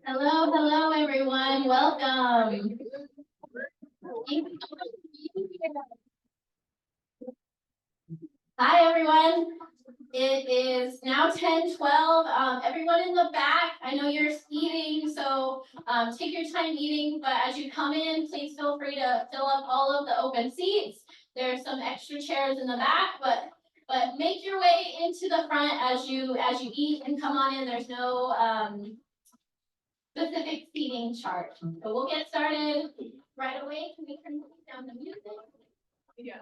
Hello, hello, everyone. Welcome. Hi, everyone. It is now 10:12. Everyone in the back, I know you're eating, so take your time eating, but as you come in, please feel free to fill up all of the open seats. There's some extra chairs in the back, but make your way into the front as you eat and come on in. There's no specific seating chart. But we'll get started right away. Can we turn down the music? Yeah.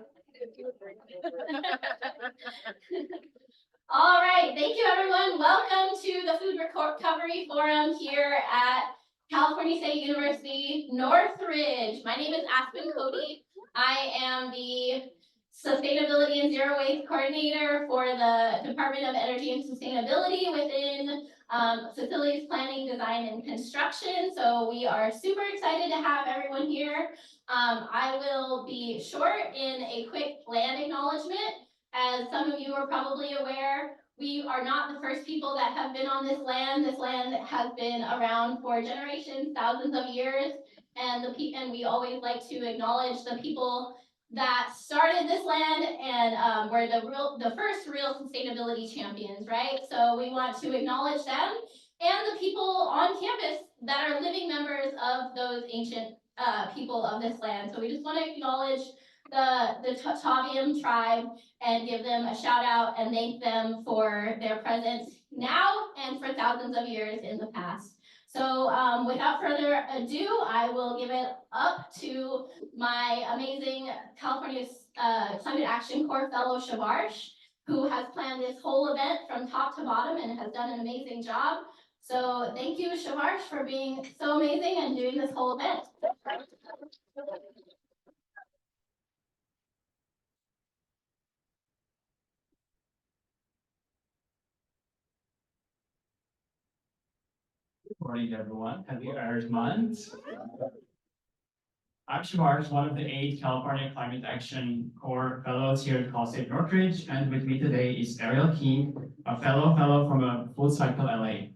All right, thank you everyone. Welcome to the Food Recovery Forum here at California State University, Northridge. My name is Aspen Coty. I am the Sustainability and Zero Waste Coordinator for the Department of Energy and Sustainability within Facilities Planning, Design, and Construction. So we are super excited to have everyone here. I will be short in a quick land acknowledgement. As some of you are probably aware, we are not the first people that have been on this land. This land has been around for generations, thousands of years, and we always like to acknowledge the people that started this land and were the first real sustainability champions, right? So we want to acknowledge them and the people on campus that are living members of those ancient people of this land. So we just want to acknowledge the Tavium tribe and give them a shout out and thank them for their presence now and for thousands of years in the past. So without further ado, I will give it up to my amazing California Climate Action Corps fellow Shavarsh, who has planned this whole event from top to bottom and has done an amazing job. So thank you, Shavarsh, for being so amazing and doing this whole event. Good morning, everyone. Happy Earth Month. I'm Shavarsh, one of the 8 California Climate Action Corps fellows here at Cal State Northridge, and with me today is Ariel, a fellow from FoodCycle LA.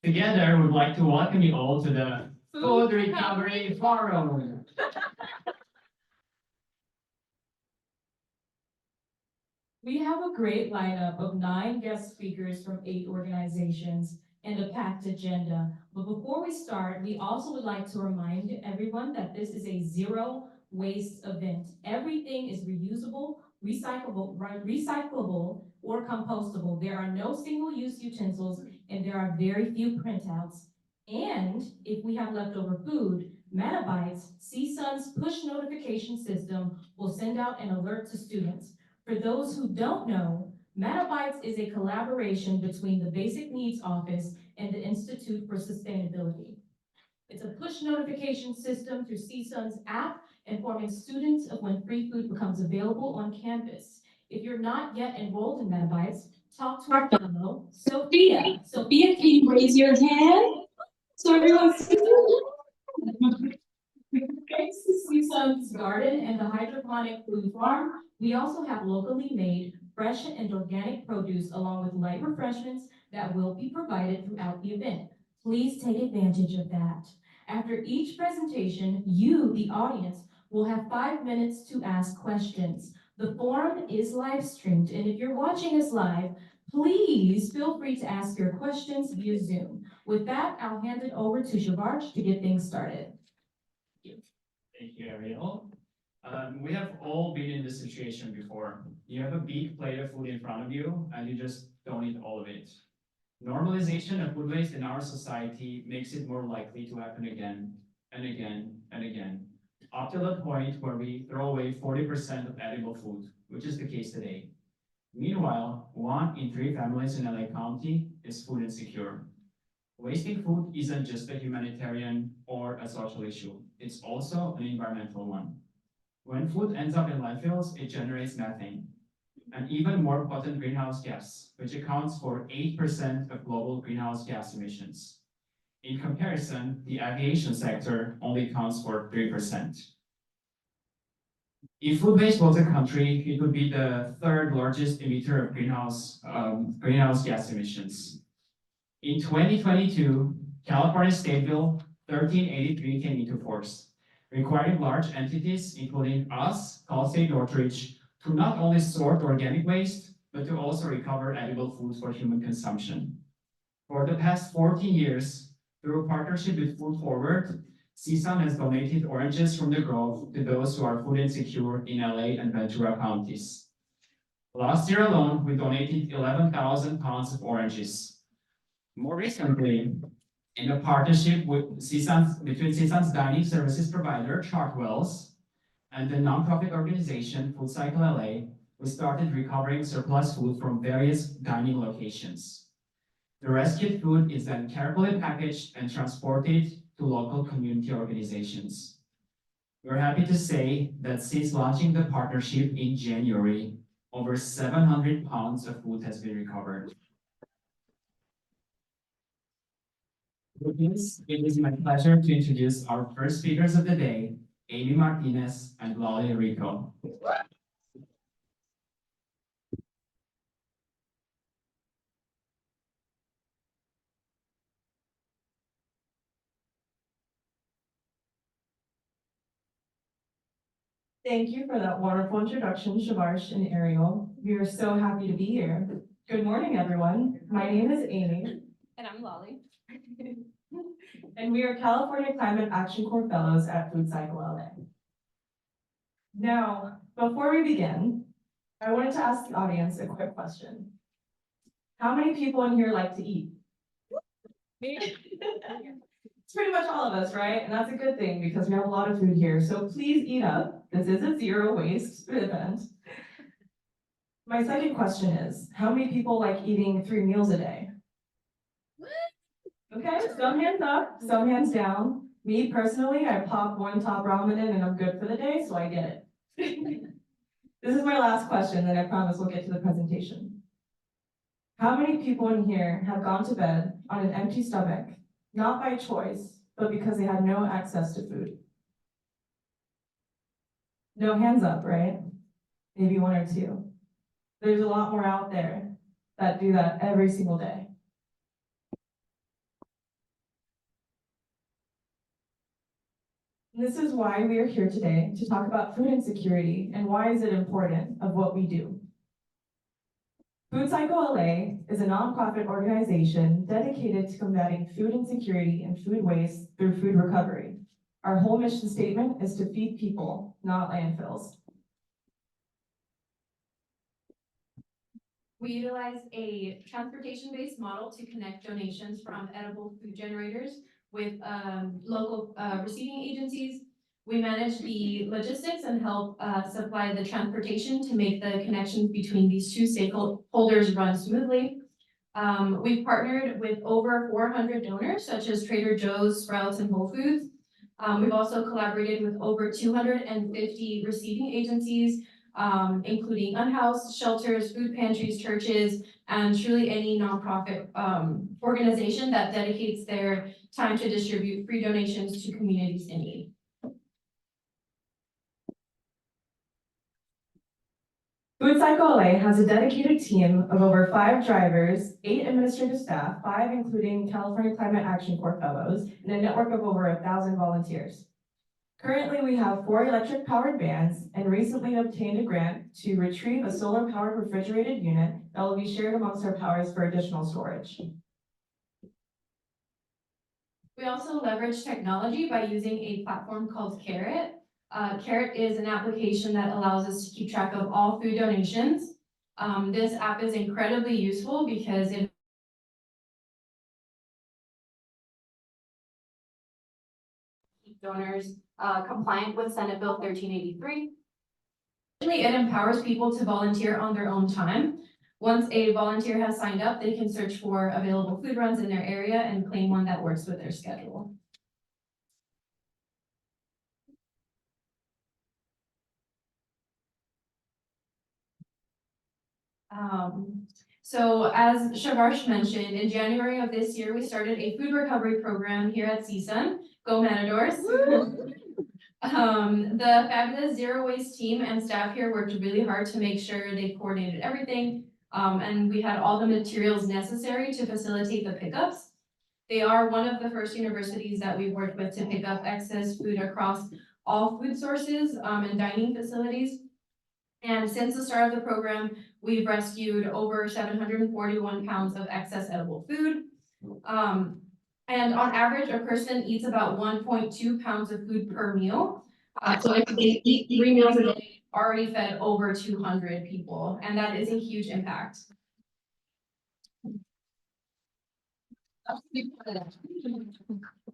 Together, we'd like to welcome you all to the Food Recovery Forum. We have a great lineup of 9 guest speakers from 8 organizations and a packed agenda. But before we start, we also would like to remind everyone that this is a zero waste event. Everything is reusable, recyclable, or compostable. There are no single-use utensils, and there are very few printouts. And if we have leftover food, Metabytes, CSUN's push notification system, will send out an alert to students. For those who don't know, Metabytes is a collaboration between the Basic Needs Office and the Institute for Sustainability. It's a push notification system through CSUN's app, informing students of when free food becomes available on campus. If you're not yet enrolled in Metabytes, talk to our fellow, Sophia. Sophia, can you raise your hand? So everyone, thanks to CSUN's garden and the hydroponic food farm, we also have locally made fresh and organic produce along with light refreshments that will be provided throughout the event. Please take advantage of that. After each presentation, you, the audience, will have 5 minutes to ask questions. The forum is live streamed, and if you're watching us live, please feel free to ask your questions via Zoom. With that, I'll hand it over to Shavarsh to get things started. Thank you, Ariel. We have all been in this situation before. You have a big plate of food in front of you, and you just don't eat all of it. Normalization of food waste in our society makes it more likely to happen again and again and again, up to the point where we throw away 40% of edible food, which is the case today. Meanwhile, 1 in 3 families in LA County is food insecure. Wasting food isn't just a humanitarian or a social issue, it's also an environmental one. When food ends up in landfills, it generates methane, an even more potent greenhouse gas, which accounts for 8% of global greenhouse gas emissions. In comparison, the aviation sector only accounts for 3%. If food waste was a country, it would be the 3rd largest emitter of greenhouse gas emissions. In 2022, California State Bill 1383 came into force, requiring large entities, including us, Cal State Northridge, to not only sort organic waste, but to also recover edible foods for human consumption. For the past 14 years, through a partnership with Food Forward, CSUN has donated oranges from the grove to those who are food insecure in LA and Ventura counties. Last year alone, we donated 11,000 pounds of oranges. More recently, in a partnership with between CSUN's dining services provider, Chartwells, and the nonprofit organization FoodCycle LA, we started recovering surplus food from various dining locations. The rescued food is then carefully packaged and transported to local community organizations. We're happy to say that since launching the partnership in January, over 700 pounds of food has been recovered. With this, it is my pleasure to introduce our first speakers of the day, Amy Martinez and Rico. Thank you for that wonderful introduction, Shavarsh and Ariel. We are so happy to be here. Good morning, everyone. My name is Amy. And I'm Lolly. And we are California Climate Action Corps Fellows at FoodCycle LA. Now, before we begin, I wanted to ask the audience a quick question. How many people in here like to eat? It's pretty much all of us, right? And that's a good thing because we have a lot of food here. So please eat up. This is a zero waste event. My second question is, how many people like eating 3 meals a day? Okay, some hands up, some hands down. Me personally, I pop 1 top ramen in and I'm good for the day, so I get it. This is my last question, then I promise we'll get to the presentation. How many people in here have gone to bed on an empty stomach, not by choice, but because they had no access to food? No hands up, right? Maybe 1 or 2. There's a lot more out there that do that every single day. This is why we are here today, to talk about food insecurity and why is it important of what we do. FoodCycle LA is a nonprofit organization dedicated to combating food insecurity and food waste through food recovery. Our whole mission statement is to feed people, not landfills. We utilize a transportation-based model to connect donations from edible food generators with local receiving agencies. We manage the logistics and help supply the transportation to make the connections between these 2 stakeholders run smoothly. We've partnered with over 400 donors, such as Trader Joe's, Sprouts, and Whole Foods. We've also collaborated with over 250 receiving agencies, including unhoused shelters, food pantries, churches, and truly any nonprofit organization that dedicates their time to distribute free donations to communities in need. FoodCycle LA has a dedicated team of over 5 drivers, 8 administrative staff, 5 including California Climate Action Corps fellows, and a network of over 1,000 volunteers. Currently, we have 4 electric-powered vans and recently obtained a grant to retrieve a solar-powered refrigerated unit that will be shared amongst our powers for additional storage. We also leverage technology by using a platform called Carrot. Carrot is an application that allows us to keep track of all food donations. This app is incredibly useful because it donors compliant with Senate Bill 1383. It empowers people to volunteer on their own time. Once a volunteer has signed up, they can search for available food runs in their area and claim one that works with their schedule. So as Shavarsh mentioned, in January of this year, we started a food recovery program here at CSUN. Go Matadors! The fabulous zero waste team and staff here worked really hard to make sure they coordinated everything. And we had all the materials necessary to facilitate the pickups. They are one of the first universities that we've worked with to pick up excess food across all food sources and dining facilities. And since the start of the program, we've rescued over 741 pounds of excess edible food. And on average, a person eats about 1.2 pounds of food per meal. So if they eat 3 meals a day, already fed over 200 people, and that is a huge impact.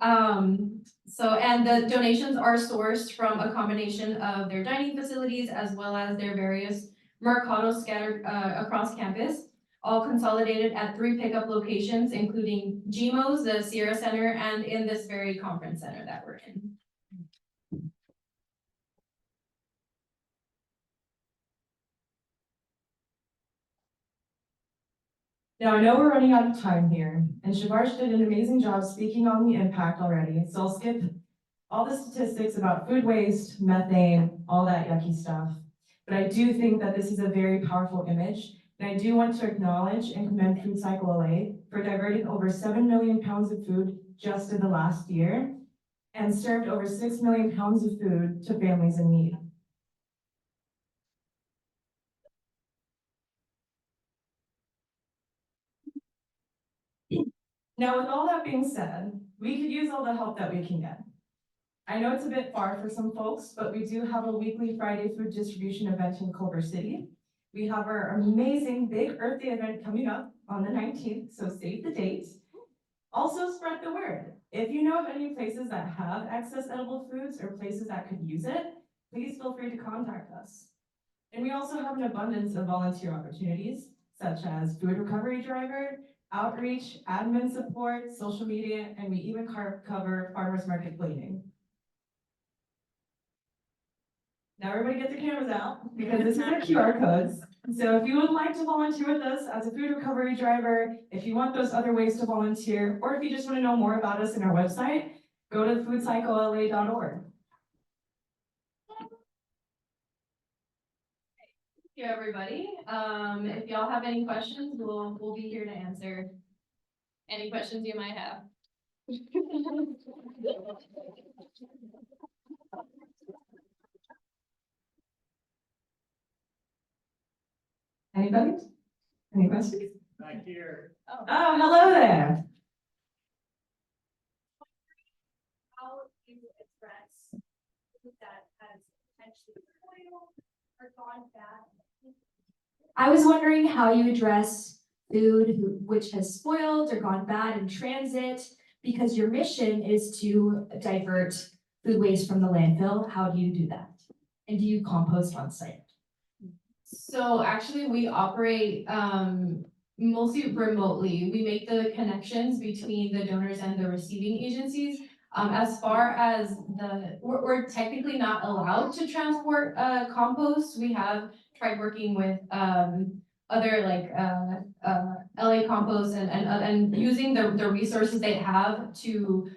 And the donations are sourced from a combination of their dining facilities as well as their various mercados scattered across campus, all consolidated at 3 pickup locations, including GMO's, the Sierra Center, and in this very conference center that we're in. Now, I know we're running out of time here, and Shavarsh did an amazing job speaking on the impact already, so I'll skip all the statistics about food waste, methane, all that yucky stuff. But I do think that this is a very powerful image, and I do want to acknowledge and commend FoodCycle LA for diverting over 7 million pounds of food just in the last year, and served over 6 million pounds of food to families in need. Now, with all that being said, we could use all the help that we can get. I know it's a bit far for some folks, but we do have a weekly Friday food distribution event in Culver City. We have our amazing Big Earth Day event coming up on the 19th, so save the date. Also spread the word. If you know of any places that have excess edible foods or places that could use it, please feel free to contact us. And we also have an abundance of volunteer opportunities, such as food recovery driver, outreach, admin support, social media, and we even cover farmers market cleaning. Now everybody get their cameras out because this is our QR codes. So if you would like to volunteer with us as a food recovery driver, if you want those other ways to volunteer, or if you just want to know more about us in our website, go to foodcyclela.org. Thank you, everybody. If y'all have any questions, we'll be here to answer any questions you might have. Anybody? Any questions? Back here. Oh, hello there. How do you address food that has potentially spoiled or gone bad? I was wondering how you address food which has spoiled or gone bad in transit, because your mission is to divert food waste from the landfill. How do you do that? And do you compost on site? So actually, we operate mostly remotely. We make the connections between the donors and the receiving agencies. As far as we're technically not allowed to transport compost. We have tried working with other LA Compost and using the resources they have to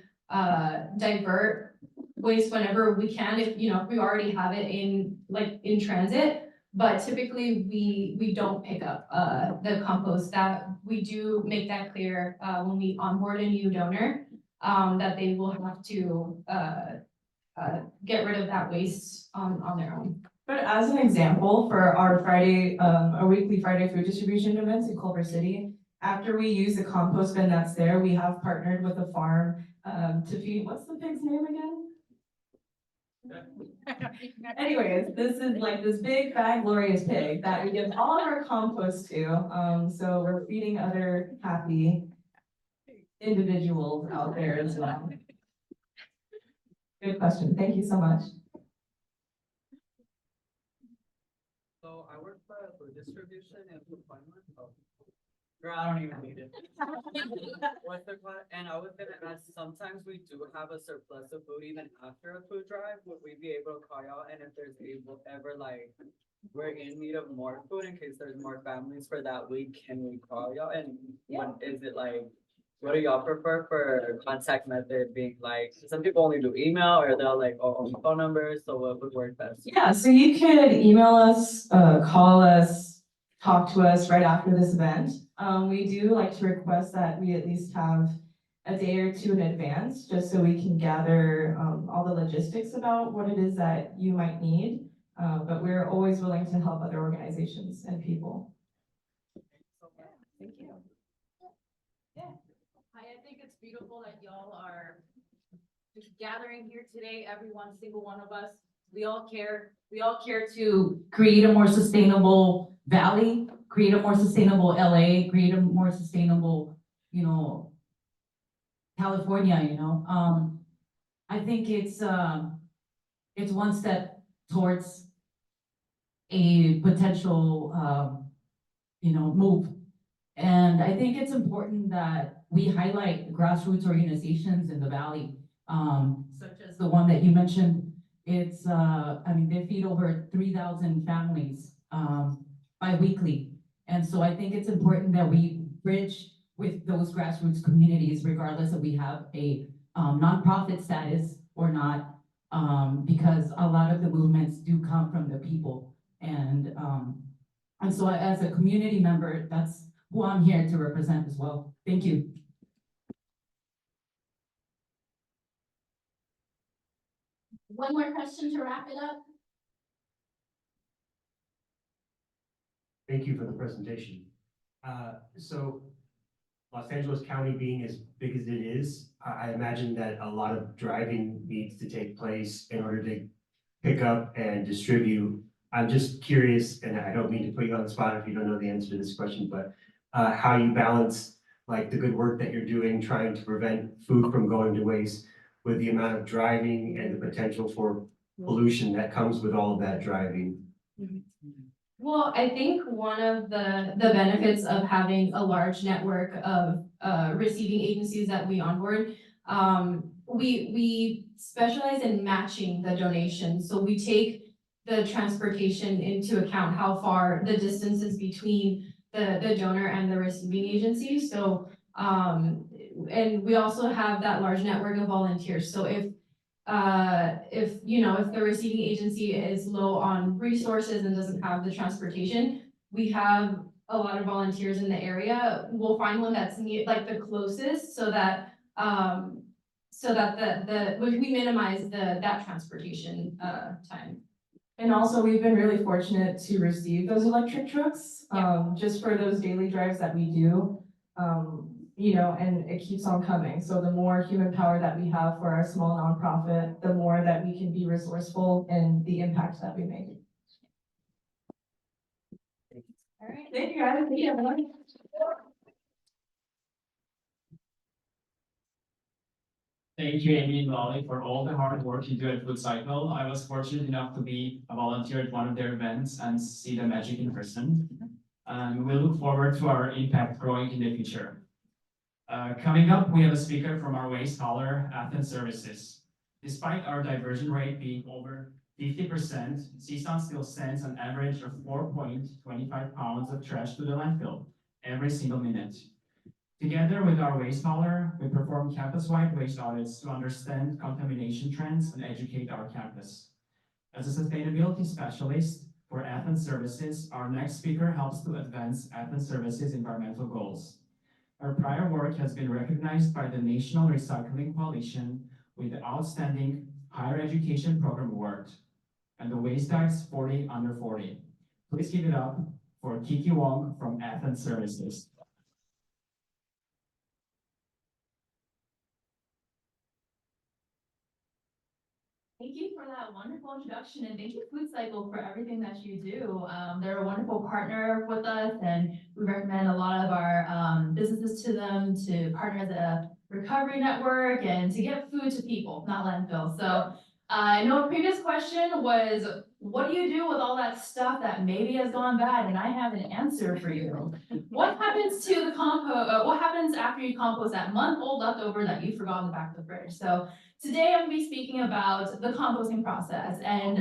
divert waste whenever we can, if we already have it in transit. But typically, we don't pick up the compost. That we do make that clear when we onboard a new donor, that they will have to get rid of that waste on their own. But as an example, for our weekly Friday food distribution events in Culver City, after we use the compost bin that's there, we have partnered with a farm to feed, what's the pig's name again? Anyways, this is like this big fat glorious pig that we give all of our compost to. So we're feeding other happy individuals out there as well. Good question. Thank you so much. So I work for distribution and food finance. Oh, girl, I don't even need it. What's the class? And I was gonna ask, sometimes we do have a surplus of food even after a food drive. Would we be able to call y'all? And if there's ever like, we're in need of more food in case there's more families for that week, can we call y'all? And when is it like, what do y'all prefer for contact method being like, some people only do email or they'll like, oh, phone numbers, so what would work best? Yeah, so you could email us, call us, talk to us right after this event. We do like to request that we at least have a day or two in advance, just so we can gather all the logistics about what it is that you might need. But we're always willing to help other organizations and people. Thank you. I think it's beautiful that y'all are just gathering here today, everyone, single one of us. We all care to create a more sustainable valley, create a more sustainable LA, create a more sustainable, California, I think it's one step towards a potential, move. And I think it's important that we highlight grassroots organizations in the valley, such as the one that you mentioned. It's, they feed over 3,000 families bi-weekly. And so I think it's important that we bridge with those grassroots communities, regardless if we have a nonprofit status or not, because a lot of the movements do come from the people. And so as a community member, that's who I'm here to represent as well. Thank you. One more question to wrap it up. Thank you for the presentation. So Los Angeles County being as big as it is, I imagine that a lot of driving needs to take place in order to pick up and distribute. I'm just curious, and I don't mean to put you on the spot if you don't know the answer to this question, but how you balance like the good work that you're doing, trying to prevent food from going to waste with the amount of driving and the potential for pollution that comes with all of that driving. Well, I think one of the benefits of having a large network of receiving agencies that we onboard, we specialize in matching the donations. So we take the transportation into account, how far the distance is between the donor and the receiving agency. So, and we also have that large network of volunteers. So if the receiving agency is low on resources and doesn't have the transportation, we have a lot of volunteers in the area. We'll find one that's like the closest, so that we minimize that transportation time. And also, we've been really fortunate to receive those electric trucks, just for those daily drives that we do. And it keeps on coming. So the more human power that we have for our small nonprofit, the more that we can be resourceful in the impact that we make. All right. Thank you, guys. Thank you, everyone. Thank you, Amy and Lolly, for all the hard work you do at FoodCycle. I was fortunate enough to be a volunteer at one of their events and see the magic in person. We look forward to our impact growing in the future. Coming up, we have a speaker from our waste hauler, Athens Services. Despite our diversion rate being over 50%, CSUN still sends an average of 4.25 pounds of trash to the landfill. every single minute. Together with our waste hauler, we perform campus-wide waste audits to understand contamination trends and educate our campus. As a sustainability specialist for Athens Services, our next speaker helps to advance Athens Services' environmental goals. Our prior work has been recognized by the National Recycling Coalition with the Outstanding Higher Education Program Award and the Waste Tax 40 Under 40. Please give it up for Kikei Wong from Athens Services. Thank you for that wonderful introduction, and thank you FoodCycle for everything that you do. They're a wonderful partner with us, and we recommend a lot of our businesses to them to partner as a recovery network and to get food to people, not landfills. So I know a previous question was, what do you do with all that stuff that maybe has gone bad? And I have an answer for you. What happens to the compost? What happens after you compost that month-old leftover that you forgot in the back of the fridge? So today I'm going to be speaking about the composting process, and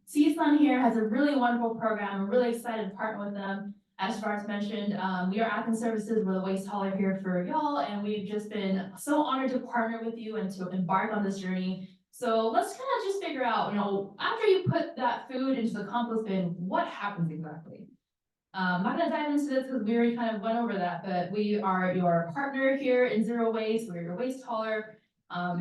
CSUN here has a really wonderful program. I'm really excited to partner with them. As Shavarsh mentioned, we are Athens Services, we're the waste hauler here for y'all, and we've just been so honored to partner with you and to embark on this journey. So let's kind of just figure out, after you put that food into the compost bin, what happens exactly? I'm not going to dive into this because we already kind of went over that, but we are your partner here in Zero Waste. We're your waste hauler.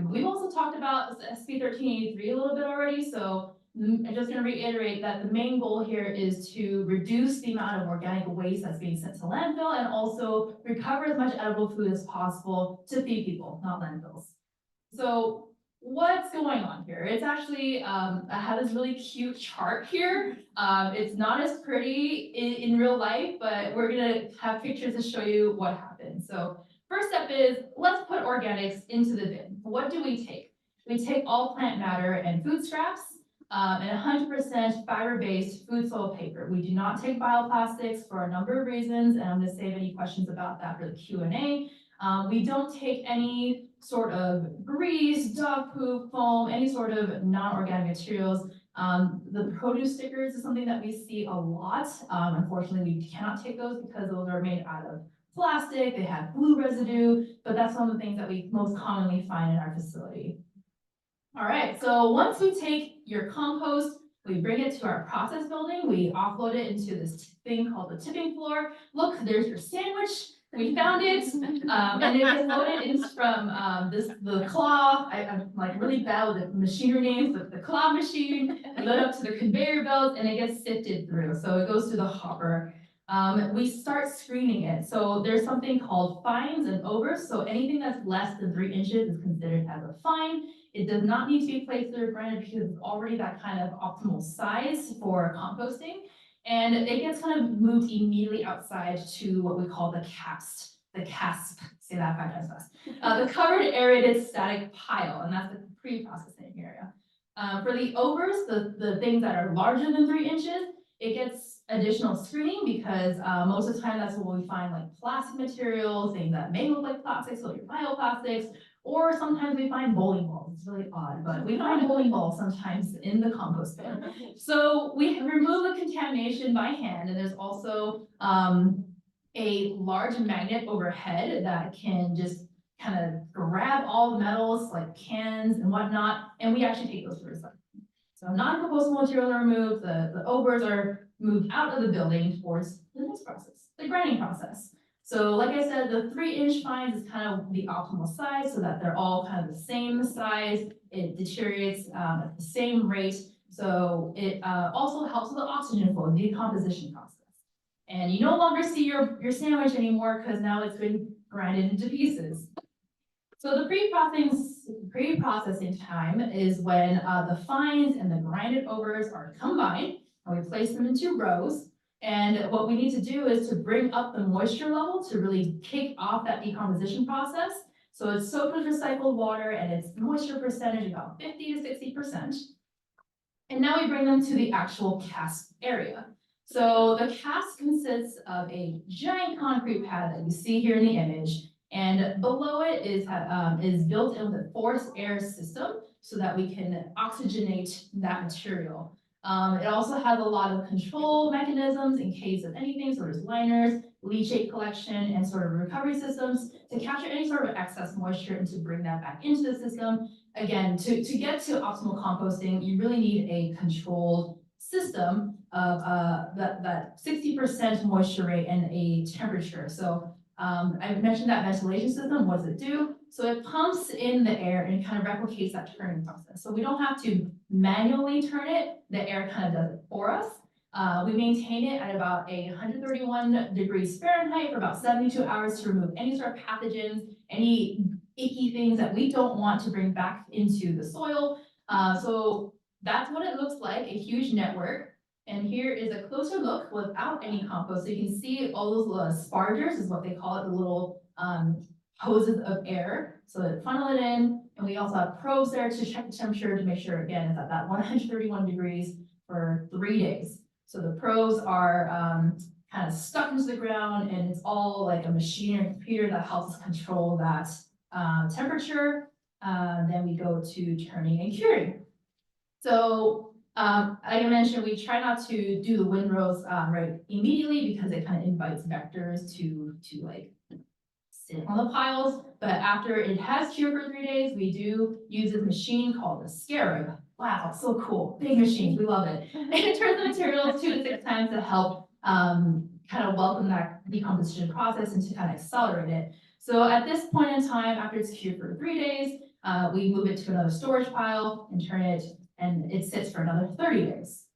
We've also talked about SB 1383 a little bit already, so I'm just going to reiterate that the main goal here is to reduce the amount of organic waste that's being sent to landfill and also recover as much edible food as possible to feed people, not landfills. So what's going on here? It's actually, I have this really cute chart here. It's not as pretty in real life, but we're going to have pictures to show you what happens. So first step is, let's put organics into the bin. What do we take? We take all plant matter and food scraps, and 100% fiber-based food soil paper. We do not take bioplastics for a number of reasons, and I'm going to save any questions about that for the Q&A. We don't take any sort of grease, dog poop, foam, any sort of non-organic materials. The produce stickers is something that we see a lot. Unfortunately, we cannot take those because those are made out of plastic, they have glue residue, but that's one of the things that we most commonly find in our facility. All right, so once we take your compost, we bring it to our process building, we offload it into this thing called the tipping floor. Look, there's your sandwich. We found it, and it gets loaded in from the claw. I'm like really bad with the machinery names, but the claw machine, load up to the conveyor belt, and it gets sifted through. So it goes through the hopper. We start screening it. So there's something called fines and overs. So anything that's less than 3 inches is considered as a fine. It does not need to be placed through a grinder because it's already that kind of optimal size for composting. And it gets kind of moved immediately outside to what we call the CASP. The CASP, say that 5 times fast. The covered aerated static pile, and that's the pre-processing area. For the overs, the things that are larger than 3 inches, it gets additional screening because most of the time that's what we find, like plastic materials, things that may look like plastics, so your bioplastics, or sometimes we find bowling balls. It's really odd, but we find bowling balls sometimes in the compost bin. So we remove the contamination by hand, and there's also a large magnet overhead that can just kind of grab all the metals like cans and whatnot, and we actually take those to recycling. So non-compostable materials are removed, the overs are moved out of the building towards the next process, the grinding process. So like I said, the 3-inch fines is kind of the optimal size so that they're all kind of the same size. It deteriorates at the same rate. So it also helps with the oxygen flow, the decomposition process. And you no longer see your sandwich anymore because now it's been grinded into pieces. So the pre-processing time is when the fines and the grinded overs are combined, and we place them into rows. And what we need to do is to bring up the moisture level to really kick off that decomposition process. So it's soaked with recycled water and its moisture percentage about 50 to 60%. And now we bring them to the actual cask area. So the cask consists of a giant concrete pad that you see here in the image. And below it is built in with a forced air system so that we can oxygenate that material. It also has a lot of control mechanisms in case of anything, so there's liners, leachate collection, and sort of recovery systems to capture any sort of excess moisture and to bring that back into the system. Again, to get to optimal composting, you really need a controlled system of that 60% moisture rate and a temperature. So I mentioned that ventilation system. What does it do? So it pumps in the air and kind of replicates that turning process. So we don't have to manually turn it. The air kind of does it for us. We maintain it at about 131 degrees Fahrenheit for about 72 hours to remove any sort of pathogens, any icky things that we don't want to bring back into the soil. So that's what it looks like, a huge network. And here is a closer look without any compost. So you can see all those little spargers is what they call it, the little hoses of air. So that funnel it in, and we also have probes there to check the temperature to make sure, again, it's at that 131 degrees for 3 days. So the probes are kind of stuck into the ground, and it's all like a machine or computer that helps us control that temperature. Then we go to turning and curing. So like I mentioned, we try not to do the windrows right immediately because it kind of invites vectors to like sit on the piles. But after it has cured for 3 days, we do use this machine called the scarab. Wow, so cool. Big machine, we love it. And it turns the materials 2 to 6 times to help kind of welcome that decomposition process and to kind of accelerate it. So at this point in time, after it's cured for 3 days, we move it to another storage pile and turn it, and it sits for another 30 days.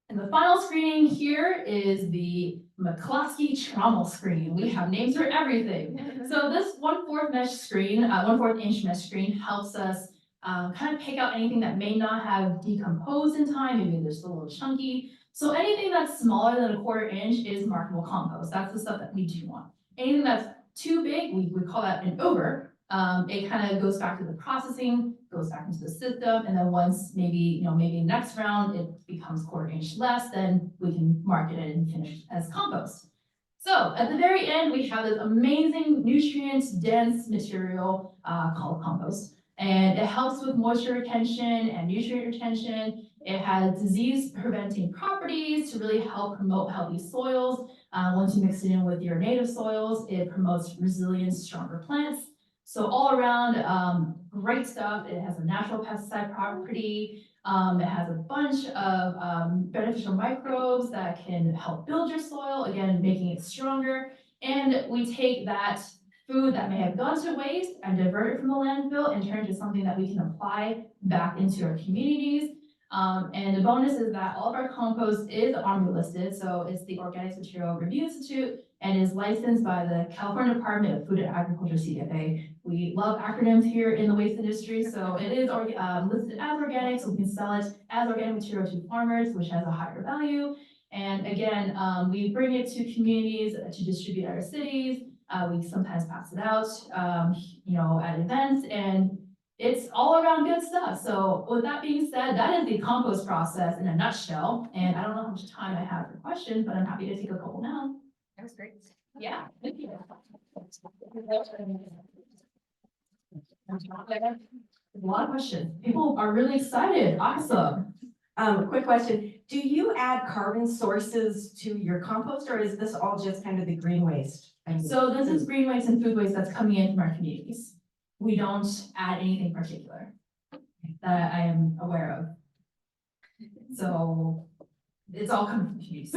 And the final screening here is the McCloskey trommel screen. We have names for everything. So this 1/4 mesh screen, 1/4 inch mesh screen helps us kind of pick out anything that may not have decomposed in time. Maybe there's a little chunky. So anything that's smaller than 1/4 inch is marketable compost. That's the stuff that we do want. Anything that's too big, we call that an over. It kind of goes back to the processing, goes back into the system, and then once maybe next round it becomes 1/4 inch less, then we can market it and finish as compost. So at the very end, we have this amazing nutrient-dense material called compost, and it helps with moisture retention and nutrient retention. It has disease-preventing properties to really help promote healthy soils. Once you mix it in with your native soils, it promotes resilience, stronger plants. So all around, great stuff. It has a natural pesticide property. It has a bunch of beneficial microbes that can help build your soil, again, making it stronger. And we take that food that may have gone to waste and divert it from the landfill and turn it into something that we can apply back into our communities. And the bonus is that all of our compost is OMRI listed, so it's the Organics Material Review Institute and is licensed by the California Department of Food and Agriculture, CFA. We love acronyms here in the waste industry, so it is listed as organic, so we can sell it as organic material to farmers, which has a higher value. And again, we bring it to communities to distribute at our cities. We sometimes pass it out, at events, and it's all around good stuff. So with that being said, that is the compost process in a nutshell. And I don't know how much time I have for questions, but I'm happy to take a couple now. That was great. Yeah. Thank you. A lot of questions. People are really excited. Awesome. Quick question. Do you add carbon sources to your compost, or is this all just kind of the green waste? So this is green waste and food waste that's coming in from our communities. We don't add anything particular that I am aware of. So it's all coming from communities.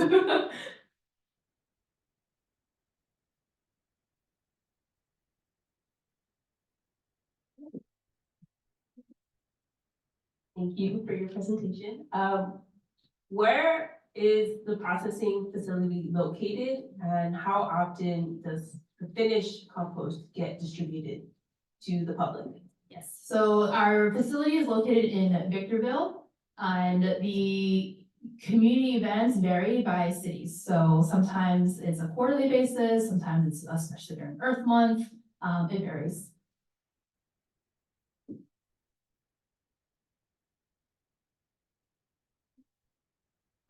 Thank you for your presentation. Where is the processing facility located, and how often does the finished compost get distributed to the public? Yes, so our facility is located in Victorville, and the community events vary by cities. So sometimes it's a quarterly basis, sometimes it's especially during Earth Month, it varies.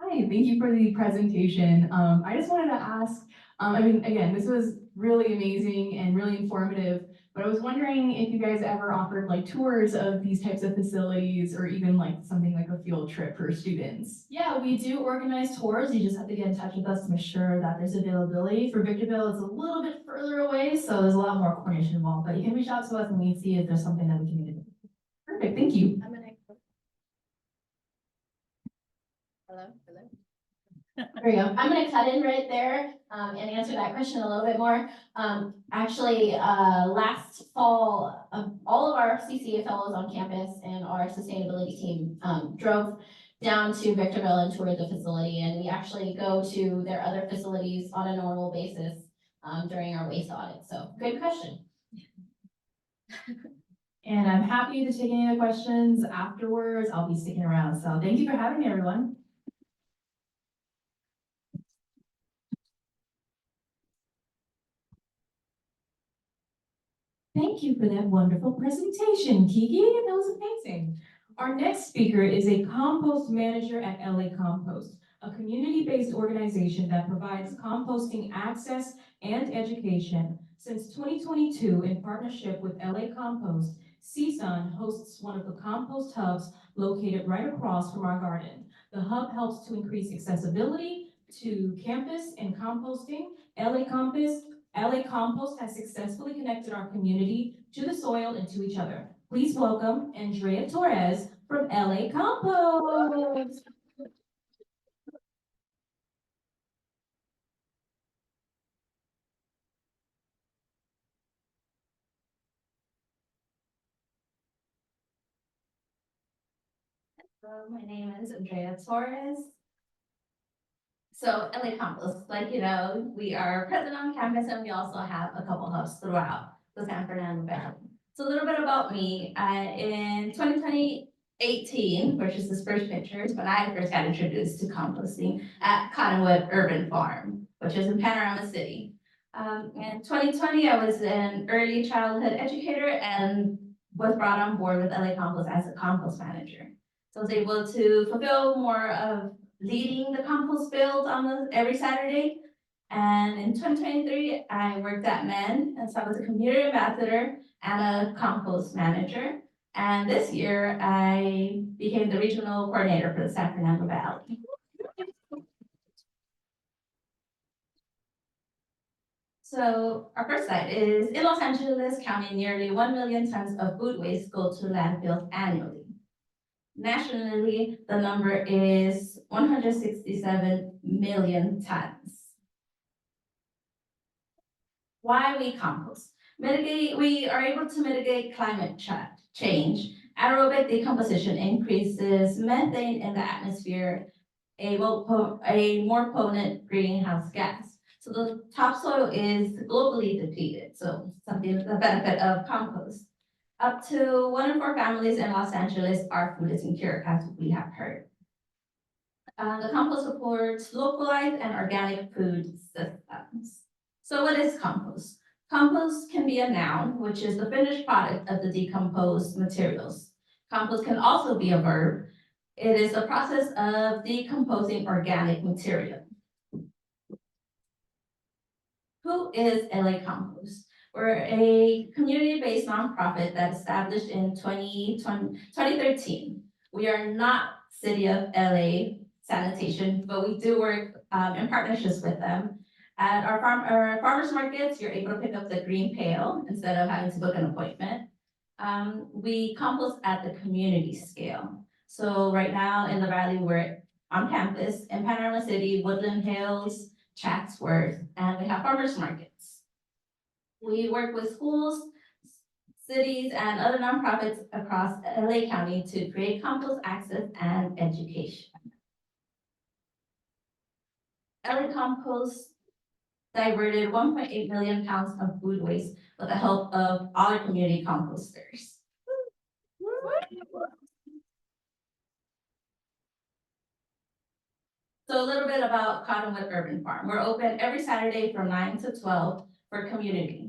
Hi, thank you for the presentation. I just wanted to ask, again, this was really amazing and really informative, but But I was wondering if you guys ever offered like tours of these types of facilities or even like something like a field trip for students. Yeah, we do organize tours. You just have to get in touch with us to make sure that there's availability. For Victorville, it's a little bit further away, so there's a lot more coordination involved, but you can reach out to us and we see if there's something that we can do. Perfect, thank you. I'm gonna. Hello. There you go. I'm gonna cut in right there, and answer that question a little bit more. Actually, last fall, all of our CCA fellows on campus and our sustainability team, drove down to Victorville and toured the facility, and we actually go to their other facilities on a normal basis, during our waste audit, so good question. And I'm happy to take any other questions afterwards. I'll be sticking around, so thank you for having me, everyone. Thank you for that wonderful presentation, Kikei. That was amazing. Our next speaker is a compost manager at LA Compost, a community-based organization that provides composting access and education. Since 2022, in partnership with LA Compost, CSUN hosts one of the compost hubs located right across from our garden. The hub helps to increase accessibility to campus and composting. LA Compost has successfully connected our community to the soil and to each other. Please welcome Andreia Torres from LA Compost. Hello, my name is Andreia Torres. So LA Compost, like you know, we are present on campus and we also have a couple hubs throughout the San Fernando Valley. So a little bit about me. In 2018, which is this first picture, is when I first got introduced to composting at Cottonwood Urban Farm, which is in Panorama City. In 2020, I was an early childhood educator and was brought on board with LA Compost as a compost manager. So I was able to fulfill more of leading the compost build every Saturday. And in 2023, I worked at MEN, and so I was a community ambassador and a compost manager. And this year, I became the regional coordinator for the San Fernando Valley. So our first site is in Los Angeles County. Nearly 1 million tons of food waste go to landfills annually. Nationally, the number is 167 million tons. Why we compost? We are able to mitigate climate change. Aerobic decomposition increases methane in the atmosphere, a more potent greenhouse gas. So the topsoil is globally depleted. So something the benefit of compost. Up to 1 in 4 families in Los Angeles are food insecure, as we have heard. The compost supports localized and organic food systems. So what is compost? Compost can be a noun, which is the finished product of the decomposed materials. Compost can also be a verb. It is a process of decomposing organic material. Who is LA Compost? We're a community-based nonprofit that established in 2013. We are not City of LA sanitation, but we do work in partnerships with them. At our farmers markets, you're able to pick up the green pail instead of having to book an appointment. We compost at the community scale. So right now in the Valley, we're on campus in Panorama City, Woodland Hills, Chatsworth, and we have farmers markets. We work with schools, cities, and other nonprofits across LA County to create compost access and education. LA Compost diverted 1.8 million pounds of food waste with the help of other community composters. So a little bit about Cottonwood Urban Farm. We're open every Saturday from 9 to 12 for community.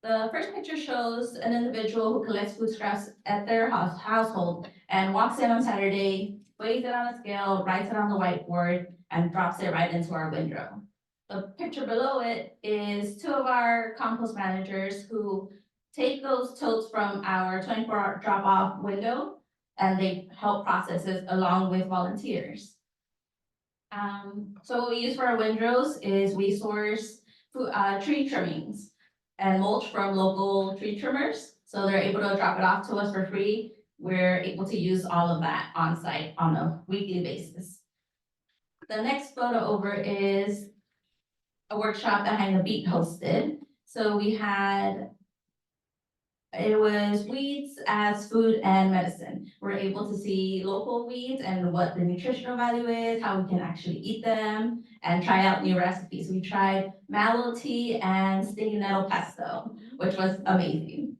The first picture shows an individual who collects food scraps at their household and walks in on Saturday, weighs it on a scale, writes it on the whiteboard, and drops it right into our windrow. The picture below it is 2 of our compost managers who take those totes from our 24-hour drop-off window, and they help process it along with volunteers. So what we use for our windrows is we source tree trimmings and mulch from local tree trimmers. So they're able to drop it off to us for free. We're able to use all of that on site on a weekly basis. The next photo over is a workshop that Hang the Beat hosted. So we had, it was weeds as food and medicine. We're able to see local weeds and what the nutritional value is, how we can actually eat them, and try out new recipes. We tried mallow tea and stinging nettle pesto, which was amazing.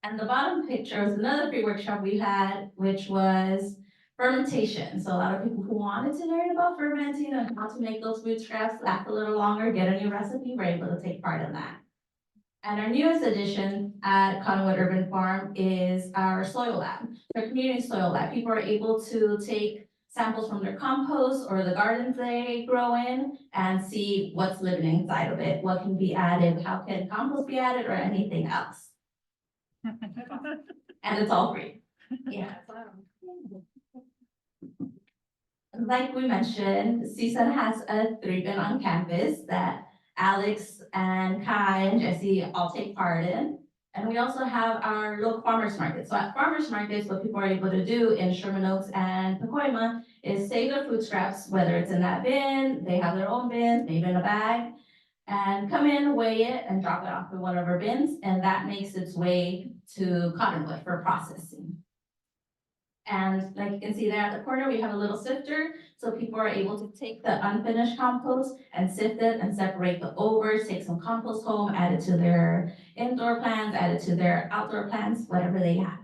And the bottom picture was another free workshop we had, which was fermentation. So a lot of people who wanted to learn about fermenting and how to make those food scraps last a little longer, get a new recipe, were able to take part in that. And our newest addition at Cottonwood Urban Farm is our soil lab, our community soil lab. People are able to take samples from their compost or the gardens they grow in and see what's living inside of it, what can be added, how can compost be added, or anything else. And it's all free. Yeah. Like we mentioned, CSUN has a 3-bin on campus that Alex and Kai and Jesse all take part in. And we also have our local farmers market. So at farmers markets, what people are able to do in Sherman Oaks and Pacoima is save their food scraps, whether it's in that bin, they have their own bins, maybe in a bag, and come in, weigh it, and drop it off in one of our bins, and that makes its way to Cottonwood for processing. And like you can see there at the corner, we have a little sifter, so people are able to take the unfinished compost and sift it and separate the overs, take some compost home, add it to their indoor plants, add it to their outdoor plants, whatever they have.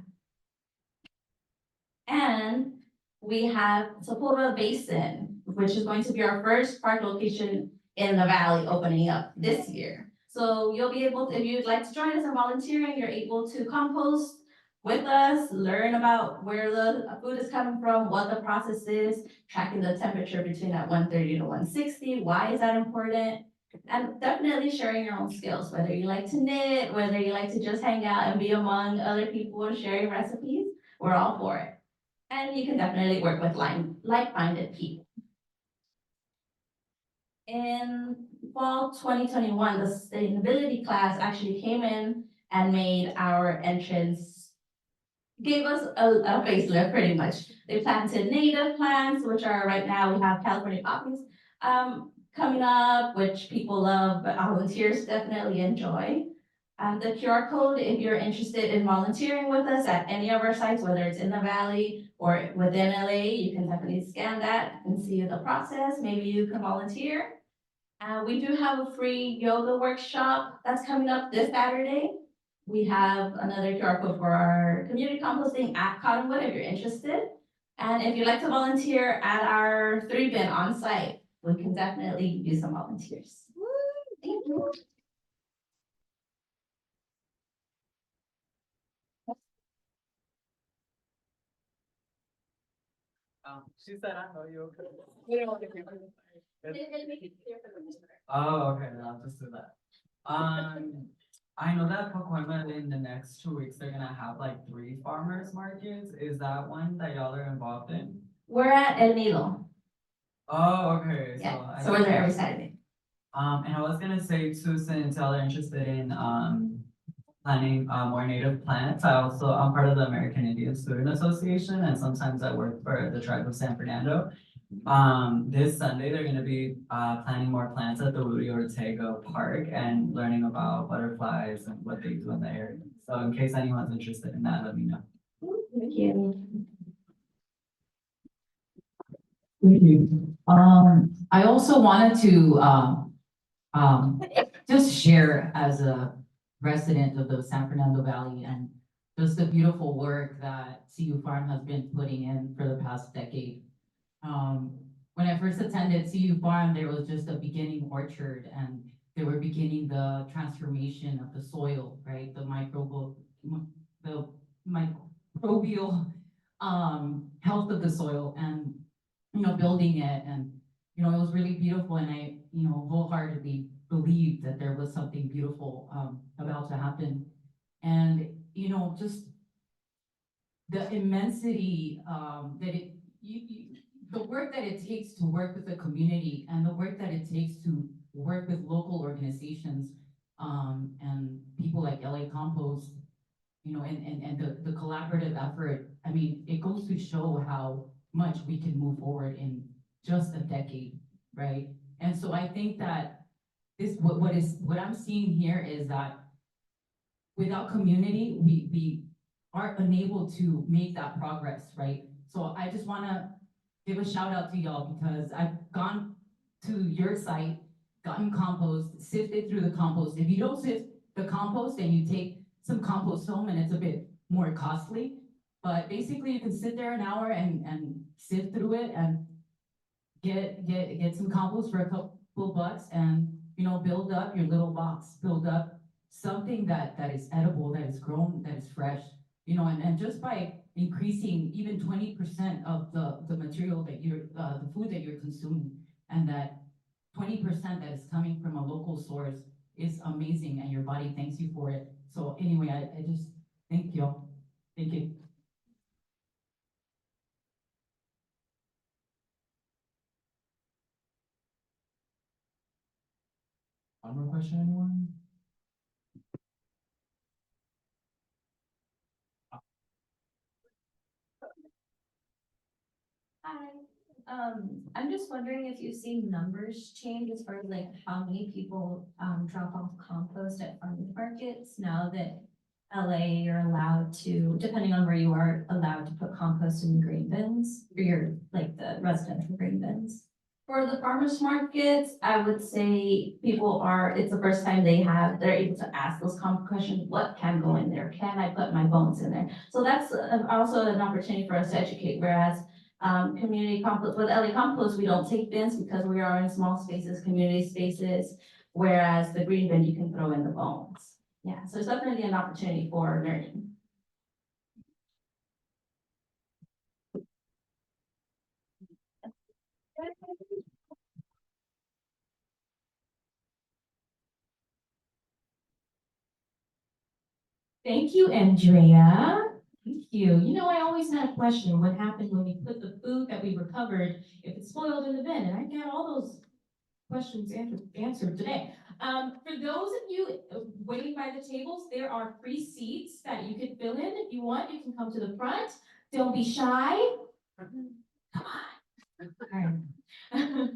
And we have Sepulveda Basin, which is going to be our first park location in the valley opening up this year. So you'll be able to, if you'd like to join us in volunteering, you're able to compost with us, learn about where the food is coming from, what the process is, tracking the temperature between that 130 to 160, why is that important? And definitely sharing your own skills, whether you like to knit, whether you like to just hang out and be among other people and sharing recipes, we're all for it. And you can definitely work with like-minded people. In fall 2021, the sustainability class actually came in and made our entrance, gave us a facelift pretty much. They planted native plants, which are right now, we have California poppies coming up, which people love, but volunteers definitely enjoy. The QR code, if you're interested in volunteering with us at any of our sites, whether it's in the valley or within LA, you can definitely scan that and see the process. Maybe you can volunteer. We do have a free yoga workshop that's coming up this Saturday. We have another QR code for our community composting at Cottonwood if you're interested. And if you'd like to volunteer at our 3-bin on site, we can definitely use some volunteers. Thank you. She said, I know you. We don't want to hear from you. It'll make it clear for the listener. Oh, okay, then I'll just do that. I know that Pacoima in the next 2 weeks, they're gonna have like 3 farmers markets. Is that one that y'all are involved in? We're at El Nido. Oh, okay. Yeah, so we're there every Saturday. And I was gonna say too, since y'all are interested in, planting, more native plants, I'm part of the American Indian Student Association, and sometimes I work for the tribe of San Fernando. This Sunday, they're gonna be, planting more plants at the Rudy Ortega Park and learning about butterflies and what they do in the area. So in case anyone's interested in that, let me know. Thank you. Thank you. I also wanted to, just share as a resident of the San Fernando Valley and just the beautiful work that CU Farm has been putting in for the past decade. When I first attended CU Farm, there was just a beginning orchard and they were beginning the transformation of the soil, right? The microbial health of the soil and, building it. And, it was really beautiful. And I, wholeheartedly believed that there was something beautiful about to happen. And, you know, just the immensity, that the work that it takes to work with the community and the work that it takes to work with local organizations, and people like LA Compost, you know, and the collaborative effort. I mean, it goes to show how much we can move forward in just a decade, right? And so I think that what I'm seeing here is that without community, we aren't unable to make that progress, right? So I just wanna give a shout out to y'all because I've gone to your site, gotten compost, sifted through the compost. If you don't sift the compost and you take some compost home, and it's a bit more costly, but basically you can sit there an hour and sift through it and get some compost for a couple bucks and, you know, build up your little box, build up something that is edible, that is grown, that is fresh, you know, and just by increasing even 20% of the material that you're, the food that you're consuming, and that 20% that is coming from a local source is amazing, and your body thanks you for it. So anyway, I just thank you. Thank you. One more question, anyone? Hi, I'm just wondering if you've seen numbers change as far as like how many people drop off compost at farmers markets now that LA, you're allowed to, depending on where you are, allowed to put compost in the green bins, or your, like the residential green bins. For the farmers markets, I would say people are, it's the first time they're able to ask those common questions, what can go in there? Can I put my bones in there? So that's also an opportunity for us to educate, whereas community compost, with LA Compost, we don't take bins because we are in small spaces, community spaces, whereas the green bin, you can throw in the bones. Yeah, so it's definitely an opportunity for learning. Thank you, Andrea. Thank you. You know, I always had a question, what happened when we put the food that we recovered, if it's spoiled in the bin? And I got all those questions answered today. For those of you waiting by the tables, there are free seats that you can fill in. If you want, you can come to the front. Don't be shy. Come on. All right.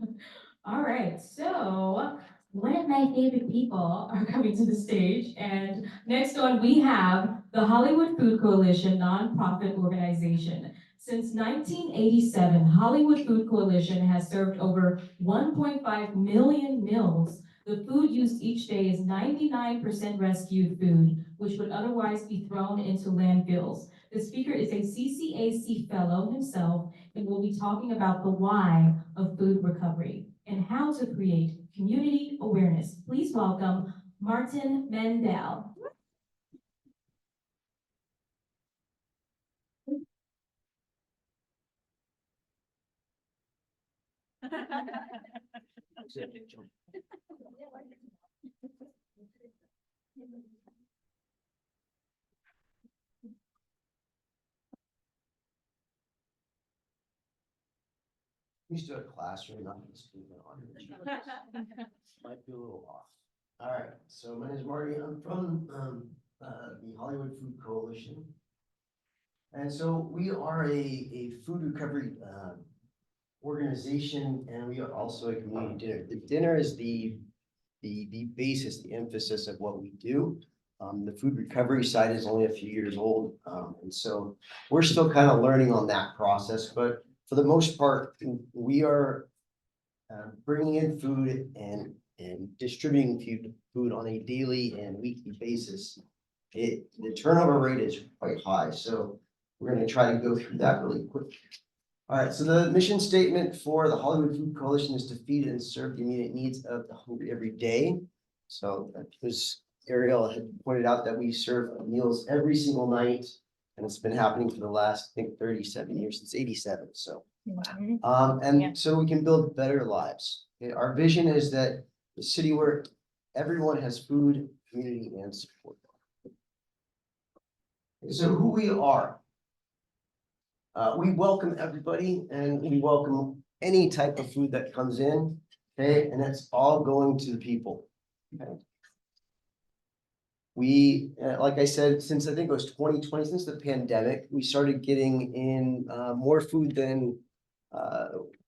All right, so one of my favorite people are coming to the stage, and next on we have the Hollywood Food Coalition nonprofit organization. Since 1987, Hollywood Food Coalition has served over 1.5 million meals. The food used each day is 99% rescued food, which would otherwise be thrown into landfills. The speaker is a CCAC fellow himself, and will be talking about the why of food recovery and how to create community awareness. Please welcome Martin Mandel. Used to a classroom, not just speaking on it. Might be a little off. All right, so my name is Marty. I'm from the Hollywood Food Coalition. And so we are a food recovery organization, and we are also a community dinner. The dinner is the basis, the emphasis of what we do. The food recovery side is only a few years old. And so we're still kind of learning on that process, but for the most part, we are bringing in food and distributing food on a daily and weekly basis. The turnover rate is quite high, so we're going to try to go through that really quick. All right, so the mission statement for the Hollywood Food Coalition is to feed and serve the immediate needs of the hungry every day. So because Ariel had pointed out that we serve meals every single night, and it's been happening for the last, I think, 37 years, since 87. So, so we can build better lives. Okay, our vision is that the city where everyone has food, community, and support. So who we are. We welcome everybody and we welcome any type of food that comes in, okay, and it's all going to the people. Okay. We, like I said, since I think it was 2020, since the pandemic, we started getting in more food than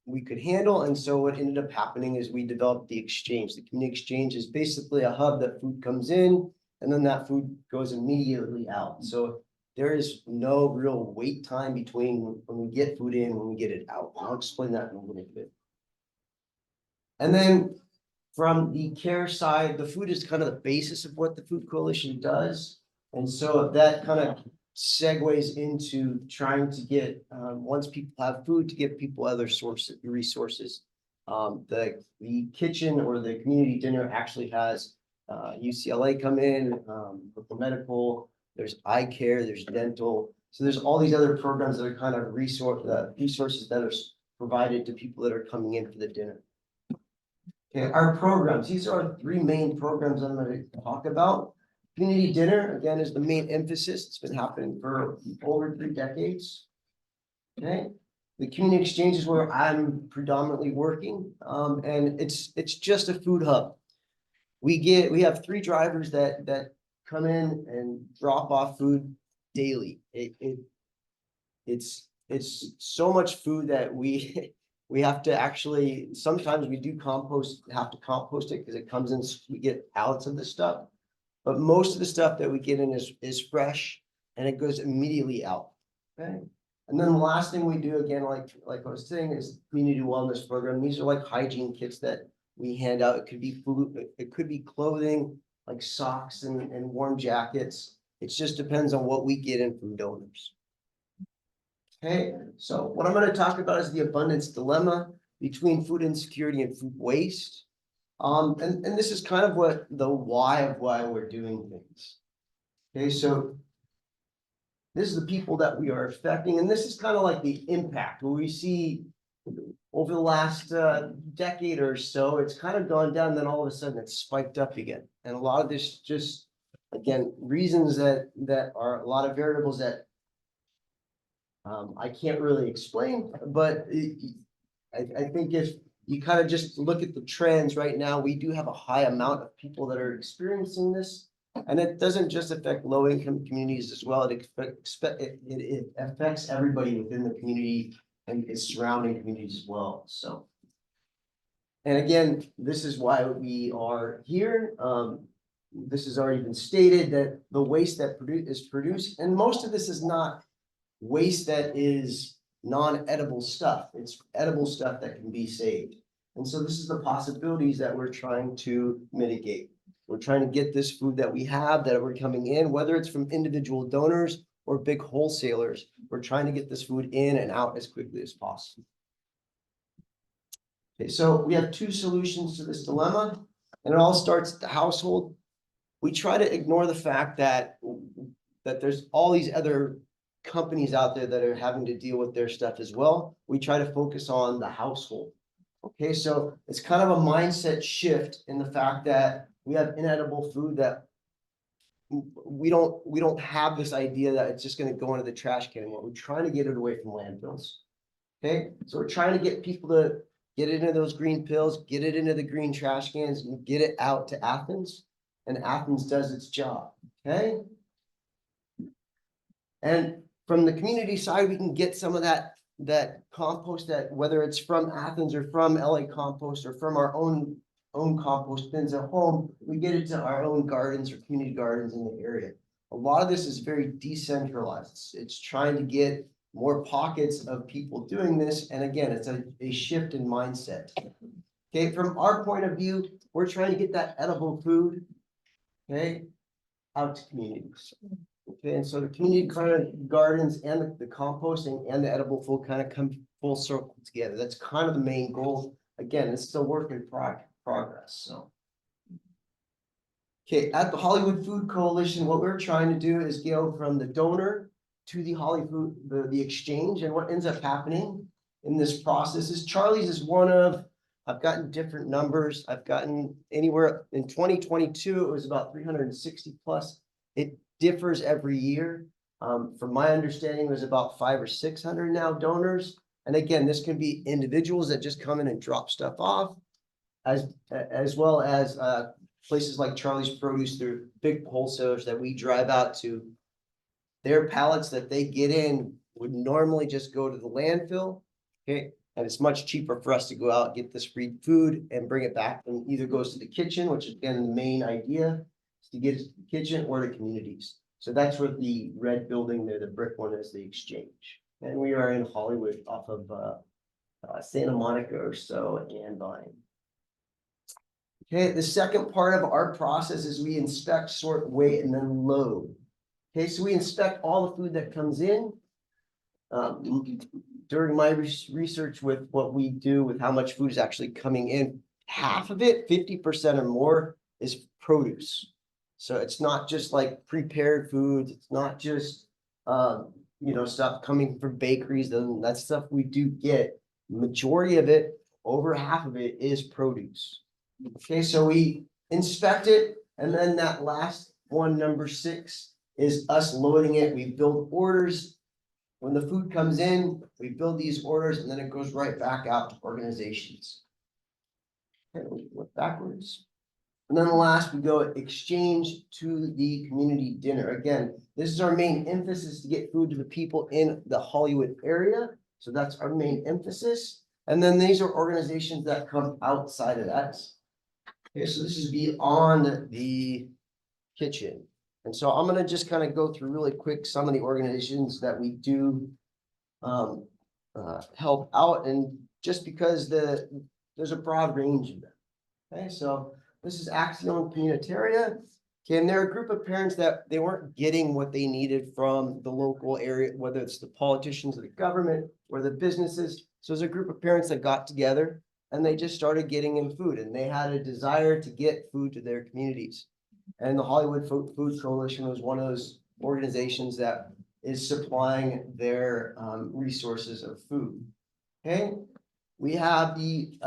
we could handle. And so what ended up happening is we developed the exchange. The community exchange is basically a hub that food comes in and then that food goes immediately out. So there is no real wait time between when we get food in and when we get it out. I'll explain that in a little bit. And then from the care side, the food is kind of the basis of what the Food Coalition does. And so that kind of segues into trying to get, once people have food, to give people other resources. The kitchen or the community dinner actually has UCLA come in, local medical, there's eye care, there's dental. So there's all these other programs that are kind of resources that are provided to people that are coming in for the dinner. Okay, our programs, these are our three main programs I'm going to talk about. Community dinner, again, is the main emphasis. It's been happening for over 3 decades. Okay, the community exchange is where I'm predominantly working, and it's just a food hub. We have 3 drivers that come in and drop off food daily. It's so much food that we have to actually, sometimes we do have to compost it because it comes in, we get pallets of this stuff. But most of the stuff that we get in is fresh and it goes immediately out. Okay. And then the last thing we do, again, like I was saying, is community wellness program. These are like hygiene kits that we hand out. It could be food, it could be clothing, like socks and warm jackets. It just depends on what we get in from donors. Okay, so what I'm going to talk about is the abundance dilemma between food insecurity and food waste. And this is kind of what the why of why we're doing things. Okay, so this is the people that we are affecting, and this is kind of like the impact where we see over the last decade or so, it's kind of gone down, then all of a sudden it's spiked up again. And a lot of this just, again, reasons that are a lot of variables that I can't really explain, but I think if you kind of just look at the trends right now, we do have a high amount of people that are experiencing this. And it doesn't just affect low-income communities as well. It affects everybody within the community and its surrounding communities as well. So, and again, this is why we are here. This has already been stated that the waste that is produced, and most of this is not waste that is non-edible stuff. It's edible stuff that can be saved. And so this is the possibilities that we're trying to mitigate. We're trying to get this food that we have that we're coming in, whether it's from individual donors or big wholesalers, we're trying to get this food in and out as quickly as possible. Okay, so we have 2 solutions to this dilemma, and it all starts at the household. We try to ignore the fact that there's all these other companies out there that are having to deal with their stuff as well. We try to focus on the household. Okay, so it's kind of a mindset shift in the fact that we have inedible food that we don't have this idea that it's just going to go into the trash can anymore. We're trying to get it away from landfills. Okay, so we're trying to get people to get it into those green pills, get it into the green trash cans, and get it out to Athens, and Athens does its job. Okay, and from the community side, we can get some of that compost, that whether it's from Athens or from LA Compost or from our own compost bins at home, we get it to our own gardens or community gardens in the area. A lot of this is very decentralized. It's trying to get more pockets of people doing this. And again, it's a shift in mindset. Okay, from our point of view, we're trying to get that edible food, okay, out to communities. Okay, and so the community kind of gardens and the composting and the edible food kind of come full circle together. That's kind of the main goal. Again, it's still work in progress. So, okay, at the Hollywood Food Coalition, what we're trying to do is go from the donor to the Hollywood, the exchange. And what ends up happening in this process is Charlie's is one of, I've gotten different numbers. I've gotten anywhere in 2022, it was about 360 plus. It differs every year. From my understanding, there's about 500 or 600 now donors. And again, this can be individuals that just come in and drop stuff off, as well as places like Charlie's Produce. They're big wholesalers that we drive out to. Their pallets that they get in would normally just go to the landfill, okay? And it's much cheaper for us to go out, get this free food and bring it back, and either goes to the kitchen, which is again, the main idea is to get it to the kitchen or the communities. So that's where the red building there, the brick one, is the exchange. And we are in Hollywood off of Santa Monica or so and Vine. Okay, the second part of our process is we inspect, sort, weigh, and then load. Okay, so we inspect all the food that comes in. During my research with what we do with how much food is actually coming in, half of it, 50% or more, is produce. So it's not just like prepared foods. It's not just, stuff coming from bakeries. And that stuff we do get. Majority of it, over half of it, is produce. Okay, so we inspect it, and then that last one, number 6, is us loading it. We build orders. When the food comes in, we build these orders, and then it goes right back out to organizations. Okay, we look backwards. And then the last, we go exchange to the community dinner. Again, this is our main emphasis, to get food to the people in the Hollywood area. So that's our main emphasis. And then these are organizations that come outside of that. Okay, so this is beyond the kitchen. And so I'm gonna just kind of go through really quick some of the organizations that we do help out, and just because there's a broad range of them. Okay, so this is Acción Comunitaria. Okay, and they're a group of parents that they weren't getting what they needed from the local area, whether it's the politicians or the government or the businesses. So there's a group of parents that got together and they just started getting in food, and they had a desire to get food to their communities. And the Hollywood Food Coalition was one of those organizations that is supplying their resources of food. Okay, we have the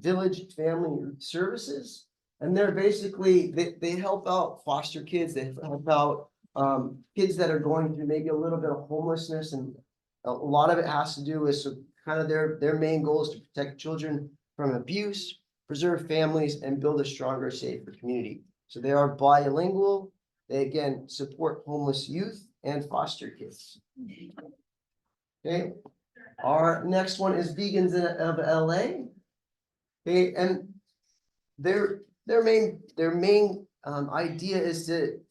Village Family Services, and they're basically, they help out foster kids. They help out kids that are going through maybe a little bit of homelessness, and a lot of it has to do with kind of their main goal is to protect children from abuse, preserve families, and build a stronger, safer community. So they are bilingual. They again support homeless youth and foster kids. Okay, our next one is Vegans of LA. Okay, and their main idea is to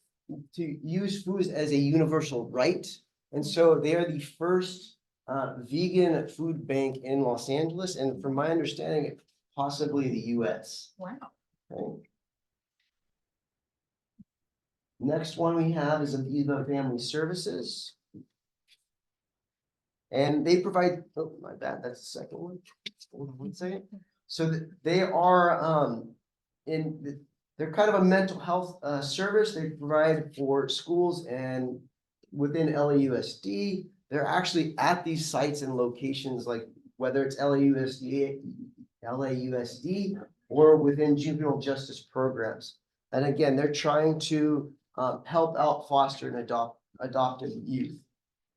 use food as a universal right, and so they are the first vegan food bank in Los Angeles, and from my understanding, possibly the US. Wow. Okay. Next one we have is Aviva Family Services. And they provide, oh, my bad, that's the second one. Hold on one second. So they are they're kind of a mental health service. They provide for schools and within LAUSD. They're actually at these sites and locations, like whether it's LAUSD or within juvenile justice programs. And again, they're trying to help out foster and adoptive youth.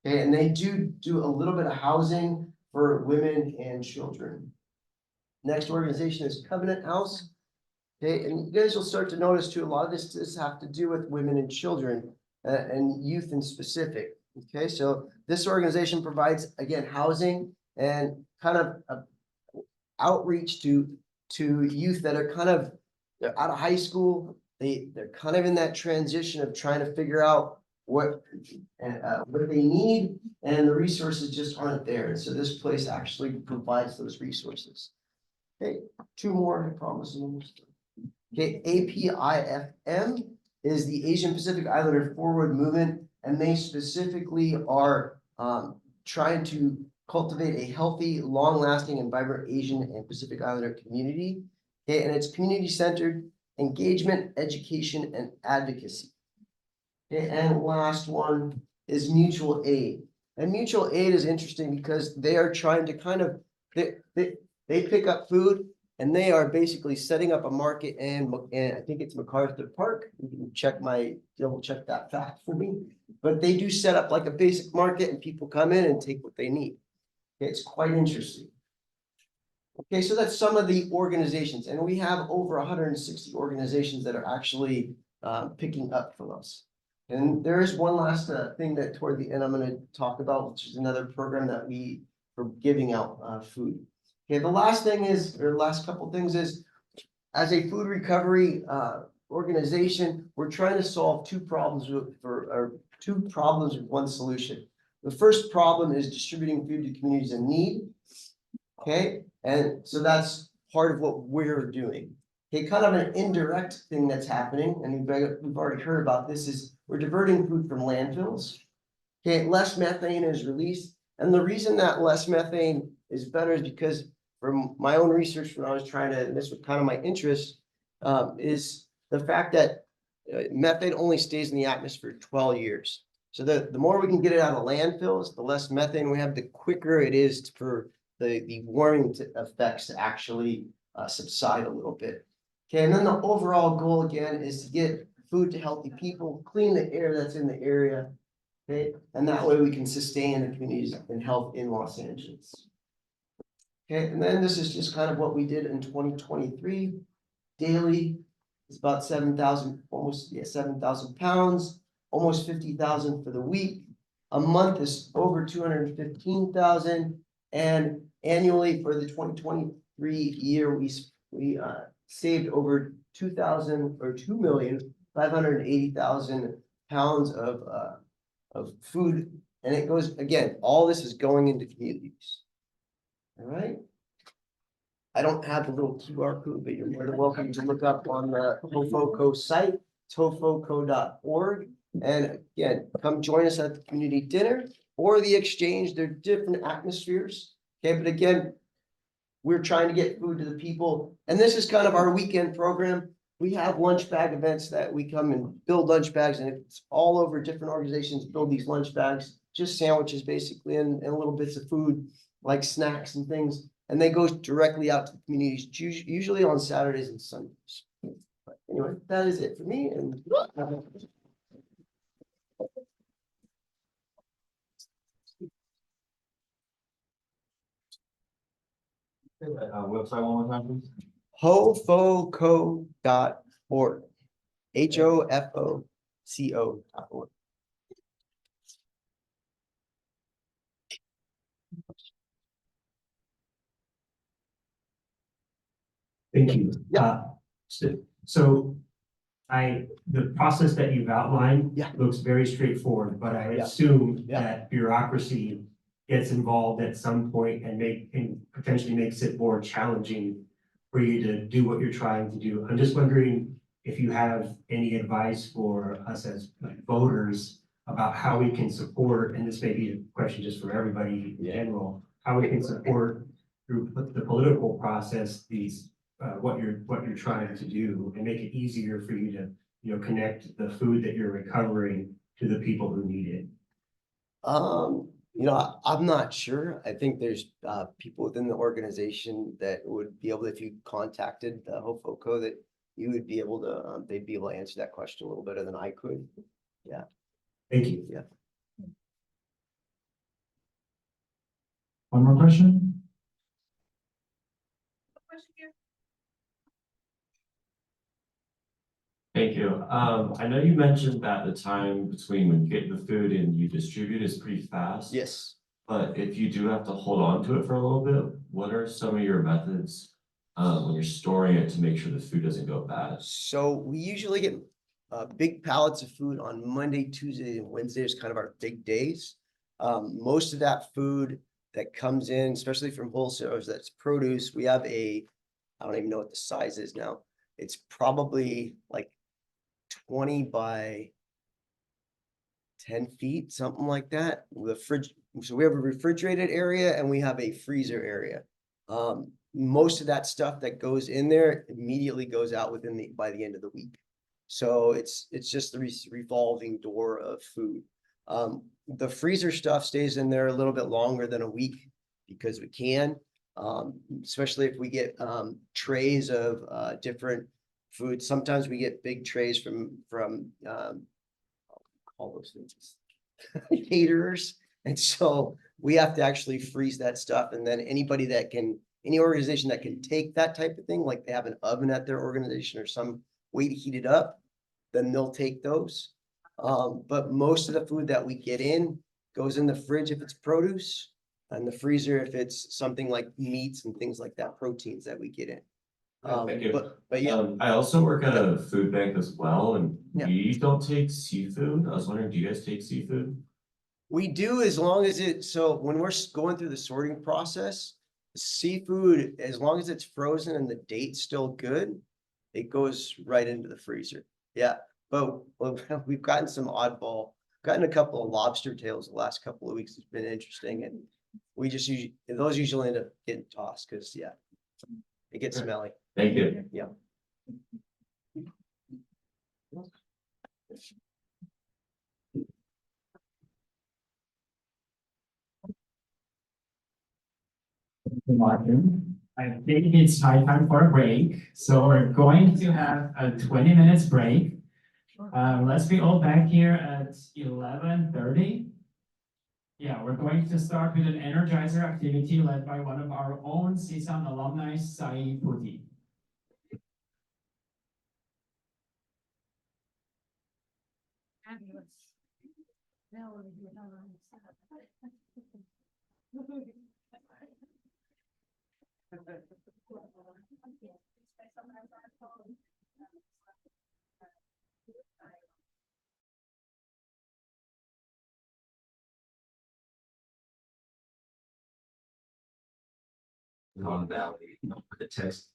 Okay, and they do a little bit of housing for women and children. Next organization is Covenant House. Okay, and you guys will start to notice too, a lot of this does have to do with women and children and youth in specific. Okay, so this organization provides, again, housing and kind of outreach to youth that are they're out of high school. They're kind of in that transition of trying to figure out what they need, and the resources just aren't there. And so this place actually provides those resources. Okay, 2 more, I promise. Okay, APIFM is the Asian Pacific Islander Forward Movement, and they specifically are trying to cultivate a healthy, long-lasting, and vibrant Asian and Pacific Islander community. Okay, and it's community-centered engagement, education, and advocacy. Okay, and last one is mutual aid. And mutual aid is interesting because they are trying to they pick up food And they are basically setting up a market and I think it's MacArthur Park. You can double check that fact for me. But they do set up like a basic market and people come in and take what they need. It's quite interesting. Okay, so that's some of the organizations, and we have over 160 organizations that are actually picking up from us. And there is one last thing that toward the end I'm going to talk about, which is another program that we are giving out food. Okay, the last thing is, or last couple things is, as a food recovery organization, we're trying to solve two problems with one solution. The first problem is distributing food to communities in need. Okay, and so that's part of what we're doing. Okay, kind of an indirect thing that's happening, and we've already heard about this, is we're diverting food from landfills. Okay, less methane is released, and the reason that less methane is better is because from my own research when I was trying to, and this was kind of my interest, is the fact that methane only stays in the atmosphere 12 years. So the more we can get it out of landfills, the less methane we have, the quicker it is for the warming effects to actually subside a little bit. Okay, and then the overall goal again is to get food to healthy people, clean the air that's in the area. Okay, and that way we can sustain the communities and health in Los Angeles. Okay, and then this is just kind of what we did in 2023. Daily is about 7,000, almost 7,000 pounds, almost 50,000 for the week. A month is over 215,000, and annually for the 2023 year, we saved over 2,580,000 pounds of food, and it goes again. All this is going into communities. All right. I don't have the little QR code, but you're more than welcome to look up on the HOFOCO site, hofoco.org. And again, come join us at the community dinner or the exchange. They're different atmospheres. Okay, but again, we're trying to get food to the people. And this is kind of our weekend program. We have lunch bag events that we come and build lunch bags, and it's all over. Different organizations build these lunch bags, just sandwiches basically, and little bits of food like snacks and things. And they go directly out to the communities, usually on Saturdays and Sundays. But anyway, that is it for me. And website one more time, please. hofoco.org. HOFOCO.org. Thank you. Yeah. So the process that you've outlined Yeah. looks very straightforward, but I Yeah. assume Yeah. that bureaucracy gets involved at some point and potentially makes it more challenging for you to do what you're trying to do. I'm just wondering if you have any advice for us as voters about how we can support, and this may be a question just for everybody in general, how we can support through the political process these what you're trying to do and make it easier for you to connect the food that you're recovering to the people who need it. I'm not sure. I think there's people within the organization that would be able, if you contacted the HOFOCO, that you would be able to, they'd be able to answer that question a little better than I could. Yeah. Thank you. Yeah. One more question? Thank you. I know you mentioned that the time between when you get the food and you distribute is pretty fast. Yes. But if you do have to hold on to it for a little bit, what are some of your methods when you're storing it to make sure the food doesn't go bad? So we usually get big pallets of food on Monday, Tuesday, and Wednesday is kind of our big days. Most of that food that comes in, especially from wholesalers, that's produce, we have I don't even know what the size is now. It's probably like 20 by 10 feet, something like that. The fridge. So we have a refrigerated area and we have a freezer area. Most of that stuff that goes in there immediately goes out by the end of the week. So it's just the revolving door of food. The freezer stuff stays in there a little bit longer than a week because we can. Especially if we get trays of different foods. Sometimes we get big trays from all those things caterers, and so we have to actually freeze that stuff. And then any organization that can take that type of thing, like they have an oven at their organization or some way to heat it up, then they'll take those. But most of the food that we get in goes in the fridge if it's produce, and the freezer if it's something like meats and things like that, proteins that we get in. Thank you. But yeah. I also work at a food bank as well, and Yeah. we don't take seafood. I was wondering, do you guys take seafood? We do, as long as so when we're going through the sorting process, seafood, as long as it's frozen and the date's still good, it goes right into the freezer. Yeah, but we've gotten gotten a couple of lobster tails the last couple of weeks. It's been interesting, and we just those usually end up getting tossed because it gets smelly. Thank you. Yeah. Martin. I think it's high time for a break, so we're going to have a 20 minutes break. Let's be all back here at 11:30. Yeah, we're going to start with an energizer activity led by one of our own CSUN alumni, Sai Puti. Non-valley, the text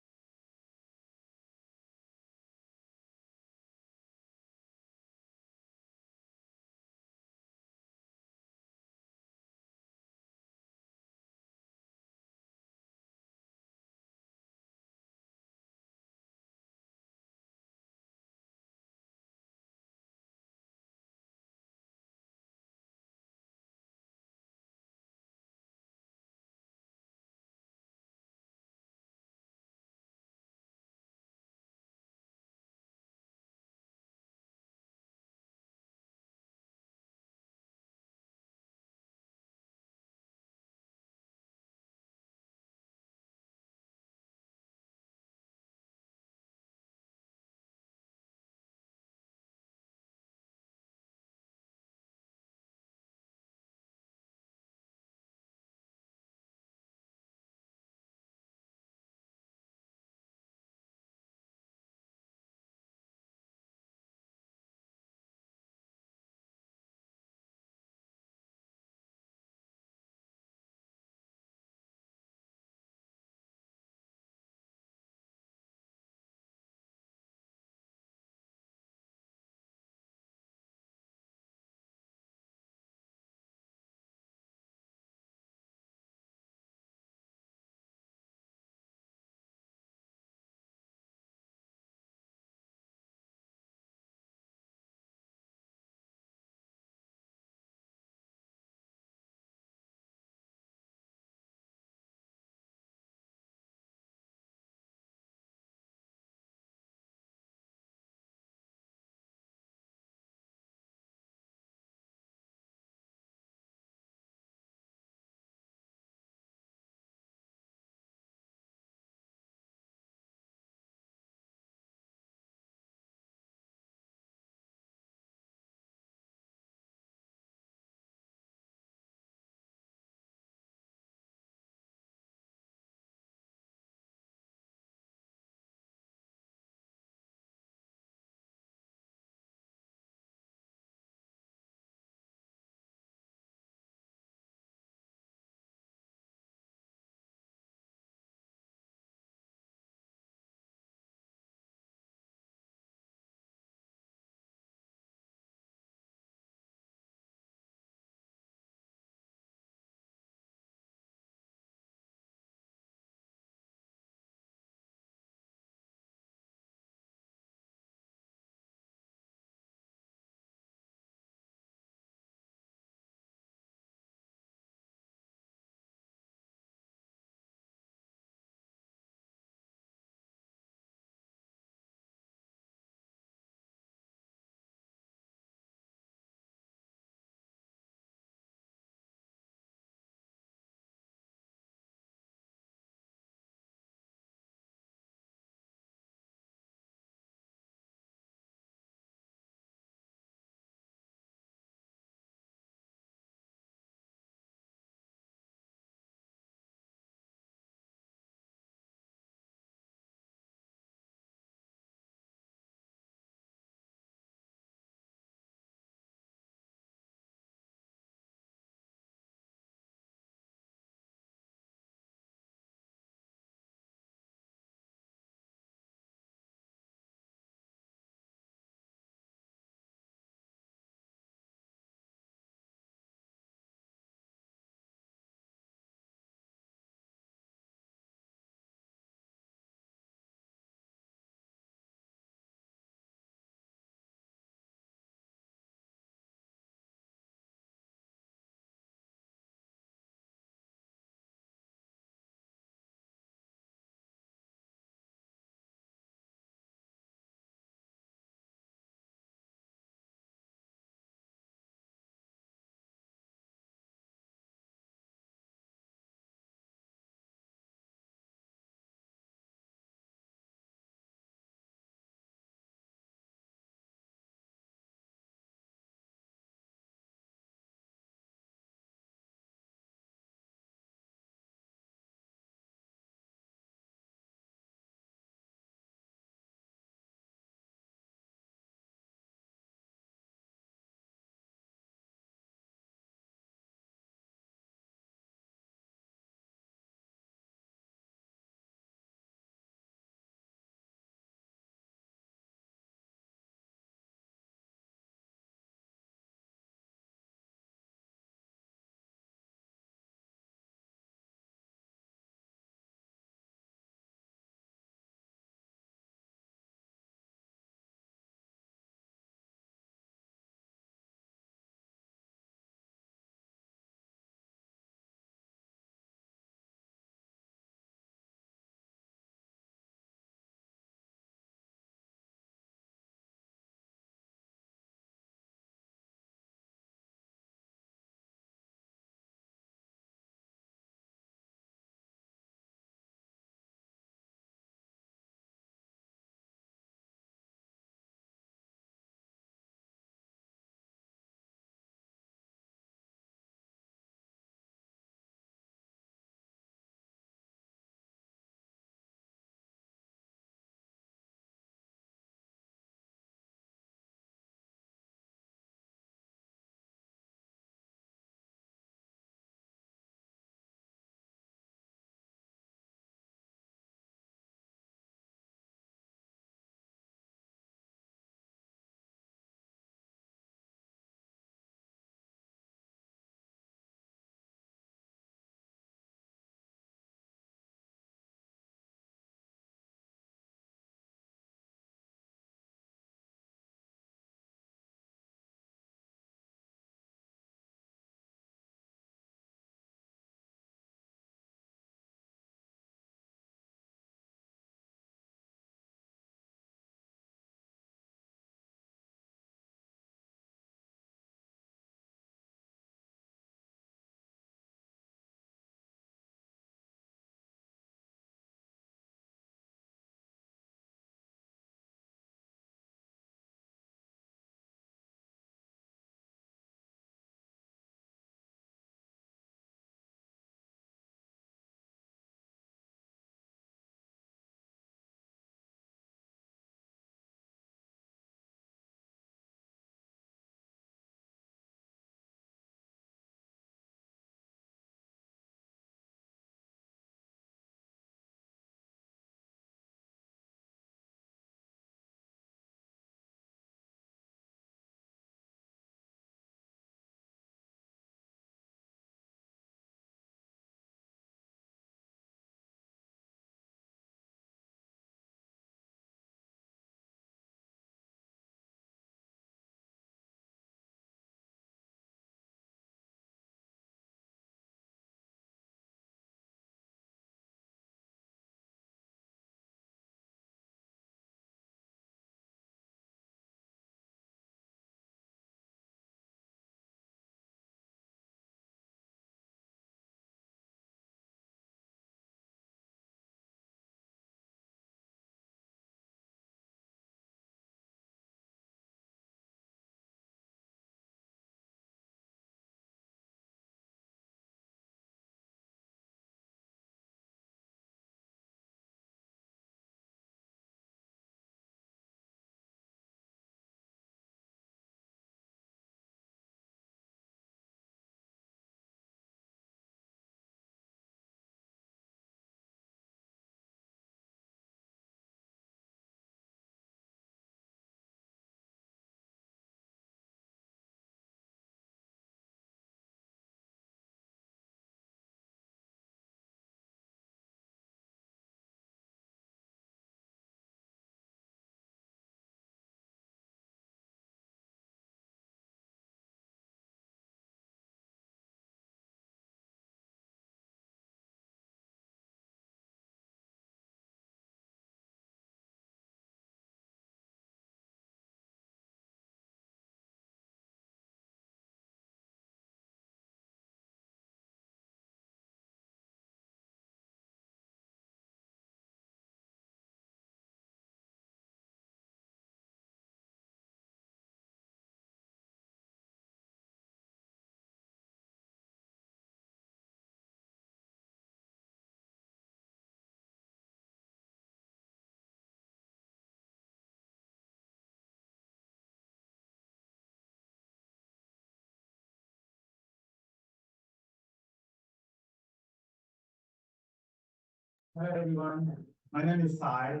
Hi everyone, my name is Sai.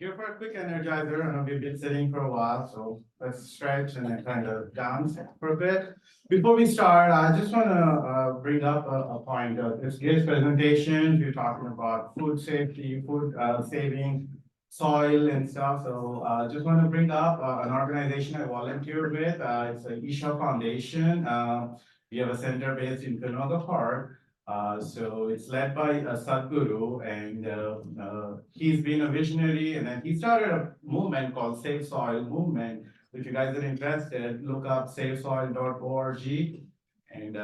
Here for a quick energizer. I know we've been sitting for a while, so let's stretch and then kind of dance for a bit. Before we start, I just want to bring up a point. Today's presentation, we're talking about food safety, food saving, soil and stuff. So just want to bring up an organization I volunteer with. It's the Isha Foundation. We have a center based in Canoga Park. So it's led by Sadhguru, and he's been a visionary, and then he started a movement called Save Soil Movement. If you guys are interested, look up savesoil.org and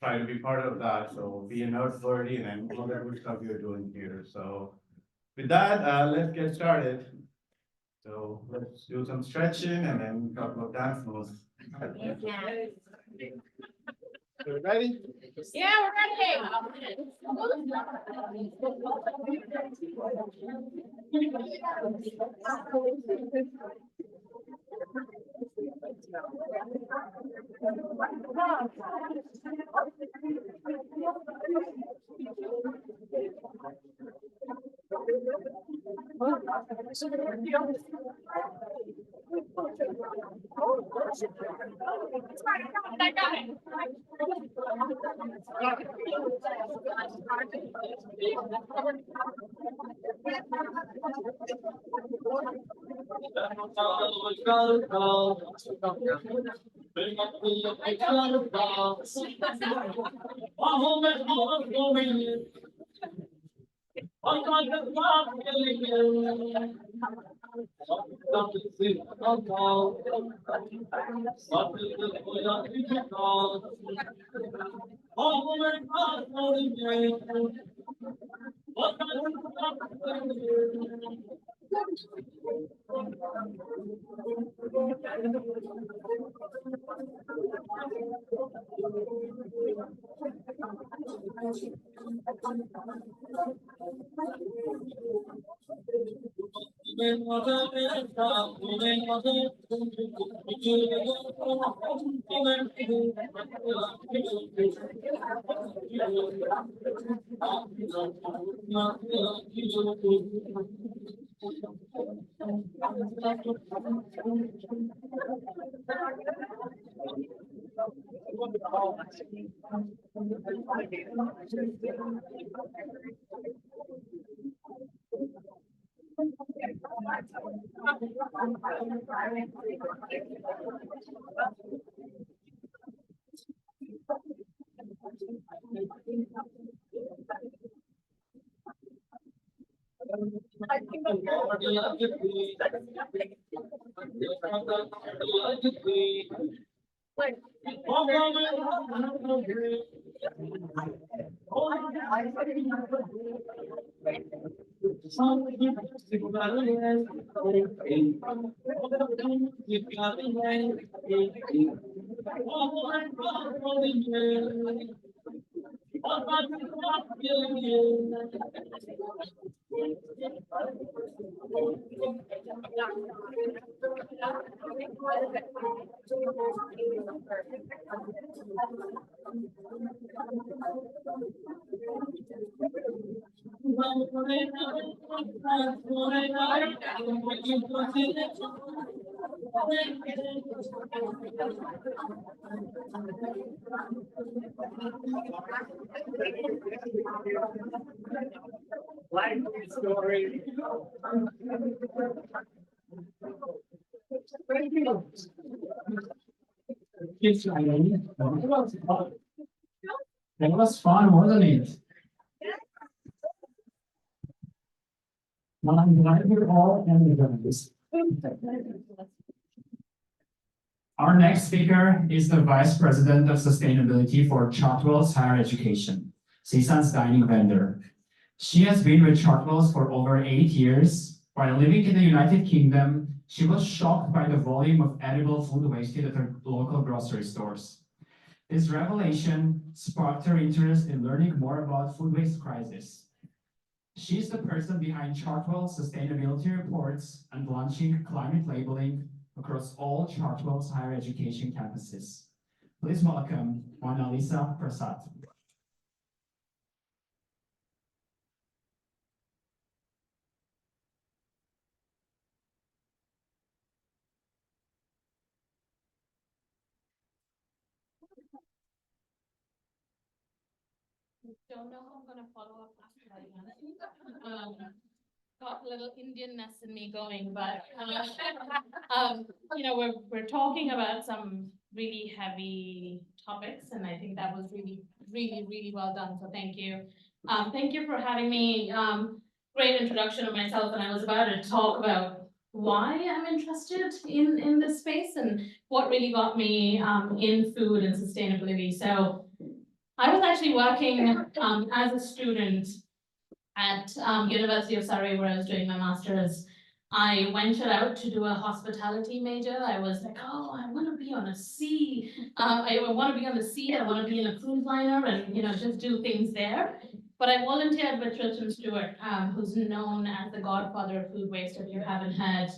try to be part of that. So be a nerdworthy and then all the good stuff you're doing here. So with that, let's get started. So let's do some stretching and then a couple of dance moves. So ready? Yeah, we're ready. I got it. Life story. That was fun, wasn't it? Well, I'm glad you're all energized. Our next speaker is the Vice President of Sustainability for Chartwells Higher Education, CSUN's dining vendor. She has been with Chartwells for over 8 years. While living in the United Kingdom, she was shocked by the volume of edible food wasted at her local grocery stores. This revelation sparked her interest in learning more about food waste crisis. She's the person behind Chartwells sustainability reports and launching climate labeling across all Chartwells higher education campuses. Please welcome Monalisa Prasad. Don't know how I'm gonna follow up after that, honestly. Got a little Indianness in me going, but, we're talking about some really heavy topics, and I think that was really, really, really well done, so thank you. Thank you for having me. Great introduction of myself, and I was about to talk about why I'm interested in this space and what really got me in food and sustainability. So I was actually working as a student at University of Surrey, where I was doing my master's. I ventured out to do a hospitality major. I was like, oh, I want to be on a sea. I want to be on the sea. I want to be in a cruise liner and, just do things there. But I volunteered with Tristan Stewart, who's known as the godfather of food waste, if you haven't heard.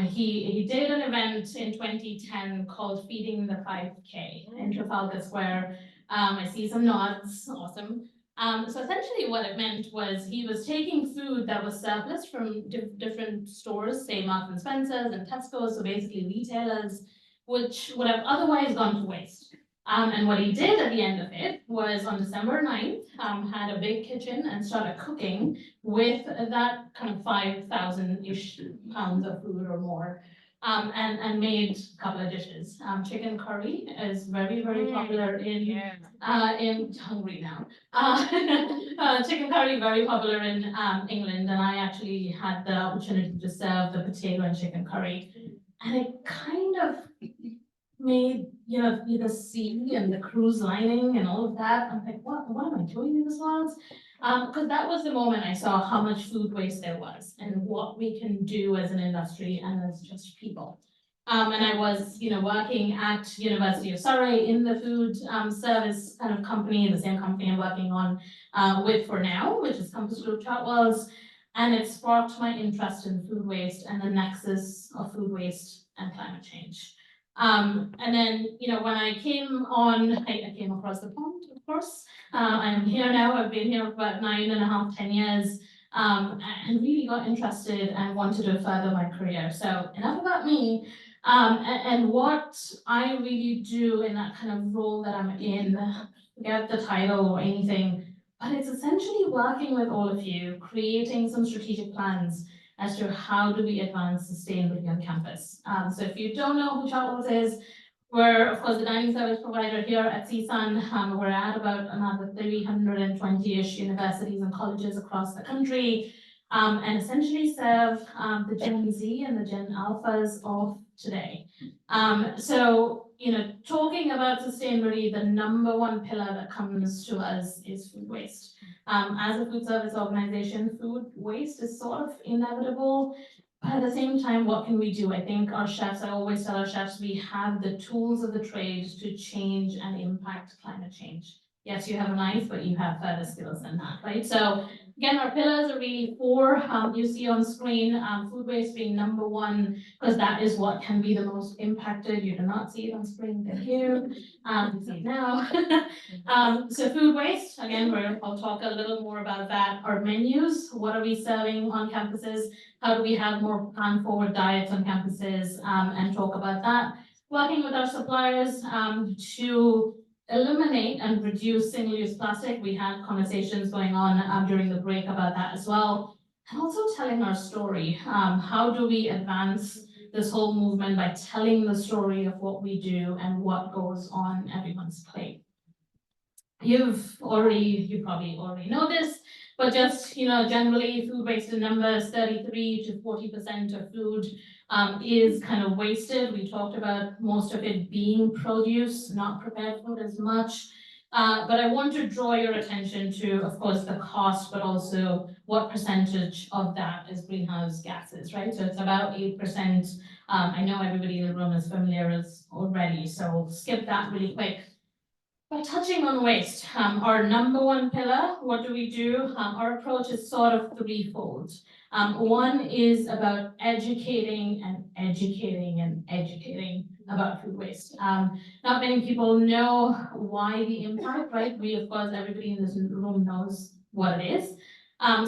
He did an event in 2010 called Feeding the 5K in Trafalgar Square. I see some nods, awesome. So essentially what it meant was he was taking food that was surplus from different stores, say Marks and Spencer's and Tesco's, so basically retailers, which would have otherwise gone to waste. And what he did at the end of it was on December 9th, had a big kitchen and started cooking with that kind of 5,000-ish pounds of food or more. And made a couple of dishes. Chicken curry is very, very popular in hungry now. Chicken curry very popular in England, and I actually had the opportunity to serve the potato and chicken curry, and it kind of made the sea and the cruise lining and all of that. I'm like, what am I doing in this world? Because that was the moment I saw how much food waste there was and what we can do as an industry and as just people. And I was, working at University of Surrey in the food service kind of company, the same company I'm working on with for now, which is Compost Group Chartwells. And it sparked my interest in food waste and the nexus of food waste and climate change. And then, when I came on, I came across the pond, of course. I am here now. I've been here for about 9.5, 10 years, and really got interested and wanted to further my career. So enough about me, and what I really do in that kind of role that I'm in, forget the title or anything, but it's essentially working with all of you, creating some strategic plans as to how do we advance sustainability on campus. So if you don't know who Chartwells is, we're, of course, the dining service provider here at CSUN. We're at about another 320-ish universities and colleges across the country, and essentially serve the Gen Z and the Gen Alphas of today. So, talking about sustainability, the number one pillar that comes to us is food waste. As a food service organization, food waste is sort of inevitable. But at the same time, what can we do? I think our chefs, I always tell our chefs, we have the tools of the trade to change and impact climate change. Yes, you have a knife, but you have further skills than that, right? So again, our pillars are really four. You see on screen, food waste being number one, because that is what can be the most impacted. You do not see it on screen, thank you. You see it now. So food waste, again, I'll talk a little more about that. Our menus, what are we serving on campuses? How do we have more plan-forward diets on campuses, and talk about that. Working with our suppliers to eliminate and reduce single-use plastic. We had conversations going on during the break about that as well. And also telling our story. How do we advance this whole movement by telling the story of what we do and what goes on everyone's plate? You probably already know this, but just, generally food waste in numbers, 33 to 40% of food is kind of wasted. We talked about most of it being produce, not prepared food as much. But I want to draw your attention to, of course, the cost, but also what percentage of that is greenhouse gases, right? So it's about 8%. I know everybody in the room is familiar as already, so skip that really quick. But touching on waste, our number one pillar, what do we do? Our approach is sort of threefold. One is about educating about food waste. Not many people know why the impact, right? Of course, everybody in this room knows what it is.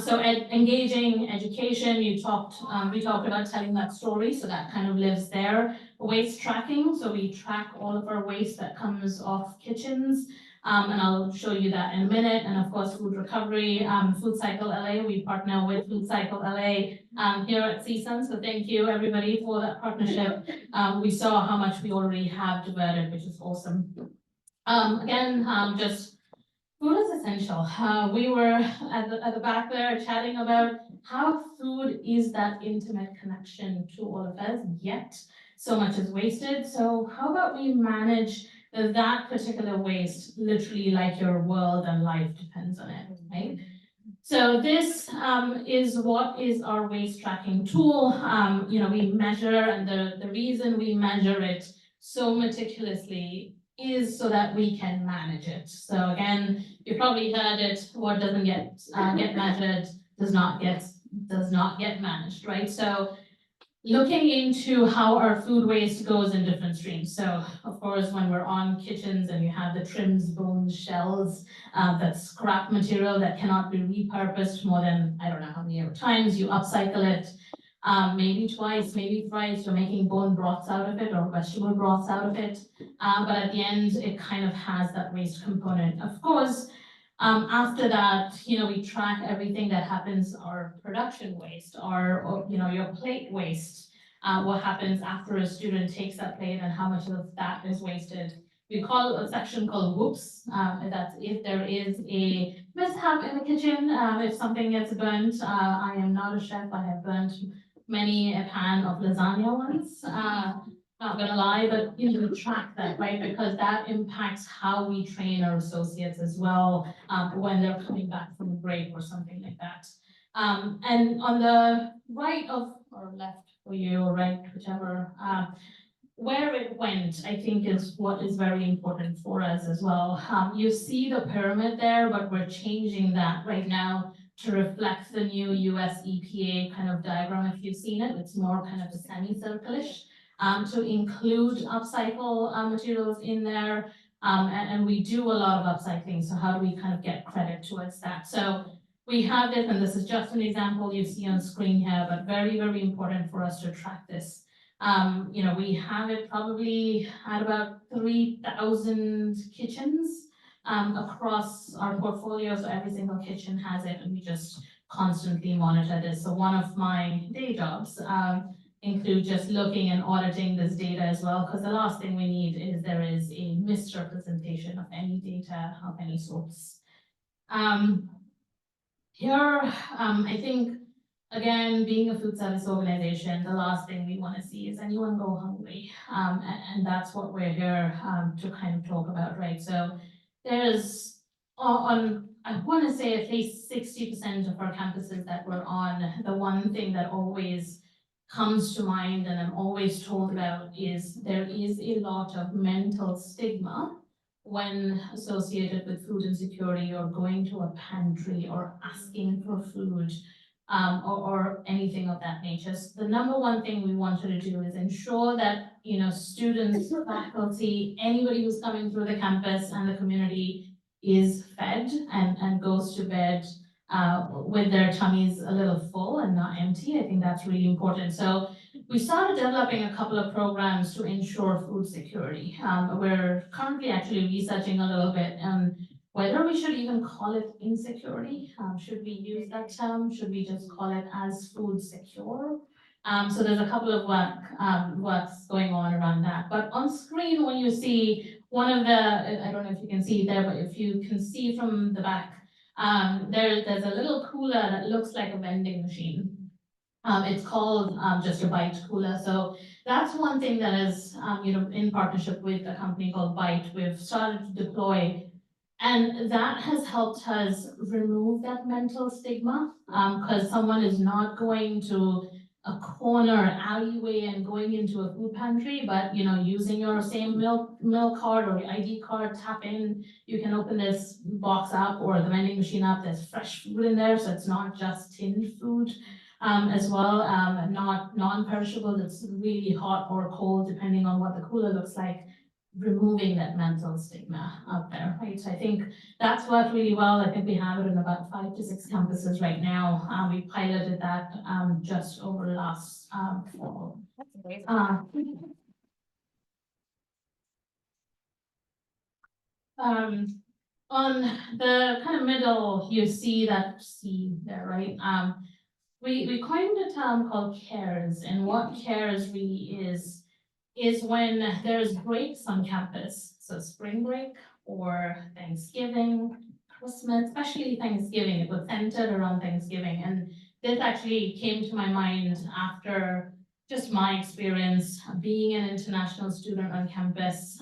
So engaging education, we talked about telling that story, so that kind of lives there. Waste tracking, so we track all of our waste that comes off kitchens. And I'll show you that in a minute. And of course, food recovery, FoodCycle LA, we partner with FoodCycle LA here at CSUN. So thank you everybody for that partnership. We saw how much we already have diverted, which is awesome. Again, just food is essential. We were at the back there chatting about how food is that intimate connection to all of us, yet so much is wasted. So how about we manage that particular waste literally like your world and life depends on it, right? So this is what is our waste tracking tool. We measure, and the reason we measure it so meticulously is so that we can manage it. So again, you probably heard it, what doesn't get measured does not get managed, right? So looking into how our food waste goes in different streams. So of course, when we're on kitchens and you have the trims, bones, shells, that's scrap material that cannot be repurposed more than, I don't know how many times, you upcycle it, maybe twice, maybe thrice, you're making bone broths out of it or vegetable broths out of it. But at the end, it kind of has that waste component. Of course, after that, we track everything that happens, our production waste, or your plate waste, what happens after a student takes that plate and how much of that is wasted. We call a section called whoops, that's if there is a mishap in the kitchen, if something gets burnt. I am not a chef, I have burnt many a pan of lasagna once. Not gonna lie, but we track that, right? Because that impacts how we train our associates as well when they're coming back from a break or something like that. And on the right of, or left for you, or right, whichever, where it went, I think is what is very important for us as well. You see the pyramid there, but we're changing that right now to reflect the new US EPA kind of diagram. If you've seen it, it's more kind of a semicircle-ish. To include upcycle materials in there. And we do a lot of upcycling, so how do we kind of get credit towards that? So we have this, and this is just an example you see on screen here, but very, very important for us to track this. We have it probably at about 3,000 kitchens across our portfolio, so every single kitchen has it, and we just constantly monitor this. So one of my day jobs include just looking and auditing this data as well, because the last thing we need is there is a misrepresentation of any data of any sorts. Here, I think, again, being a food service organization, the last thing we want to see is anyone go hungry. And that's what we're here to kind of talk about, right? So there's, I want to say at least 60% of our campuses that we're on, the one thing that always comes to mind and I'm always told about is there is a lot of mental stigma when associated with food insecurity or going to a pantry or asking for food or anything of that nature. So the number one thing we wanted to do is ensure that students, faculty, anybody who's coming through the campus and the community is fed and goes to bed with their tummies a little full and not empty. I think that's really important. So we started developing a couple of programs to ensure food security. We're currently actually researching a little bit on whether we should even call it insecurity. Should we use that term? Should we just call it as food secure? So there's a couple of works going on around that. But on screen, when you see one of the, I don't know if you can see it there, but if you can see from the back, there's a little cooler that looks like a vending machine. It's called just a Bite cooler. So that's one thing that is, in partnership with a company called Bite, we've started to deploy. And that has helped us remove that mental stigma because someone is not going to a corner alleyway and going into a food pantry, but using your same milk card or your ID card, tap in, you can open this box up or the vending machine up, there's fresh food in there, so it's not just tinned food as well, not non-perishable, that's really hot or cold depending on what the cooler looks like, removing that mental stigma out there, right? So I think that's worked really well. I think we have it in about 5 to 6 campuses right now. We piloted that just over last fall. That's amazing. on the kind of middle, you see that C there, right? We coined a term called cares, and what cares really is when there's breaks on campus, so spring break or Thanksgiving, Christmas, especially Thanksgiving, it was centered around Thanksgiving. And this actually came to my mind after just my experience being an international student on campus.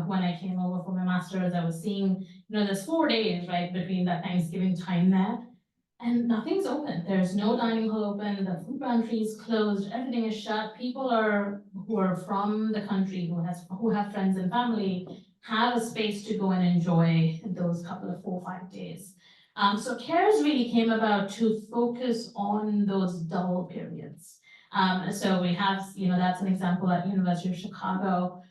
When I came over for my master's, I was seeing, there's 4 days, right, between that Thanksgiving time there. And nothing's open. There's no dining hall open. The food pantry is closed. Everything is shut. People who are from the country, who have friends and family, have a space to go and enjoy those couple of 4 or 5 days. So CARES really came about to focus on those dull periods. So we have, that's an example at University of Chicago,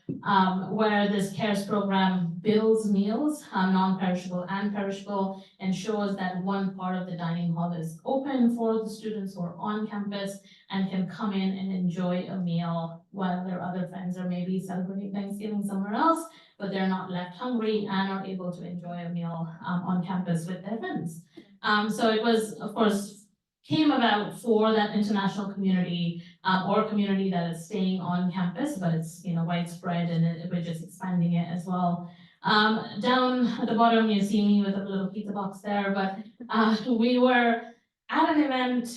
where this CARES program builds meals, non-perishable and perishable, ensures that one part of the dining hall is open for the students who are on campus and can come in and enjoy a meal while their other friends are maybe celebrating Thanksgiving somewhere else, but they're not left hungry and are able to enjoy a meal on campus with their friends. So it was, of course, came about for that international community or community that is staying on campus, but it's widespread and we're just expanding it as well. Down at the bottom, you see me with a little pizza box there, but we were at an event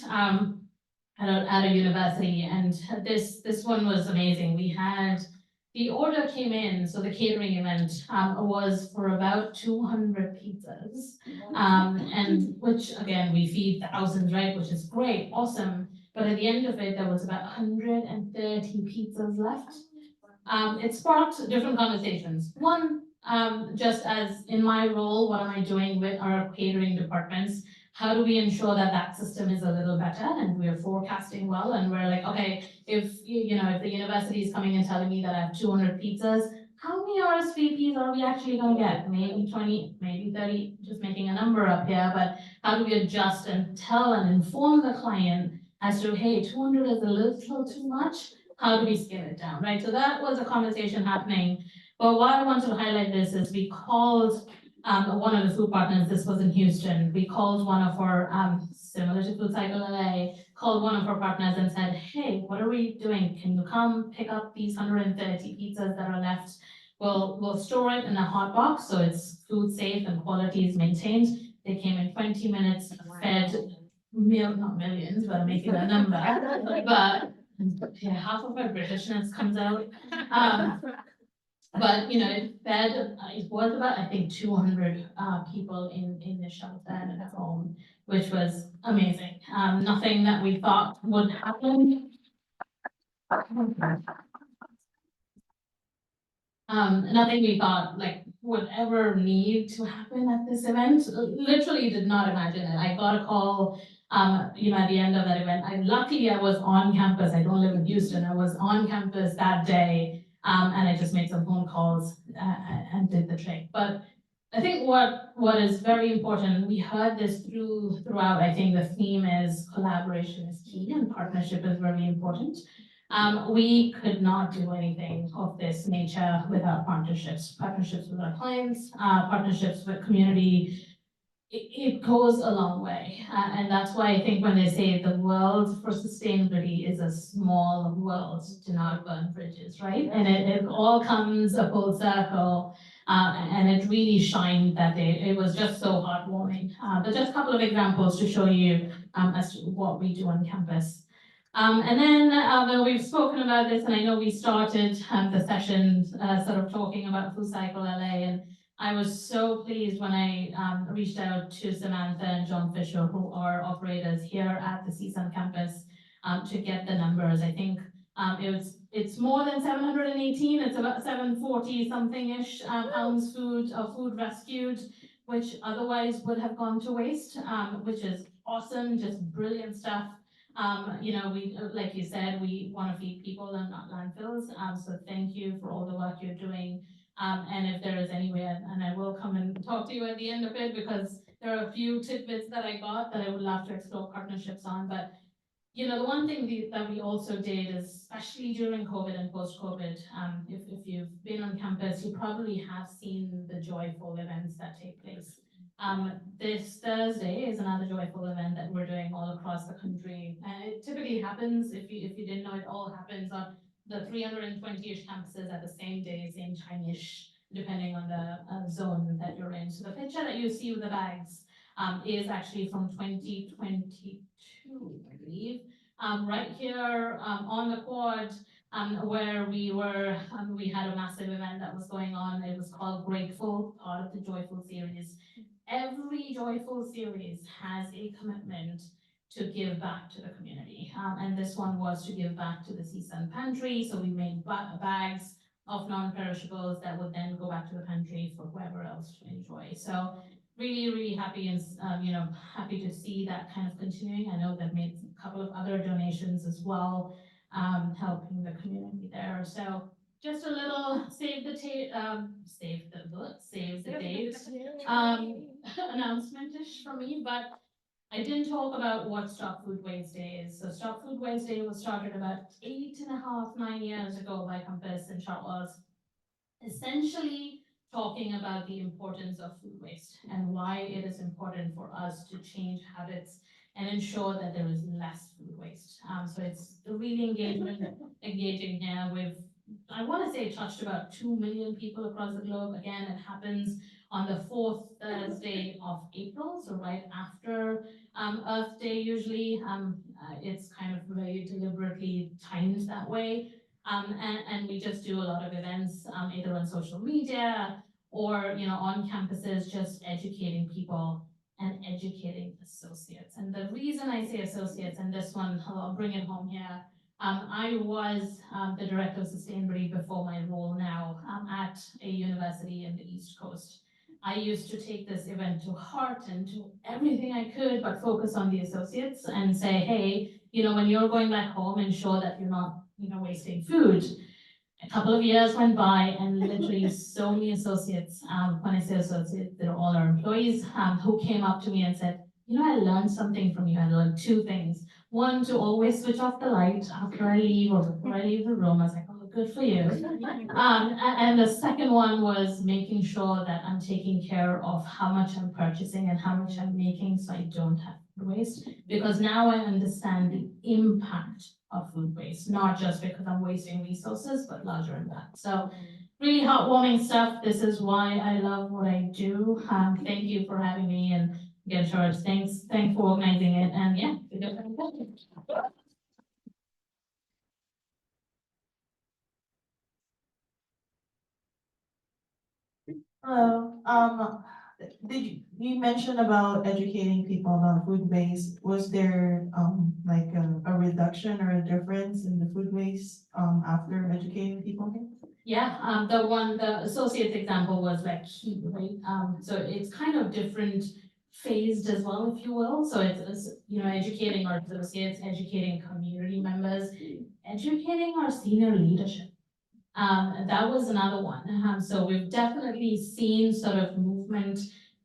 at a university, and this one was amazing. We had the order came in, so the catering event was for about 200 pizzas, and which again, we feed thousands, right? Which is great, awesome. But at the end of it, there was about 130 pizzas left. It sparked different conversations. One, just as in my role, what am I doing with our catering departments? How do we ensure that that system is a little better and we're forecasting well? And we're like, okay, if if the university is coming and telling me that I have 200 pizzas, how many RSVPs are we actually going to get? Maybe 20, maybe 30, just making a number up here, but how do we adjust and tell and inform the client as to, hey, 200 is a little too much, how do we scale it down, right? So that was a conversation happening. But why I want to highlight this is we called one of the food partners, this was in Houston, we called one of our, similar to FoodCycle LA, called one of our partners and said, hey, what are we doing? Can you come pick up these 130 pizzas that are left? We'll store it in a hot box so it's food safe and quality is maintained. They came in 20 minutes, fed not millions, but I'm making that number, but yeah, half of our Britishness comes out. But it fed, it was about, I think, 200 people in the shelter and at home, which was amazing. Nothing that we thought would happen. Nothing we thought would ever need to happen at this event. Literally did not imagine it. I got a call, at the end of that event. Luckily I was on campus. I don't live in Houston. I was on campus that day. And I just made some phone calls and did the trick. But I think what is very important, we heard this throughout, I think the theme is collaboration is key and partnership is very important. We could not do anything of this nature without partnerships with our clients, partnerships with community. It goes a long way. And that's why I think when they say the world for sustainability is a small world, do not burn bridges, right? And it all comes a full circle. And it really shined that day. It was just so heartwarming. But just a couple of examples to show you as to what we do on campus. And then when we've spoken about this, and I know we started the session sort of talking about FoodCycle LA, and I was so pleased when I reached out to Samantha and John Fisher, who are operators here at the CSUN campus, to get the numbers. I think it's more than 718. It's about 740 something-ish pounds food rescued, which otherwise would have gone to waste, which is awesome, just brilliant stuff. We, like you said, we want to feed people and not landfills. So thank you for all the work you're doing. And if there is any way, and I will come and talk to you at the end of it, because there are a few tidbits that I got that I would love to explore partnerships on, but the one thing that we also did is, especially during COVID and post-COVID, if you've been on campus, you probably have seen the joyful events that take place. This Thursday is another joyful event that we're doing all across the country. And it typically happens, if you didn't know, it all happens on the 320-ish campuses at the same day, same time-ish, depending on the zone that you're in. So the picture that you see with the bags is actually from 2022, I believe. Right here on the quad, where we had a massive event that was going on. It was called Grateful, part of the Joyful series. Every Joyful series has a commitment to give back to the community. And this one was to give back to the CSUN pantry. So we made bags of non-perishables that would then go back to the pantry for whoever else to enjoy. So really, really happy and happy to see that kind of continuing. I know they've made a couple of other donations as well, helping the community there. So just a little save the date announcement-ish from me, but I didn't talk about what Stop Food Waste Day is. So Stop Food Waste Day was started about 9 years ago by Compost and Chartwells, essentially talking about the importance of food waste and why it is important for us to change habits and ensure that there is less food waste. So it's really engaging here with, I want to say, touched about 2 million people across the globe. Again, it happens on the 4th Thursday of April, so right after Earth Day usually. It's kind of very deliberately timed that way. And we just do a lot of events, either on social media or on campuses, just educating people and educating associates. And the reason I say associates, and this one, I'll bring it home here, I was the director of sustainability before my role now at a university in the East Coast. I used to take this event to heart and do everything I could but focus on the associates and say, hey, when you're going back home, ensure that you're not wasting food. A couple of years went by and literally so many associates, when I say associates, they're all our employees, who came up to me and said, I learned something from you. I learned 2 things. One, to always switch off the light after I leave or before I leave the room. I was like, oh, good for you. And the second one was making sure that I'm taking care of how much I'm purchasing and how much I'm making so I don't have food waste. Because now I understand the impact of food waste, not just because I'm wasting resources, but larger impact. So really heartwarming stuff. This is why I love what I do. Thank you for having me, and again, George, thanks for organizing it. And yeah, Hello. You mentioned about educating people about food waste? Was there like a reduction or a difference in the food waste after educating people? Yeah, the associates example was like key, right? So it's kind of different phased as well, if you will. So it's educating our associates, educating community members, educating our senior leadership. That was another one. So we've definitely seen sort of movement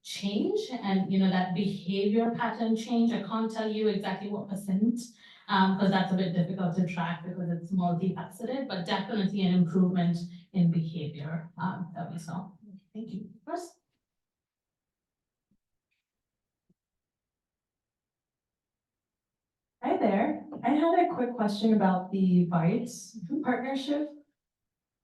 change and that behavior pattern change. I can't tell you exactly what percent, because that's a bit difficult to track because it's multifaceted, but definitely an improvement in behavior that we saw. Thank you. First. Hi there. I had a quick question about the Bites partnership.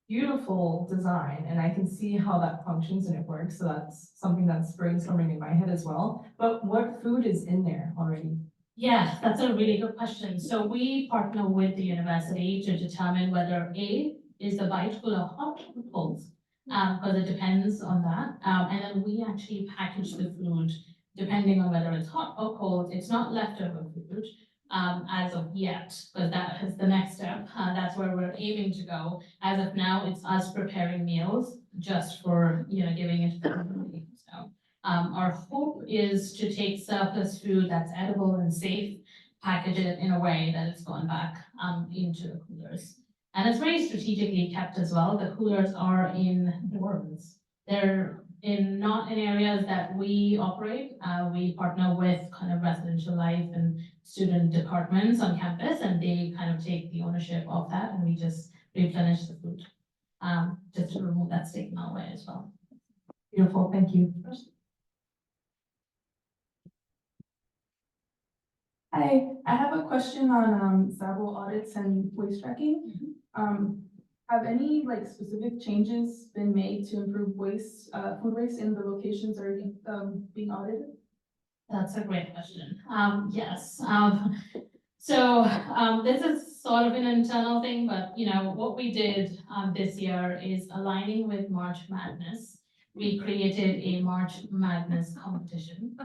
Beautiful design, and I can see how that functions and it works. So that's something that's brainstorming in my head as well. But what food is in there already? Yeah, that's a really good question. So we partner with the university to determine whether A, is the bite full of hot or cold, because it depends on that. And then we actually package the food depending on whether it's hot or cold. It's not leftover food. As of yet, but that is the next step. That's where we're aiming to go. As of now, it's us preparing meals just for giving it to the community. So our hope is to take surplus food that's edible and safe, package it in a way that it's gone back into the coolers. And it's very strategically kept as well. The coolers are in dorms. They're not in areas that we operate, we partner with kind of residential life and student departments on campus, and they kind of take the ownership of that, and we just replenish the food. Just to remove that stigma away as well. Beautiful, thank you. Hi, I have a question on Zabo audits and waste tracking. Have any like specific changes been made to improve waste, food waste in the locations that are being audited? That's a great question. Yes. This is sort of an internal thing, but you know, what we did this year is aligning with March Madness. We created a March Madness competition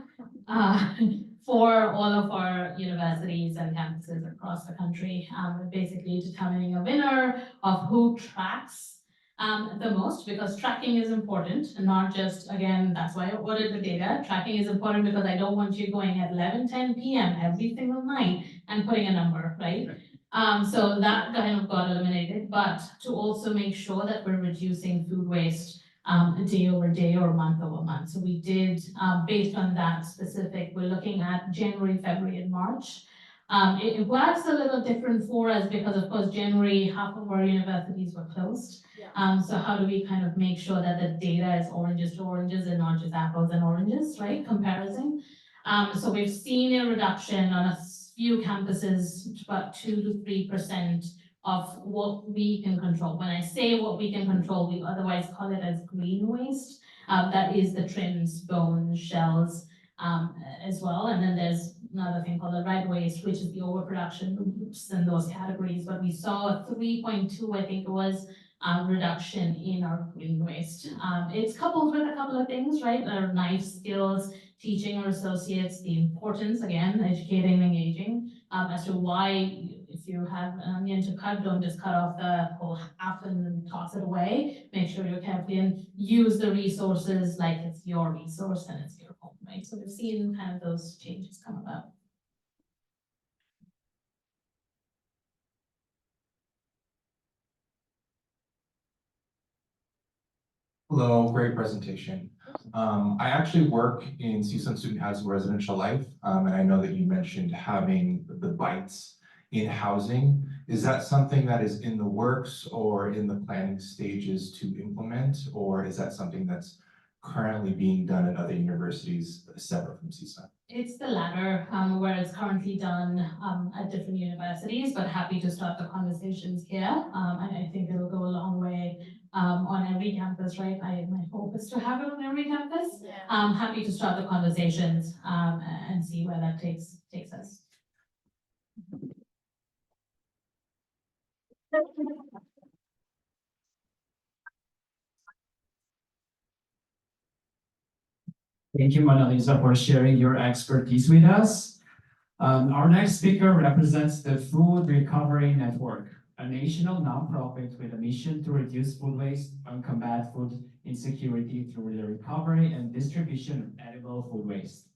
for all of our universities and campuses across the country, basically determining a winner of who tracks the most, because tracking is important, and not just, again, that's why I ordered the data. Tracking is important because I don't want you going at 11:10 p.m. every single night and putting a number, right? So that kind of got eliminated, but to also make sure that we're reducing food waste day over day or month over month. So we did, based on that specific, we're looking at January, February, and March. It works a little different for us because, of course, January, half of our universities were closed. So how do we kind of make sure that the data is oranges to oranges and not just apples and oranges, right? Comparison. So we've seen a reduction on a few campuses, about 2 to 3% of what we can control. When I say what we can control, we otherwise call it as green waste. That is the trims, bones, shells, as well. And then there's another thing called the red waste, which is the overproduction groups in those categories. But we saw a 3.2, I think it was, reduction in our green waste. It's coupled with a couple of things, right? Our knife skills, teaching our associates the importance, again, educating and engaging, as to why if you have an onion to cut, don't just cut off the whole half and then toss it away. Make sure you're careful and use the resources like it's your resource and it's your home, right? So we've seen kind of those changes come about. Hello, great presentation. I actually work in CSUN Student Housing Residential Life, and I know that you mentioned having the bites in housing. Is that something that is in the works or in the planning stages to implement, or is that something that's currently being done at other universities separate from CSUN? It's the latter, where it's currently done at different universities, but happy to start the conversations here. And I think it'll go a long way on every campus, right? My hope is to have it on every campus. Happy to start the conversations and see where that takes us. Thank you, Monalisa, for sharing your expertise with us. Our next speaker represents the Food Recovery Network, a national nonprofit with a mission to reduce food waste and combat food insecurity through the recovery and distribution of edible food waste.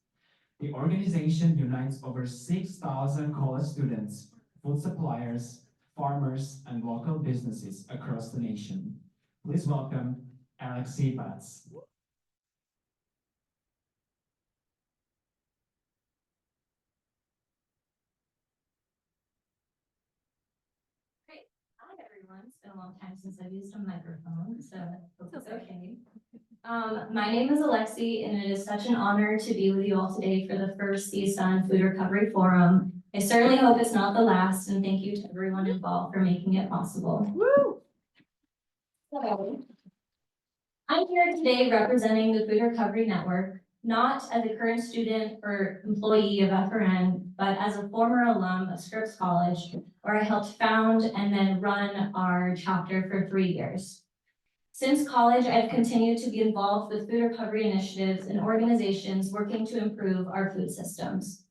The organization unites over 6,000 college students, food suppliers, farmers, and local businesses across the nation. Please welcome Alexi. Hi, everyone. It's been a long time since I've used a microphone, so hope it's okay. My name is Alexi, and it is such an honor to be with you all today for the first CSUN Food Recovery Forum. I certainly hope it's not the last, and thank you to everyone involved for making it possible. Woo! So, I'm here today representing the Food Recovery Network, not as a current student or employee of FRN, but as a former alum of Scripps College, where I helped found and then run our chapter for 3 years. Since college, I've continued to be involved with food recovery initiatives and organizations working to improve our food systems.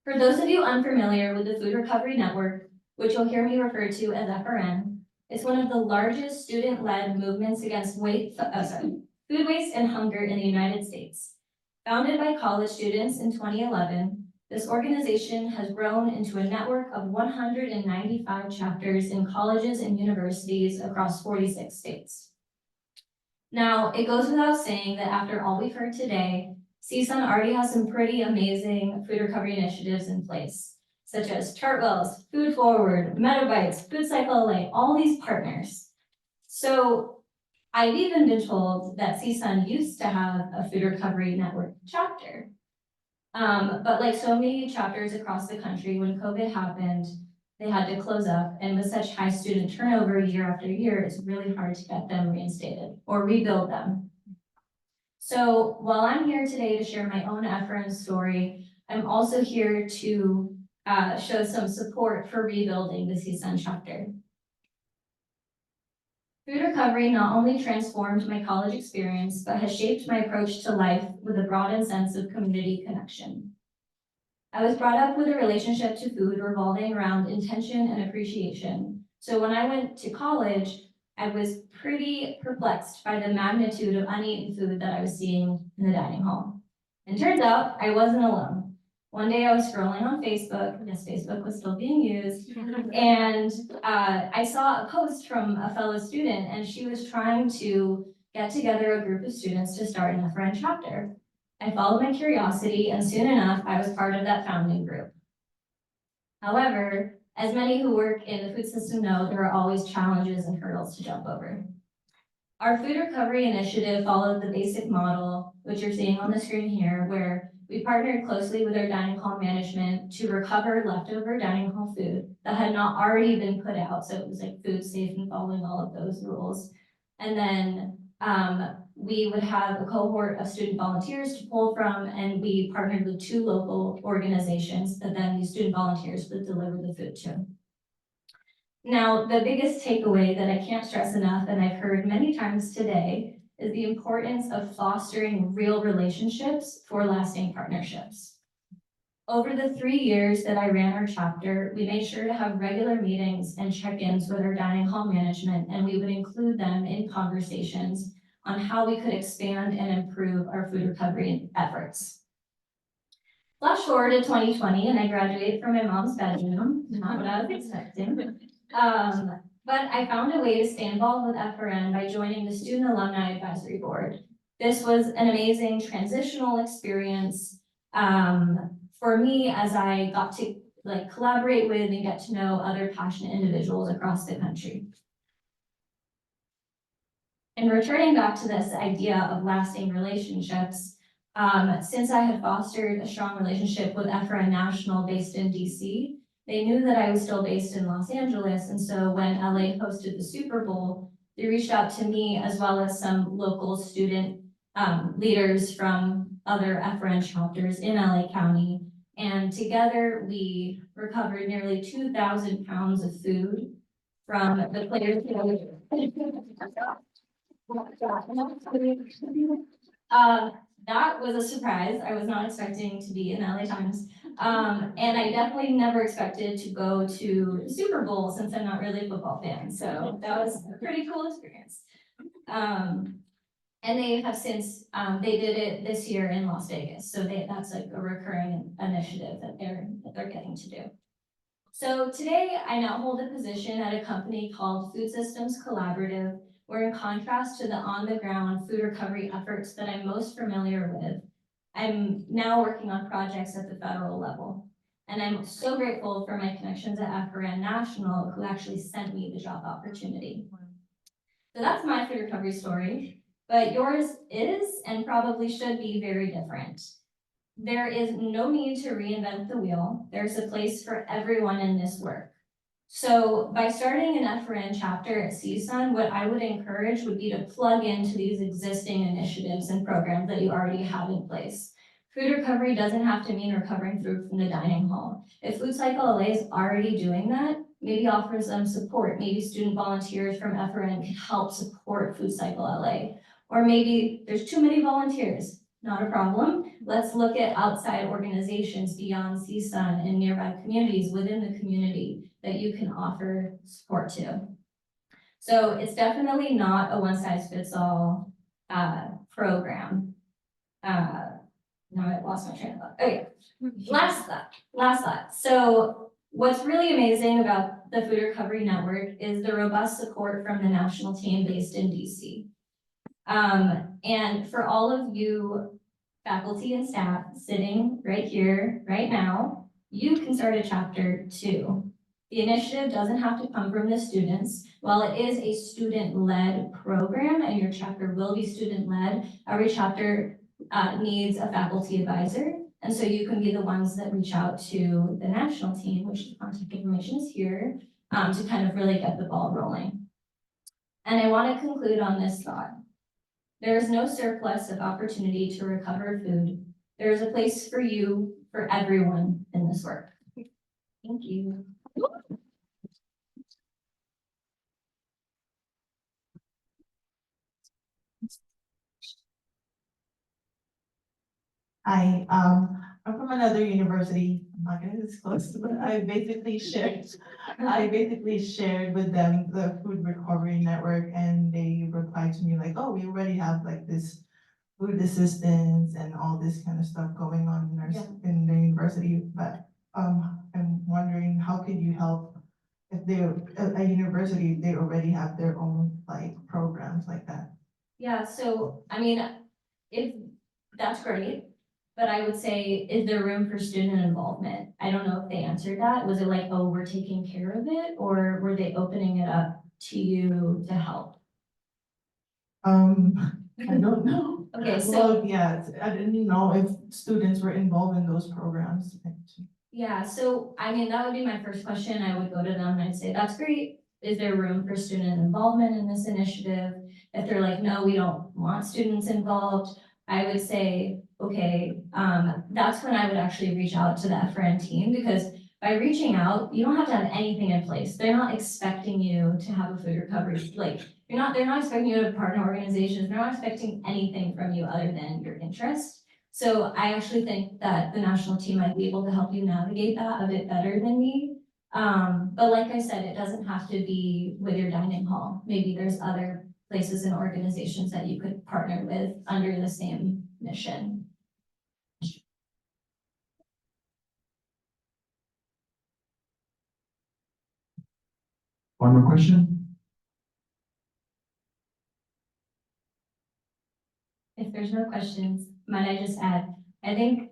For those of you unfamiliar with the Food Recovery Network, which you'll hear me refer to as FRN, it's one of the largest student-led movements against food waste and hunger in the United States. Founded by college students in 2011, this organization has grown into a network of 195 chapters in colleges and universities across 46 states. Now, it goes without saying that after all we've heard today, CSUN already has some pretty amazing food recovery initiatives in place, such as Chartwells, Food Forward, Metabytes, FoodCycle LA, all these partners. So I've even been told that CSUN used to have a food recovery network chapter. But like so many chapters across the country, when COVID happened, they had to close up, and with such high student turnover year after year, it's really hard to get them reinstated or rebuild them. So while I'm here today to share my own FRN story, I'm also here to show some support for rebuilding the CSUN chapter. Food recovery not only transformed my college experience, but has shaped my approach to life with a broadened sense of community connection. I was brought up with a relationship to food revolving around intention and appreciation. So when I went to college, I was pretty perplexed by the magnitude of uneaten food that I was seeing in the dining hall. And turns out I wasn't alone. One day I was scrolling on Facebook, yes, Facebook was still being used, and I saw a post from a fellow student, and she was trying to get together a group of students to start an FRN chapter. I followed my curiosity, and soon enough, I was part of that founding group. However, as many who work in the food system know, there are always challenges and hurdles to jump over. Our food recovery initiative followed the basic model, which you're seeing on the screen here, where we partnered closely with our dining hall management to recover leftover dining hall food that had not already been put out. So it was like food safe and following all of those rules. And then we would have a cohort of student volunteers to pull from, and we partnered with 2 local organizations that then these student volunteers would deliver the food to. Now, the biggest takeaway that I can't stress enough, and I've heard many times today, is the importance of fostering real relationships for lasting partnerships. Over the 3 years that I ran our chapter, we made sure to have regular meetings and check-ins with our dining hall management, and we would include them in conversations on how we could expand and improve our food recovery efforts. Flash forward to 2020, and I graduated from my mom's bedroom, not what I was expecting. But I found a way to stay involved with FRN by joining the Student Alumni Advisory Board. This was an amazing transitional experience for me as I got to collaborate with and get to know other passionate individuals across the country. And returning back to this idea of lasting relationships, since I had fostered a strong relationship with FRN National based in DC, they knew that I was still based in Los Angeles. And so when LA hosted the Super Bowl, they reached out to me as well as some local student leaders from other FRN chapters in LA County. And together we recovered nearly 2,000 pounds of food from the players. That was a surprise. I was not expecting to be in LA Times. And I definitely never expected to go to the Super Bowl since I'm not really a football fan. So that was a pretty cool experience. And they have since, they did it this year in Las Vegas. So that's like a recurring initiative that they're getting to do. So today I now hold a position at a company called Food Systems Collaborative, where in contrast to the on-the-ground food recovery efforts that I'm most familiar with, I'm now working on projects at the federal level. And I'm so grateful for my connections at FRN National, who actually sent me the job opportunity. So that's my food recovery story, but yours is and probably should be very different. There is no need to reinvent the wheel. There's a place for everyone in this work. So by starting an FRN chapter at CSUN, what I would encourage would be to plug into these existing initiatives and programs that you already have in place. Food recovery doesn't have to mean recovering food from the dining hall. If FoodCycle LA is already doing that, maybe offer them support. Maybe student volunteers from FRN can help support FoodCycle LA. Or maybe there's too many volunteers. Not a problem. Let's look at outside organizations beyond CSUN and nearby communities within the community that you can offer support to. So it's definitely not a one-size-fits-all program. Now I lost my train of thought. Okay, last thought. So what's really amazing about the Food Recovery Network is the robust support from the national team based in DC. And for all of you faculty and staff sitting right here, right now, you can start a chapter too. The initiative doesn't have to come from the students. While it is a student-led program and your chapter will be student-led, every chapter needs a faculty advisor. And so you can be the ones that reach out to the national team, which the contact information is here, to kind of really get the ball rolling. And I want to conclude on this thought. There is no surplus of opportunity to recover food. There is a place for you, for everyone in this work. Thank you. I'm from another university. I'm not gonna disclose, but I basically shared with them the food recovery network, and they replied to me like, oh, we already have like this food assistance and all this kind of stuff going on in our, in the university, but I'm wondering how could you help if they're a university, they already have their own like programs like that? Yeah, so I mean, if that's great, but I would say, is there room for student involvement? I don't know if they answered that. Was it like, oh, we're taking care of it, or were they opening it up to you to help? I don't know. Okay, so well, yeah, I didn't know if students were involved in those programs. yeah, so I mean, that would be my first question. I would go to them and I'd say, that's great. Is there room for student involvement in this initiative? If they're like, no, we don't want students involved, I would say, okay, that's when I would actually reach out to the FRN team, because by reaching out, you don't have to have anything in place. They're not expecting you to have a food recovery, like they're not expecting you to partner organizations. They're not expecting anything from you other than your interest. So I actually think that the national team might be able to help you navigate that a bit better than me. But like I said, it doesn't have to be with your dining hall. Maybe there's other places and organizations that you could partner with under the same mission. One more question? If there's no questions, might I just add, I think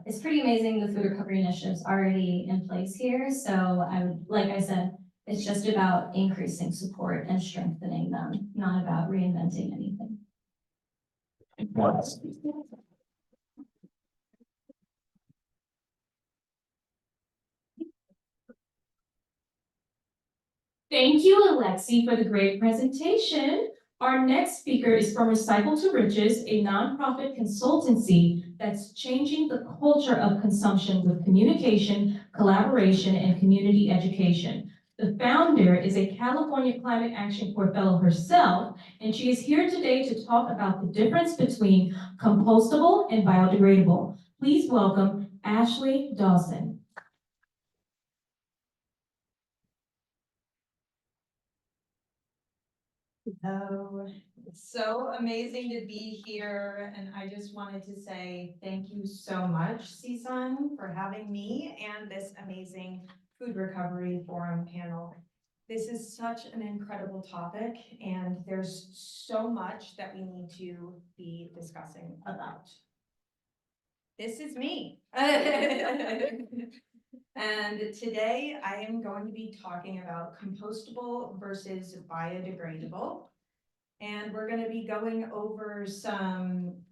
it's pretty amazing the food recovery initiative's already in place here. So I would, like I said, it's just about increasing support and strengthening them, not about reinventing anything. Thank you, Alexi, for the great presentation. Our next speaker is from Recycle to Riches, a nonprofit consultancy that's changing the culture of consumption with communication, collaboration, and community education. The founder is a California Climate Action Corps fellow herself, and she is here today to talk about the difference between compostable and biodegradable. Please welcome Ashleigh Dawson. Hello, it's so amazing to be here, and I just wanted to say thank you so much, CSUN, for having me and this amazing Food Recovery Forum panel. This is such an incredible topic, and there's so much that we need to be discussing about. This is me. And today I am going to be talking about compostable versus biodegradable. And we're going to be going over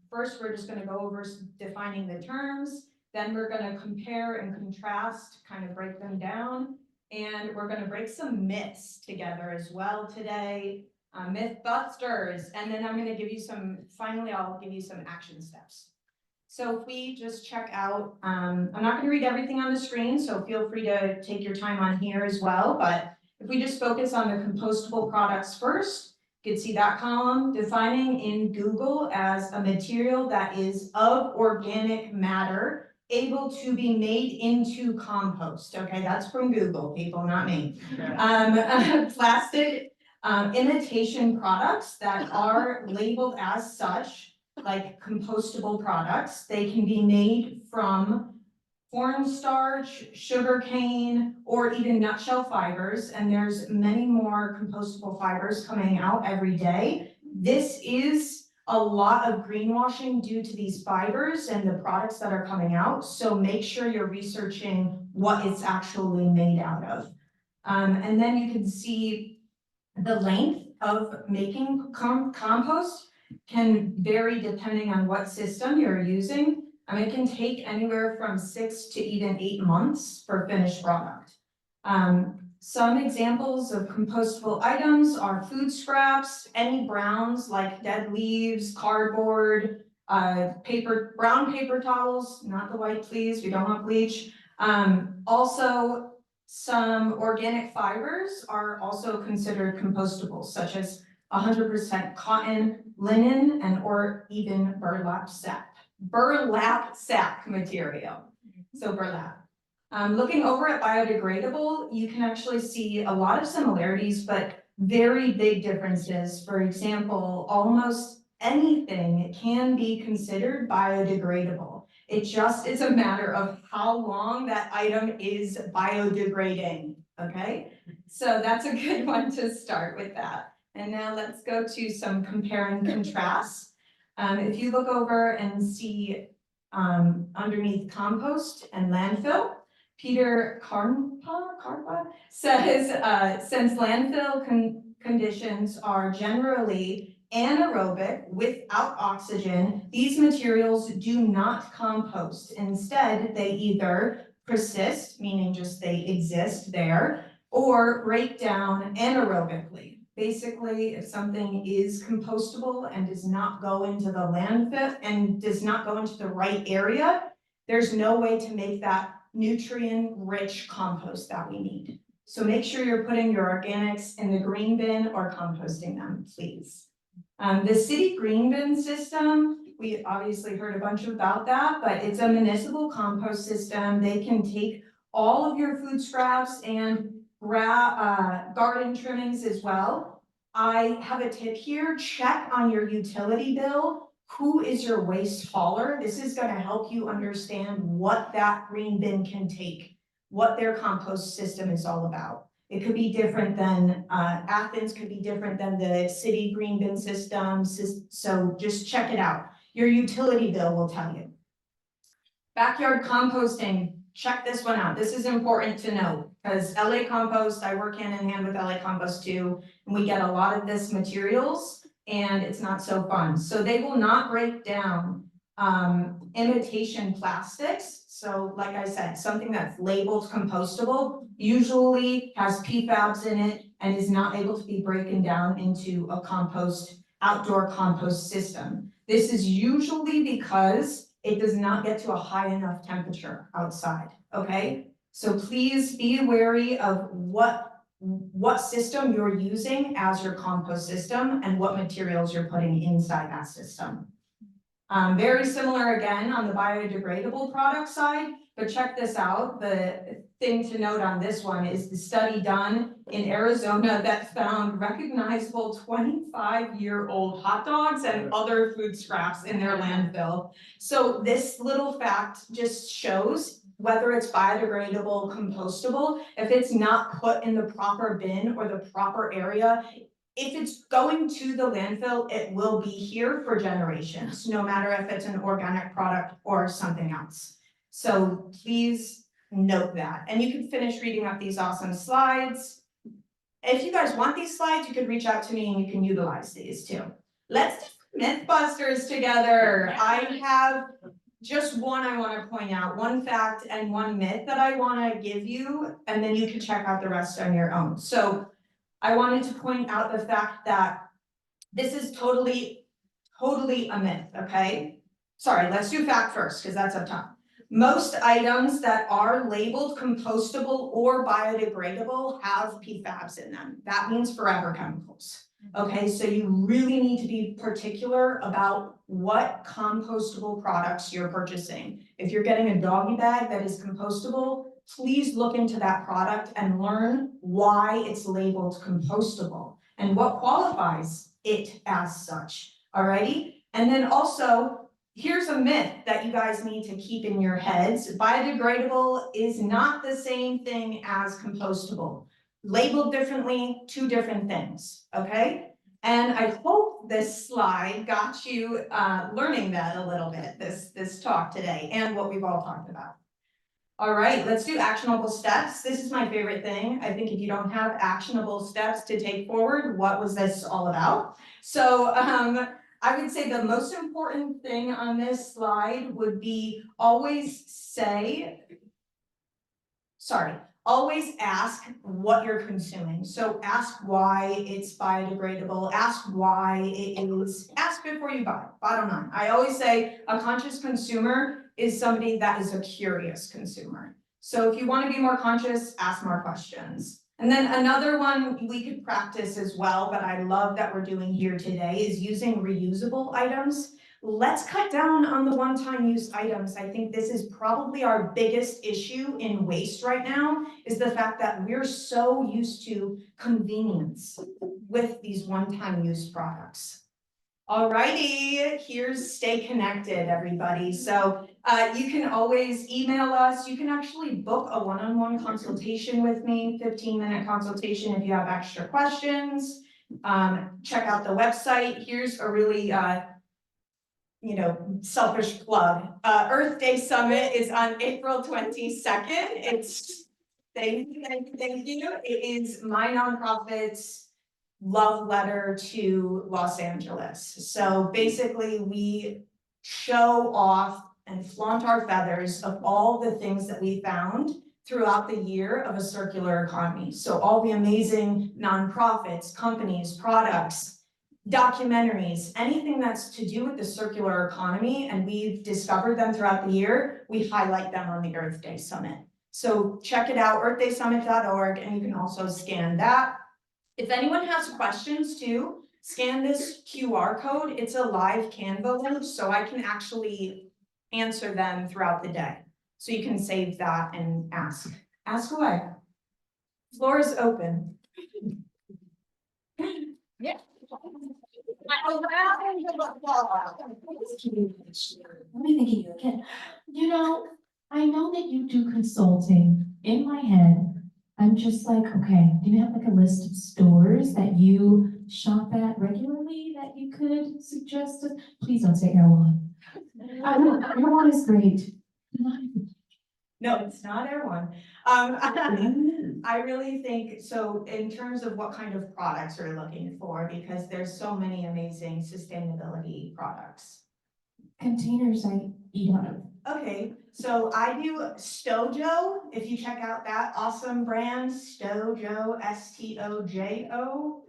first we're just going to go over defining the terms, then we're going to compare and contrast, kind of break them down, and we're going to break some myths together as well today, myth busters, and then I'm going to give you finally I'll give you some action steps. So if we just check out, I'm not going to read everything on the screen, so feel free to take your time on here as well. But if we just focus on the compostable products first, you can see that column, defining in Google as a material that is of organic matter, able to be made into compost. Okay, that's from Google, people, not me. Plastic imitation products that are labeled as such, like compostable products. They can be made from cornstarch, sugarcane, or even nutshell fibers, and there's many more compostable fibers coming out every day. This is a lot of greenwashing due to these fibers and the products that are coming out, so make sure you're researching what it's actually made out of. And then you can see the length of making compost can vary depending on what system you're using. It can take anywhere from 6 to even 8 months for finished product. Some examples of compostable items are food scraps, any browns like dead leaves, cardboard, brown paper towels, not the white please, we don't want bleach. Also, some organic fibers are also considered compostable, such as 100% cotton, linen, and or even burlap sack material. So burlap. Looking over at biodegradable, you can actually see a lot of similarities, but very big differences. For example, almost anything can be considered biodegradable. It just is a matter of how long that item is biodegrading, okay? So that's a good one to start with that. And now let's go to some compare and contrast. If you look over and see underneath compost and landfill, Peter Karpa says, since landfill conditions are generally anaerobic without oxygen, these materials do not compost. Instead, they either persist, meaning just they exist there, or break down anaerobically. Basically, if something is compostable and does not go into the landfill and does not go into the right area, there's no way to make that nutrient-rich compost that we need. So make sure you're putting your organics in the green bin or composting them, please. The city green bin system, we obviously heard a bunch about that, but it's a municipal compost system. They can take all of your food scraps and garden trimmings as well. I have a tip here, check on your utility bill. Who is your waste hauler? This is gonna help you understand what that green bin can take, what their compost system is all about. It could be different than, Athens could be different than the city green bin system, so just check it out. Your utility bill will tell you. Backyard composting, check this one out. This is important to know, because LA Compost, I work hand in hand with LA Compost too, and we get a lot of this materials, and it's not so fun. So they will not break down imitation plastics. So like I said, something that's labeled compostable usually has PFAS in it and is not able to be broken down into a outdoor compost system. This is usually because it does not get to a high enough temperature outside, okay? So please be wary of what system you're using as your compost system and what materials you're putting inside that system. Very similar again on the biodegradable product side, but check this out. The thing to note on this one is the study done in Arizona that found recognizable 25-year-old hot dogs and other food scraps in their landfill. So this little fact just shows whether it's biodegradable, compostable, if it's not put in the proper bin or the proper area, if it's going to the landfill, it will be here for generations, no matter if it's an organic product or something else. So please note that. And you can finish reading up these awesome slides. If you guys want these slides, you can reach out to me and you can utilize these too. Let's do Mythbusters together. I have just one I want to point out, one fact and one myth that I want to give you, and then you can check out the rest on your own. So I wanted to point out the fact that this is totally a myth, okay? Sorry, let's do fact first, because that's up top. Most items that are labeled compostable or biodegradable have PFAS in them. That means forever chemicals. Okay, so you really need to be particular about what compostable products you're purchasing. If you're getting a doggy bag that is compostable, please look into that product and learn why it's labeled compostable and what qualifies it as such, alrighty? And then also, here's a myth that you guys need to keep in your heads. Biodegradable is not the same thing as compostable. Labeled differently, two different things, okay? And I hope this slide got you learning that a little bit, this talk today, and what we've all talked about. All right, let's do actionable steps. This is my favorite thing. I think if you don't have actionable steps to take forward, what was this all about? So I would say the most important thing on this slide would be always ask what you're consuming. So ask why it's biodegradable, ask why it is, ask before you buy, bottom line. I always say a conscious consumer is somebody that is a curious consumer. So if you want to be more conscious, ask more questions. And then another one we could practice as well, but I love that we're doing here today, is using reusable items. Let's cut down on the one-time use items. I think this is probably our biggest issue in waste right now, is the fact that we're so used to convenience with these one-time use products. Alrighty, here's stay connected, everybody. So you can always email us. You can actually book a one-on-one consultation with me, 15-minute consultation if you have extra questions. Check out the website. Here's a really selfish plug. Earth Day Summit is on April 22nd. Thank you. It is my nonprofit's love letter to Los Angeles. So basically we show off and flaunt our feathers of all the things that we found throughout the year of a circular economy. So all the amazing nonprofits, companies, products, documentaries, anything that's to do with the circular economy, and we've discovered them throughout the year, we highlight them on the Earth Day Summit. So check it out, earthdaysummit.org, and you can also scan that. If anyone has questions too, scan this QR code. It's a live Canva link, so I can actually answer them throughout the day. So you can save that and ask. Ask away. Floor is open. Yeah. Let me think of you again. I know that you do consulting. In my head, I'm just like, okay, do you have like a list of stores that you shop at regularly that you could suggest? Please don't say Erewhon. Erewhon is great. No, it's not Erewhon. I really think, so in terms of what kind of products you're looking for, because there's so many amazing sustainability products. Containers I eat out of. Okay, so I do Stojo. If you check out that awesome brand, Stojo, S-T-O-J-O,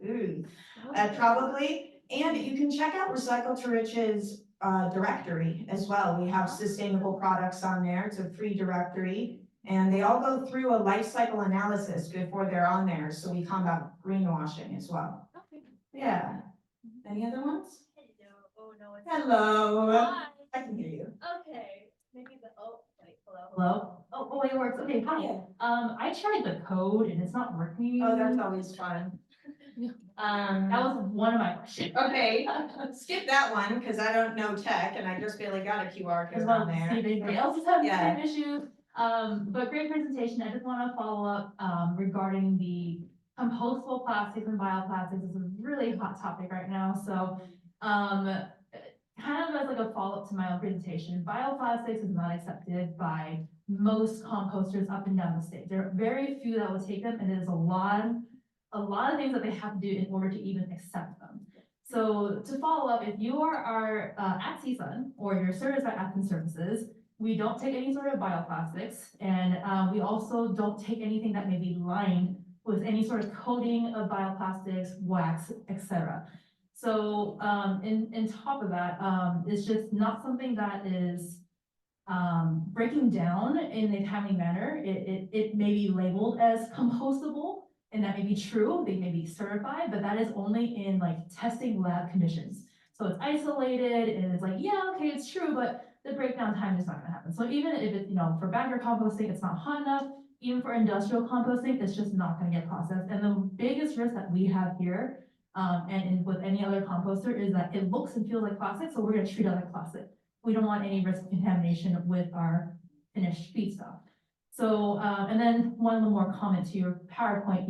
probably. And you can check out Recycle to Riches directory as well. We have sustainable products on there. It's a free directory. And they all go through a life cycle analysis before they're on there. So we combat greenwashing as well. Okay. Yeah. Any other ones? Hello. Oh no. Hello. Hi. I can hear you. Okay. Maybe hello. Hello? Oh, it works. Okay, hi. Yeah. I tried the code and it's not working. Oh, that's always fun. That was one of my questions. Okay, skip that one, because I don't know tech, and I just barely got a QR code on there. See if anybody else is having the Yeah. same issue. But great presentation. I just want to follow up regarding the compostable plastics and bioplastics. It's a really hot topic right now. So kind of as like a follow-up to my own presentation, bioplastics is not accepted by most composters up and down the state. There are very few that will take them, and there's a lot of things that they have to do in order to even accept them. So to follow up, if you are at CSUN or you're serviced by Athens Services, we don't take any sort of bioplastics, and we also don't take anything that may be lined with any sort of coating of bioplastics, wax, etc. So in top of that, it's just not something that is breaking down in a timely manner. It may be labeled as compostable, and that may be true, they may be certified, but that is only in like testing lab conditions. So it's isolated and it's like, yeah, okay, it's true, but the breakdown time is not gonna happen. So even if it's, for backyard composting, it's not hot enough, even for industrial composting, it's just not gonna get processed. And the biggest risk that we have here, and with any other composter, is that it looks and feels like plastic, so we're gonna treat it like plastic. We don't want any risk of contamination with our finished feedstock. So, and then one more comment to your PowerPoint.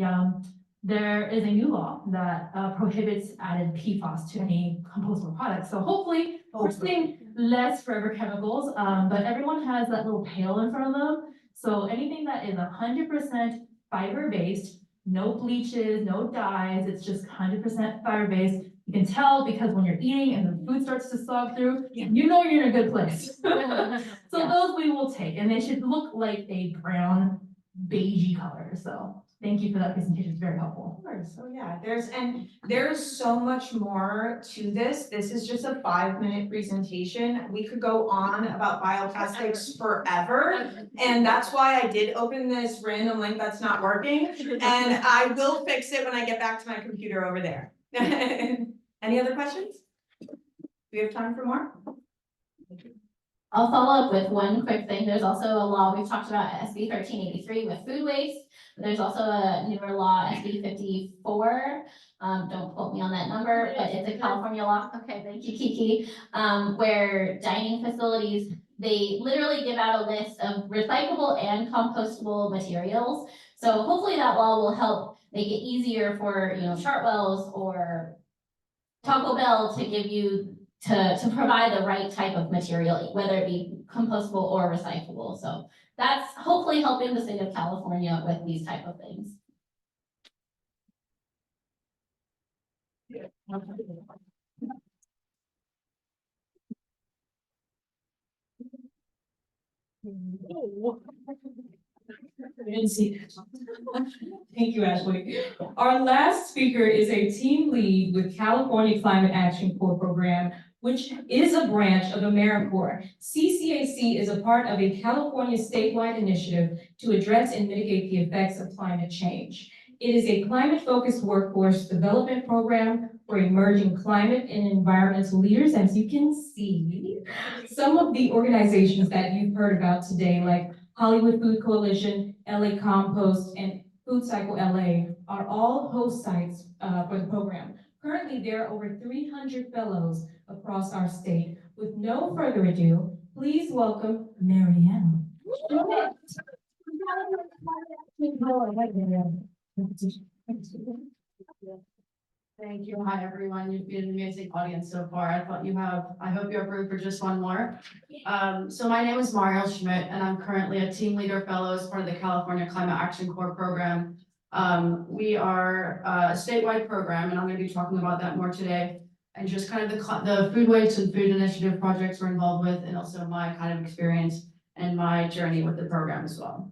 there is a new law that prohibits added PFAS to any compostable products. So hopefully, we're seeing less forever chemicals, but everyone has that little pail in front of them. So anything that is 100% fiber-based, no bleaches, no dyes, it's just 100% fiber-based. You can tell because when you're eating and the food starts to slog through, you know you're in a good place. So those we will take, and they should look like a brown beigey color. So thank you for that presentation, it's very helpful. So yeah, there's so much more to this. This is just a 5-minute presentation. We could go on about bioplastics forever. And that's why I did open this random link that's not working. And I will fix it when I get back to my computer over there. Any other questions? Do we have time for more? I'll follow up with one quick thing. There's also a law, we've talked about SB 1383 with food waste. There's also a newer law, SB 54. Don't quote me on that number, but it's a California law. Okay, thank you, Kiki. Where dining facilities, they literally give out a list of recyclable and compostable materials. So hopefully that law will help make it easier for, Chartwells or Taco Bell to give you to provide the right type of material, whether it be compostable or recyclable. So that's hopefully helping the state of California with these type of things. I didn't see that. Thank you, Ashleigh. Our last speaker is a team lead with California Climate Action Corps program, which is a branch of AmeriCorps. CCAC is a part of a California statewide initiative to address and mitigate the effects of climate change. It is a climate-focused workforce development program for emerging climate and environmental leaders. As you can see, some of the organizations that you've heard about today, like Hollywood Food Coalition, LA Compost, and FoodCycle LA are all host sites for the program. Currently, there are over 300 fellows across our state. With no further ado, please welcome Mariel. Thank you. Hi, everyone. You've been an amazing audience so far. I hope you have room for just one more. So my name is Mariel Schmitt, and I'm currently a team leader fellow as part of the California Climate Action Corps program. We are a statewide program, and I'm going to be talking about that more today, and just kind of the food waste and food initiative projects we're involved with, and also my kind of experience and my journey with the program as well.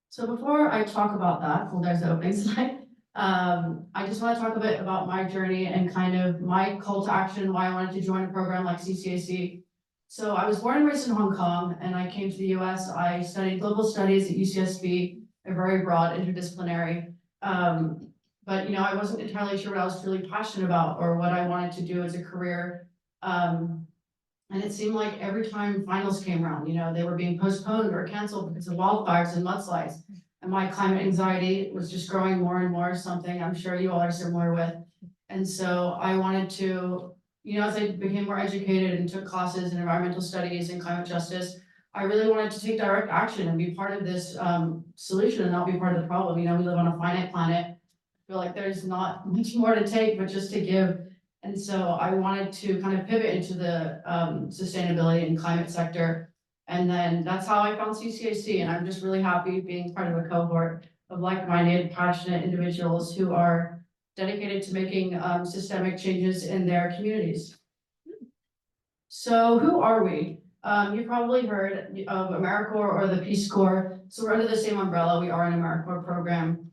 So before I talk about that, well, there's the opening slide. I just want to talk a bit about my journey and kind of my call to action, why I wanted to join a program like CCAC. So I was born and raised in Hong Kong, and I came to the US. I studied global studies at UCSB, a very broad interdisciplinary. But I wasn't entirely sure what I was really passionate about or what I wanted to do as a career. And it seemed like every time finals came around, they were being postponed or canceled because of wildfires and mudslides. And my climate anxiety was just growing more and more, something I'm sure you all are similar with. And so I wanted to, as I became more educated and took classes in environmental studies and climate justice, I really wanted to take direct action and be part of this solution and not be part of the problem. We live on a finite planet. I feel like there's not much more to take, but just to give. And so I wanted to kind of pivot into the sustainability and climate sector. And then that's how I found CCAC. And I'm just really happy being part of a cohort of like-minded, passionate individuals who are dedicated to making systemic changes in their communities. So who are we? You've probably heard of AmeriCorps or the Peace Corps. So we're under the same umbrella. We are an AmeriCorps program.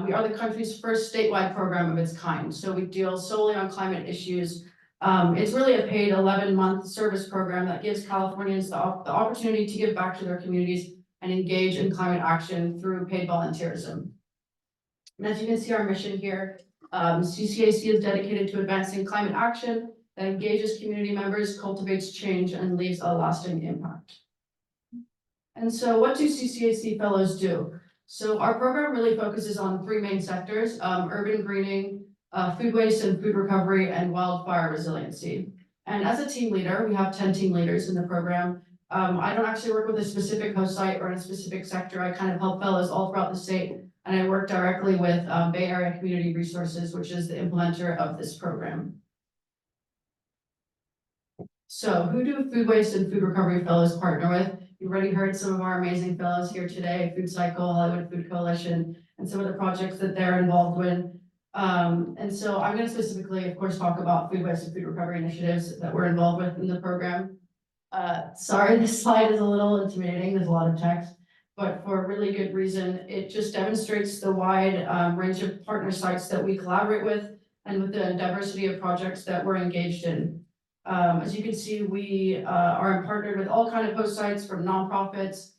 We are the country's first statewide program of its kind. So we deal solely on climate issues. It's really a paid 11-month service program that gives Californians the opportunity to give back to their communities and engage in climate action through paid volunteerism. And as you can see our mission here, CCAC is dedicated to advancing climate action that engages community members, cultivates change, and leaves a lasting impact. And so what do CCAC fellows do? So our program really focuses on 3 main sectors: urban greening, food waste and food recovery, and wildfire resiliency. And as a team leader, we have 10 team leaders in the program. I don't actually work with a specific host site or in a specific sector. I kind of help fellows all throughout the state and I work directly with Bay Area Community Resources, which is the implementer of this program. So who do food waste and food recovery fellows partner with? You've already heard some of our amazing fellows here today, FoodCycle, Hollywood Food Coalition, and some of the projects that they're involved with. And so I'm going to specifically, of course, talk about food waste and food recovery initiatives that we're involved with in the program. Sorry, this slide is a little intimidating. There's a lot of text, but for a really good reason. It just demonstrates the wide range of partner sites that we collaborate with and with the diversity of projects that we're engaged in. As you can see, we are partnered with all kinds of host sites, from nonprofits,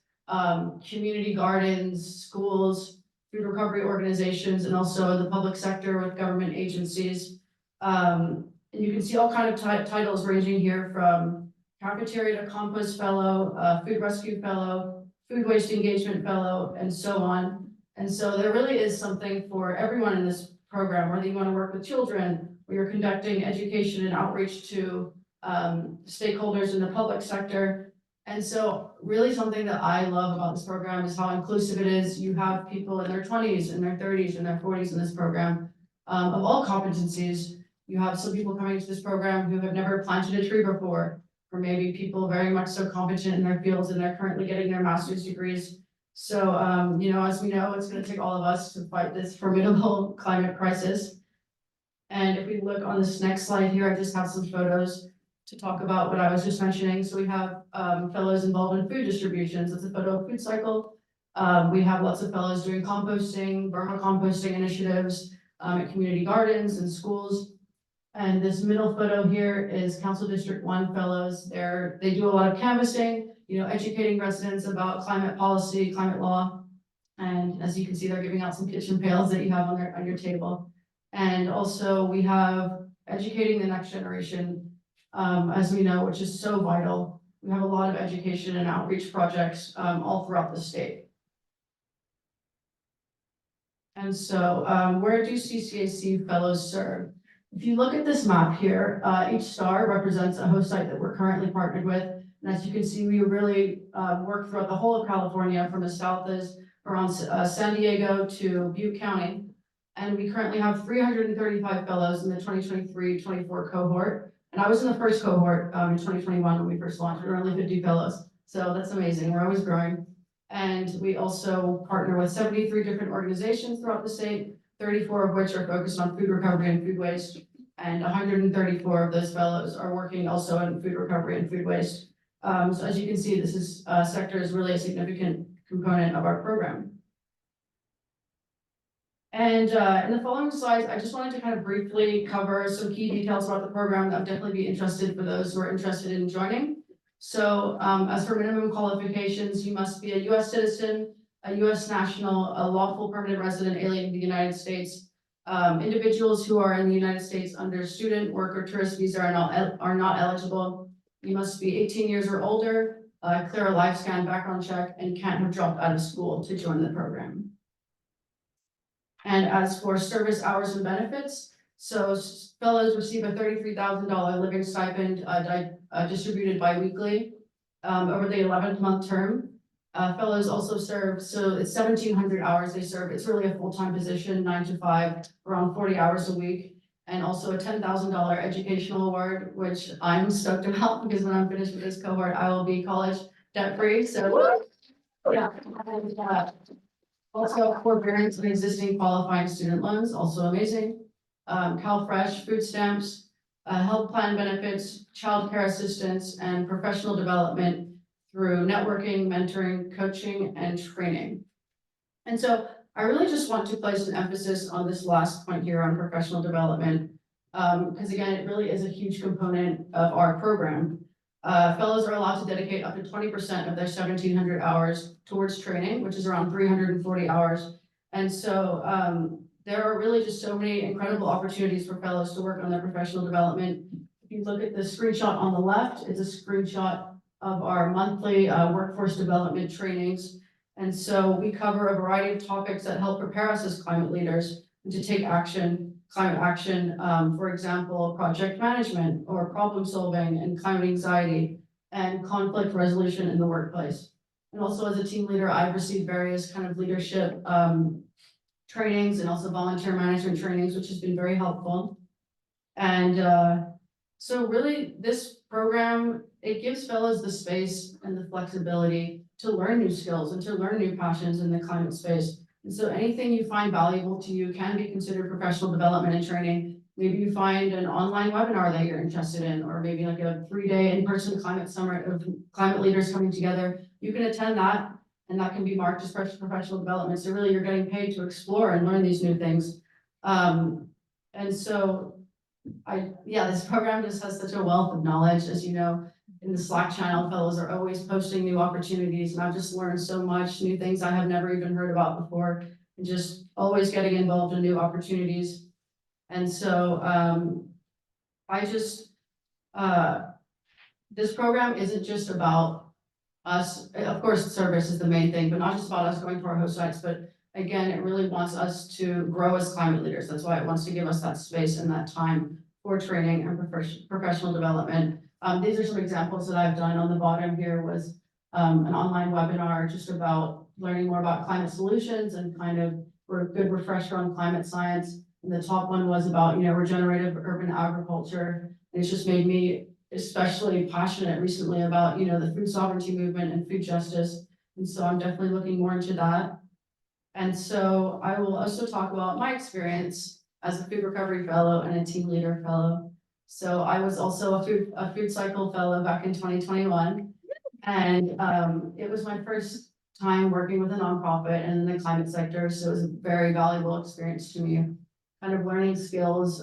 community gardens, schools, food recovery organizations, and also the public sector with government agencies. And you can see all kinds of titles ranging here from cafeteria to compost fellow, food rescue fellow, food waste engagement fellow, and so on. And so there really is something for everyone in this program, whether you want to work with children, or you're conducting education and outreach to stakeholders in the public sector. And so really something that I love about this program is how inclusive it is. You have people in their 20s, in their 30s, in their 40s in this program, of all competencies. You have some people coming to this program who have never planted a tree before, or maybe people very much so competent in their fields and they're currently getting their master's degrees. So, you know, as we know, it's going to take all of us to fight this formidable climate crisis. And if we look on this next slide here, I just have some photos to talk about what I was just mentioning. So we have fellows involved in food distributions. It's a photo of FoodCycle. We have lots of fellows doing composting, vermicomposting initiatives at community gardens and schools. And this middle photo here is Council District 1 fellows. They do a lot of canvassing, you know, educating residents about climate policy, climate law. And as you can see, they're giving out some kitchen pails that you have on your table. And also we have educating the next generation, as we know, which is so vital. We have a lot of education and outreach projects all throughout the state. And so where do CCAC fellows serve? If you look at this map here, each star represents a host site that we're currently partnered with. And as you can see, we really work throughout the whole of California, from the south as around San Diego to Butte County. And we currently have 335 fellows in the 2023-24 cohort. And I was in the first cohort in 2021 when we first launched. We were only 50 fellows. So that's amazing. We're always growing. And we also partner with 73 different organizations throughout the state, 34 of which are focused on food recovery and food waste. And 134 of those fellows are working also in food recovery and food waste. So as you can see, this sector is really a significant component of our program. And in the following slides, I just wanted to kind of briefly cover some key details about the program that would definitely be interested for those who are interested in joining. So as for minimum qualifications, you must be a U.S. citizen, a U.S. national, a lawful permanent resident alien in the United States. Individuals who are in the United States under student, work, or tourist visa are not eligible. You must be 18 years or older, clear a live scan background check, and can't have dropped out of school to join the program. And as for service hours and benefits, so fellows receive a $33,000 living stipend distributed biweekly over the 11th month term. Fellows also serve, so it's 1,700 hours they serve. It's really a full-time position, 9 to 5, around 40 hours a week. And also a $10,000 educational award, which I'm stoked about, because when I'm finished with this cohort, I will be college debt-free. So yeah. Also, forbearance of existing qualifying student loans, also amazing. CalFresh, food stamps, health plan benefits, childcare assistance, and professional development through networking, mentoring, coaching, and training. And so I really just want to place an emphasis on this last point here on professional development, because again, it really is a huge component of our program. Fellows are allowed to dedicate up to 20% of their 1,700 hours towards training, which is around 340 hours. And so there are really just so many incredible opportunities for fellows to work on their professional development. If you look at the screenshot on the left, it's a screenshot of our monthly workforce development trainings. And so we cover a variety of topics that help prepare us as climate leaders to take action, climate action, for example, project management or problem solving and climate anxiety and conflict resolution in the workplace. And also as a team leader, I've received various kind of leadership trainings and also volunteer management trainings, which has been very helpful. And so really, this program, it gives fellows the space and the flexibility to learn new skills and to learn new passions in the climate space. And so anything you find valuable to you can be considered professional development and training. Maybe you find an online webinar that you're interested in, or maybe like a 3-day in-person climate summit of climate leaders coming together. You can attend that, and that can be marked as professional development. So really, you're getting paid to explore and learn these new things. And so this program just has such a wealth of knowledge. As you know, in the Slack channel, fellows are always posting new opportunities, and I've just learned so much, new things I have never even heard about before, and just always getting involved in new opportunities. And so this program isn't just about us. Of course, service is the main thing, but not just about us going to our host sites, but again, it really wants us to grow as climate leaders. That's why it wants to give us that space and that time for training and professional development. These are some examples that I've done. On the bottom here was an online webinar just about learning more about climate solutions and kind of for a good refresher on climate science. And the top one was about, regenerative urban agriculture. And it's just made me especially passionate recently about, the food sovereignty movement and food justice. And so I'm definitely looking more into that. And so I will also talk about my experience as a food recovery fellow and a team leader fellow. So I was also a FoodCycle fellow back in 2021. And it was my first time working with a nonprofit and in the climate sector. So it was a very valuable experience to me, kind of learning skills,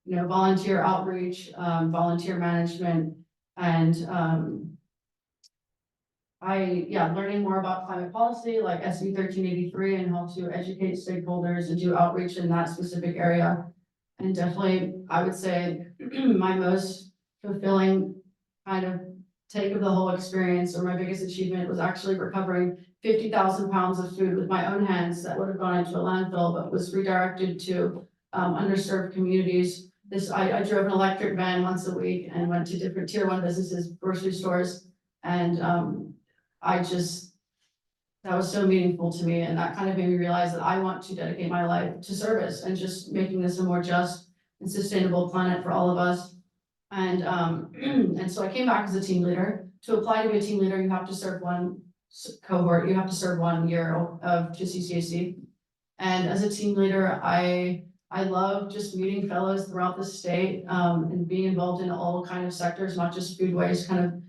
volunteer outreach, volunteer management, and learning more about climate policy like SB 1383 and how to educate stakeholders and do outreach in that specific area. And definitely, I would say my most fulfilling kind of take of the whole experience, or my biggest achievement, was actually recovering 50,000 pounds of food with my own hands that would have gone into a landfill, but was redirected to underserved communities. I drove an electric van once a week and went to different tier 1 businesses, grocery stores, and that was so meaningful to me, and that kind of made me realize that I want to dedicate my life to service and just making this a more just and sustainable planet for all of us. And and so I came back as a team leader. To apply to be a team leader, you have to serve one cohort, you have to serve 1 year to CCAC. And as a team leader, I love just meeting fellows throughout the state and being involved in all kind of sectors, not just food waste, kind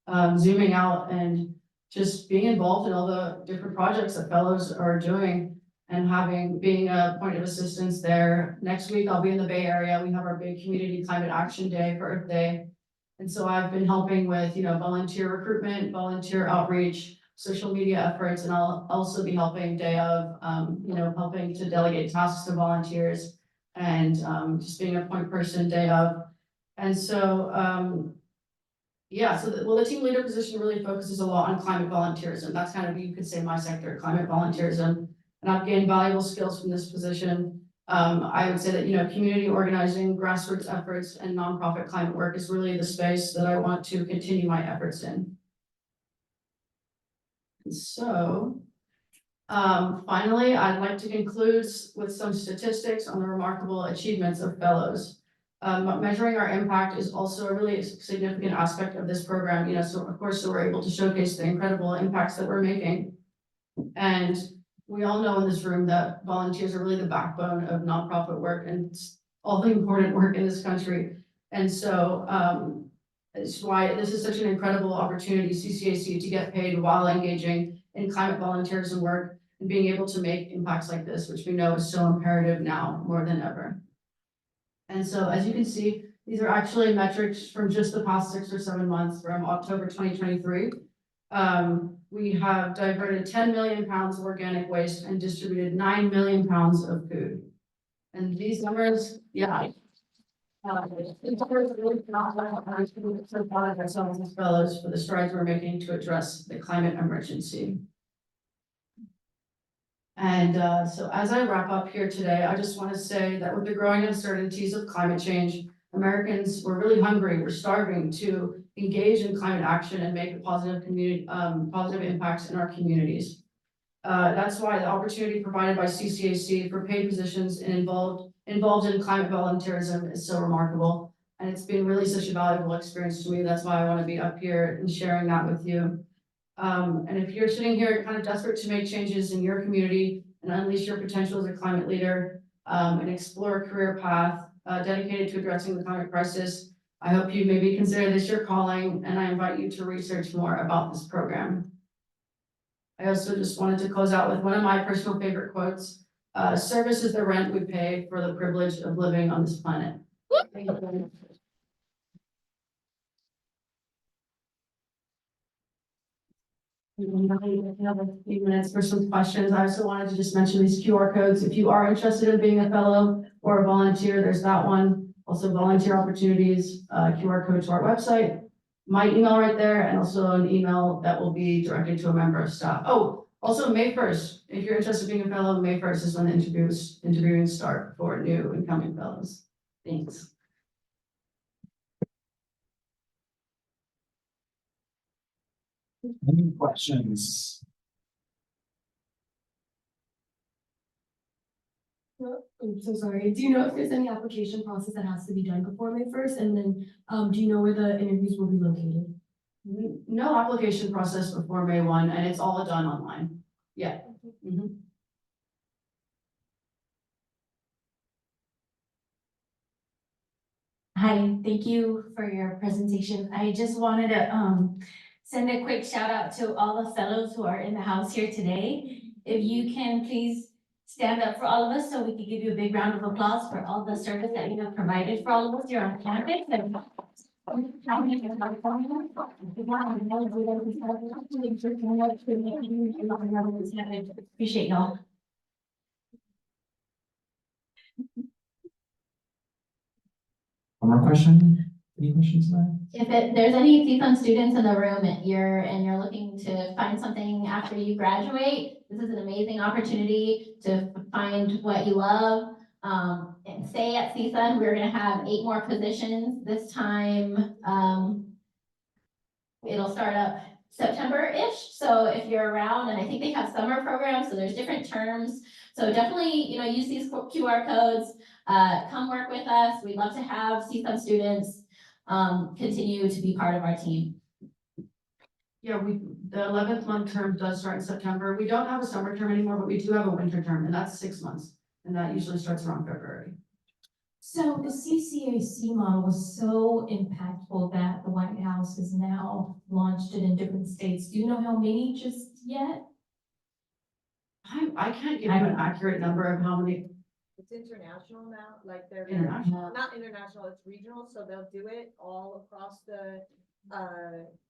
of zooming out and just being involved in all the different projects that fellows are doing and being a point of assistance there. Next week, I'll be in the Bay Area. We have our big community climate action day for Earth Day. And so I've been helping with, volunteer recruitment, volunteer outreach, social media efforts, and I'll also be helping day of, helping to delegate tasks to volunteers and just being a point person day of. And so, the team leader position really focuses a lot on climate volunteerism. That's kind of, you could say, my sector, climate volunteerism. And I've gained valuable skills from this position. I would say that, community organizing, grassroots efforts, and nonprofit climate work is really the space that I want to continue my efforts in. And so, finally, I'd like to conclude with some statistics on the remarkable achievements of fellows. Measuring our impact is also a really significant aspect of this program, so of course, we're able to showcase the incredible impacts that we're making. And we all know in this room that volunteers are really the backbone of nonprofit work and all the important work in this country. And so it's why this is such an incredible opportunity, CCAC, to get paid while engaging in climate volunteerism work and being able to make impacts like this, which we know is so imperative now more than ever. And so, as you can see, these are actually metrics from just the past 6 or 7 months from October 2023. We have diverted 10 million pounds of organic waste and distributed 9 million pounds of food. And these numbers, these numbers really cannot so proud of ourselves as fellows for the strides we're making to address the climate emergency. And so as I wrap up here today, I just want to say that with the growing uncertainties of climate change, Americans, we're really hungry, we're starving to engage in climate action and make a positive impacts in our communities. That's why the opportunity provided by CCAC for paid positions and involved in climate volunteerism is so remarkable. And it's been really such a valuable experience to me. That's why I want to be up here and sharing that with you. And if you're sitting here kind of desperate to make changes in your community and unleash your potential as a climate leader, and explore a career path dedicated to addressing the climate crisis, I hope you maybe consider this your calling, and I invite you to research more about this program. I also just wanted to close out with one of my personal favorite quotes. Service is the rent we pay for the privilege of living on this planet. Thank you very much. We have a few minutes for some questions. I also wanted to just mention these QR codes. If you are interested in being a fellow or a volunteer, there's that one. Also volunteer opportunities, QR code to our website, my email right there, and also an email that will be directed to a member of staff. Oh, also May 1st, if you're interested in being a fellow, May 1st is when the interviewing start for new incoming fellows. Thanks. Any questions? I'm so sorry. Do you know if there's any application process that has to be done before May 1st? And then, do you know where the interviews will be located? No application process before May 1, and it's all done online. Yeah. Mhm. Hi, thank you for your presentation. I just wanted to send a quick shout out to all the fellows who are in the house here today. If you can please stand up for all of us so we can give you a big round of applause for all the service that you have provided for all of us here on campus. Appreciate y'all. One more question? Any questions, ma'am? If there's any CSUN students in the room and you're looking to find something after you graduate, this is an amazing opportunity to find what you love. And stay at CSUN. We're gonna have 8 more positions this time. It'll start up September-ish. So if you're around, and I think they have summer programs, so there's different terms. So definitely, use these QR codes. Come work with us. We'd love to have CSUN students continue to be part of our team. Yeah, the 11th month term does start in September. We don't have a summer term anymore, but we do have a winter term, and that's 6 months. And that usually starts around February. So the CCAC model was so impactful that the White House has now launched it in different states. Do you know how many just yet? I can't give you an accurate number of how many. It's international now, like they're International. not international, it's regional, so they'll do it all across the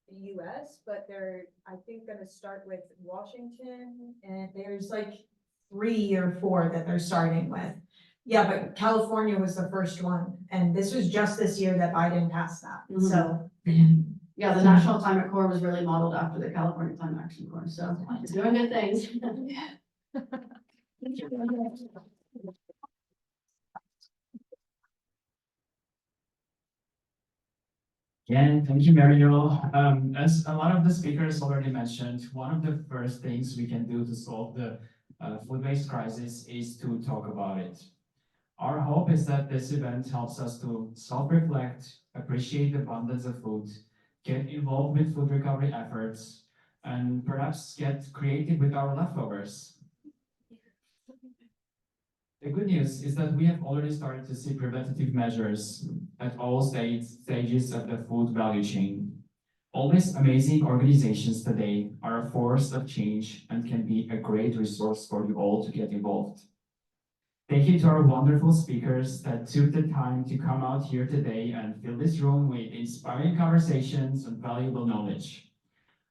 US, but they're, I think, gonna start with Washington, and There's like 3 or 4 that they're starting with. Yeah, but California was the first one, and this was just this year that Biden passed that, so. Yeah, the National Climate Corps was really modeled after the California Climate Action Corps, so it's doing good things. Again, thank you, Mariel. As a lot of the speakers already mentioned, one of the first things we can do to solve the food waste crisis is to talk about it. Our hope is that this event helps us to self-reflect, appreciate the abundance of food, get involved with food recovery efforts, and perhaps get creative with our leftovers. The good news is that we have already started to see preventative measures at all stages of the food value chain. All these amazing organizations today are a force of change and can be a great resource for you all to get involved. Thank you to our wonderful speakers that took the time to come out here today and fill this room with inspiring conversations and valuable knowledge.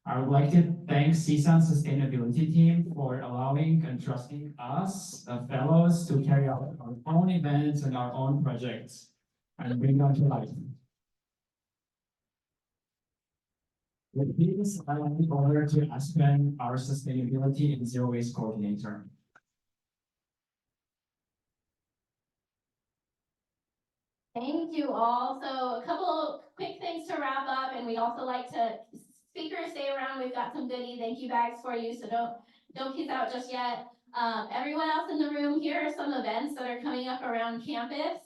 I would like to thank CSUN Sustainability team for allowing and trusting us, fellows, to carry out our own events and our own projects and bring them to life. With this, I want to over to Aspen, our Sustainability and Zero Waste Coordinator. Thank you all. So a couple quick things to wrap up, and we also like to speakers stay around. We've got some goodie thank you bags for you, so don't kiss out just yet. Everyone else in the room, here are some events that are coming up around campus.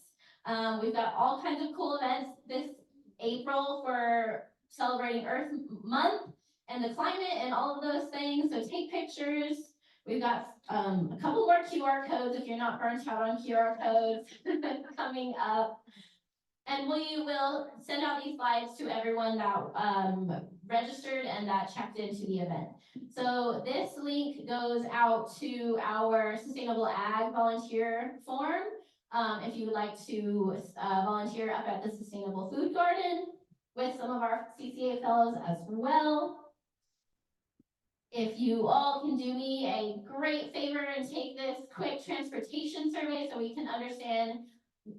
We've got all kinds of cool events this April for celebrating Earth Month and the climate and all of those things. So take pictures. We've got a couple more QR codes if you're not burnt out on QR codes coming up. And we will send out these slides to everyone that registered and that checked into the event. So this link goes out to our Sustainable Ag volunteer form. If you would like to volunteer up at the Sustainable Food Garden with some of our CCA fellows as well. If you all can do me a great favor and take this quick transportation survey so we can understand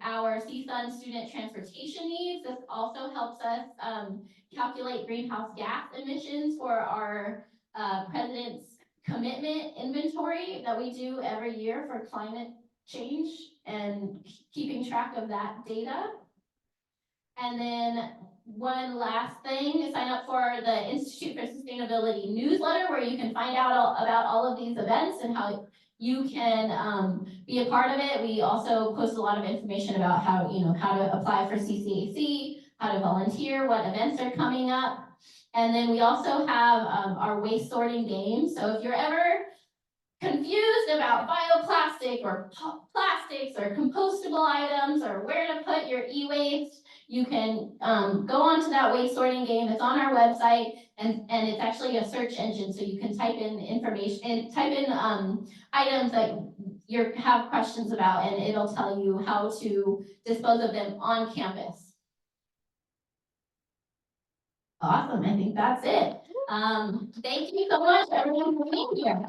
our CSUN student transportation needs. This also helps us calculate greenhouse gas emissions for our president's commitment inventory that we do every year for climate change and keeping track of that data. And then one last thing, sign up for the Institute for Sustainability newsletter where you can find out about all of these events and how you can be a part of it. We also post a lot of information about how to apply for CCAC, how to volunteer, what events are coming up. And then we also have our waste sorting game. So if you're ever confused about bioplastic or plastics or compostable items or where to put your e-waste, you can go onto that waste sorting game. It's on our website, and it's actually a search engine, so you can type in information and type in items that you have questions about, and it'll tell you how to dispose of them on campus. Awesome, I think that's it. Thank you so much, everyone, for being here.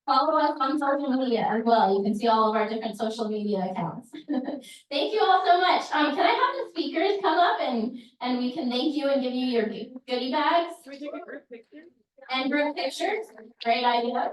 Follow us on social media as well. You can see all of our different social media accounts. Thank you all so much. Can I have the speakers come up and we can thank you and give you your goodie bags? Can we take a group picture? And group pictures. Great idea.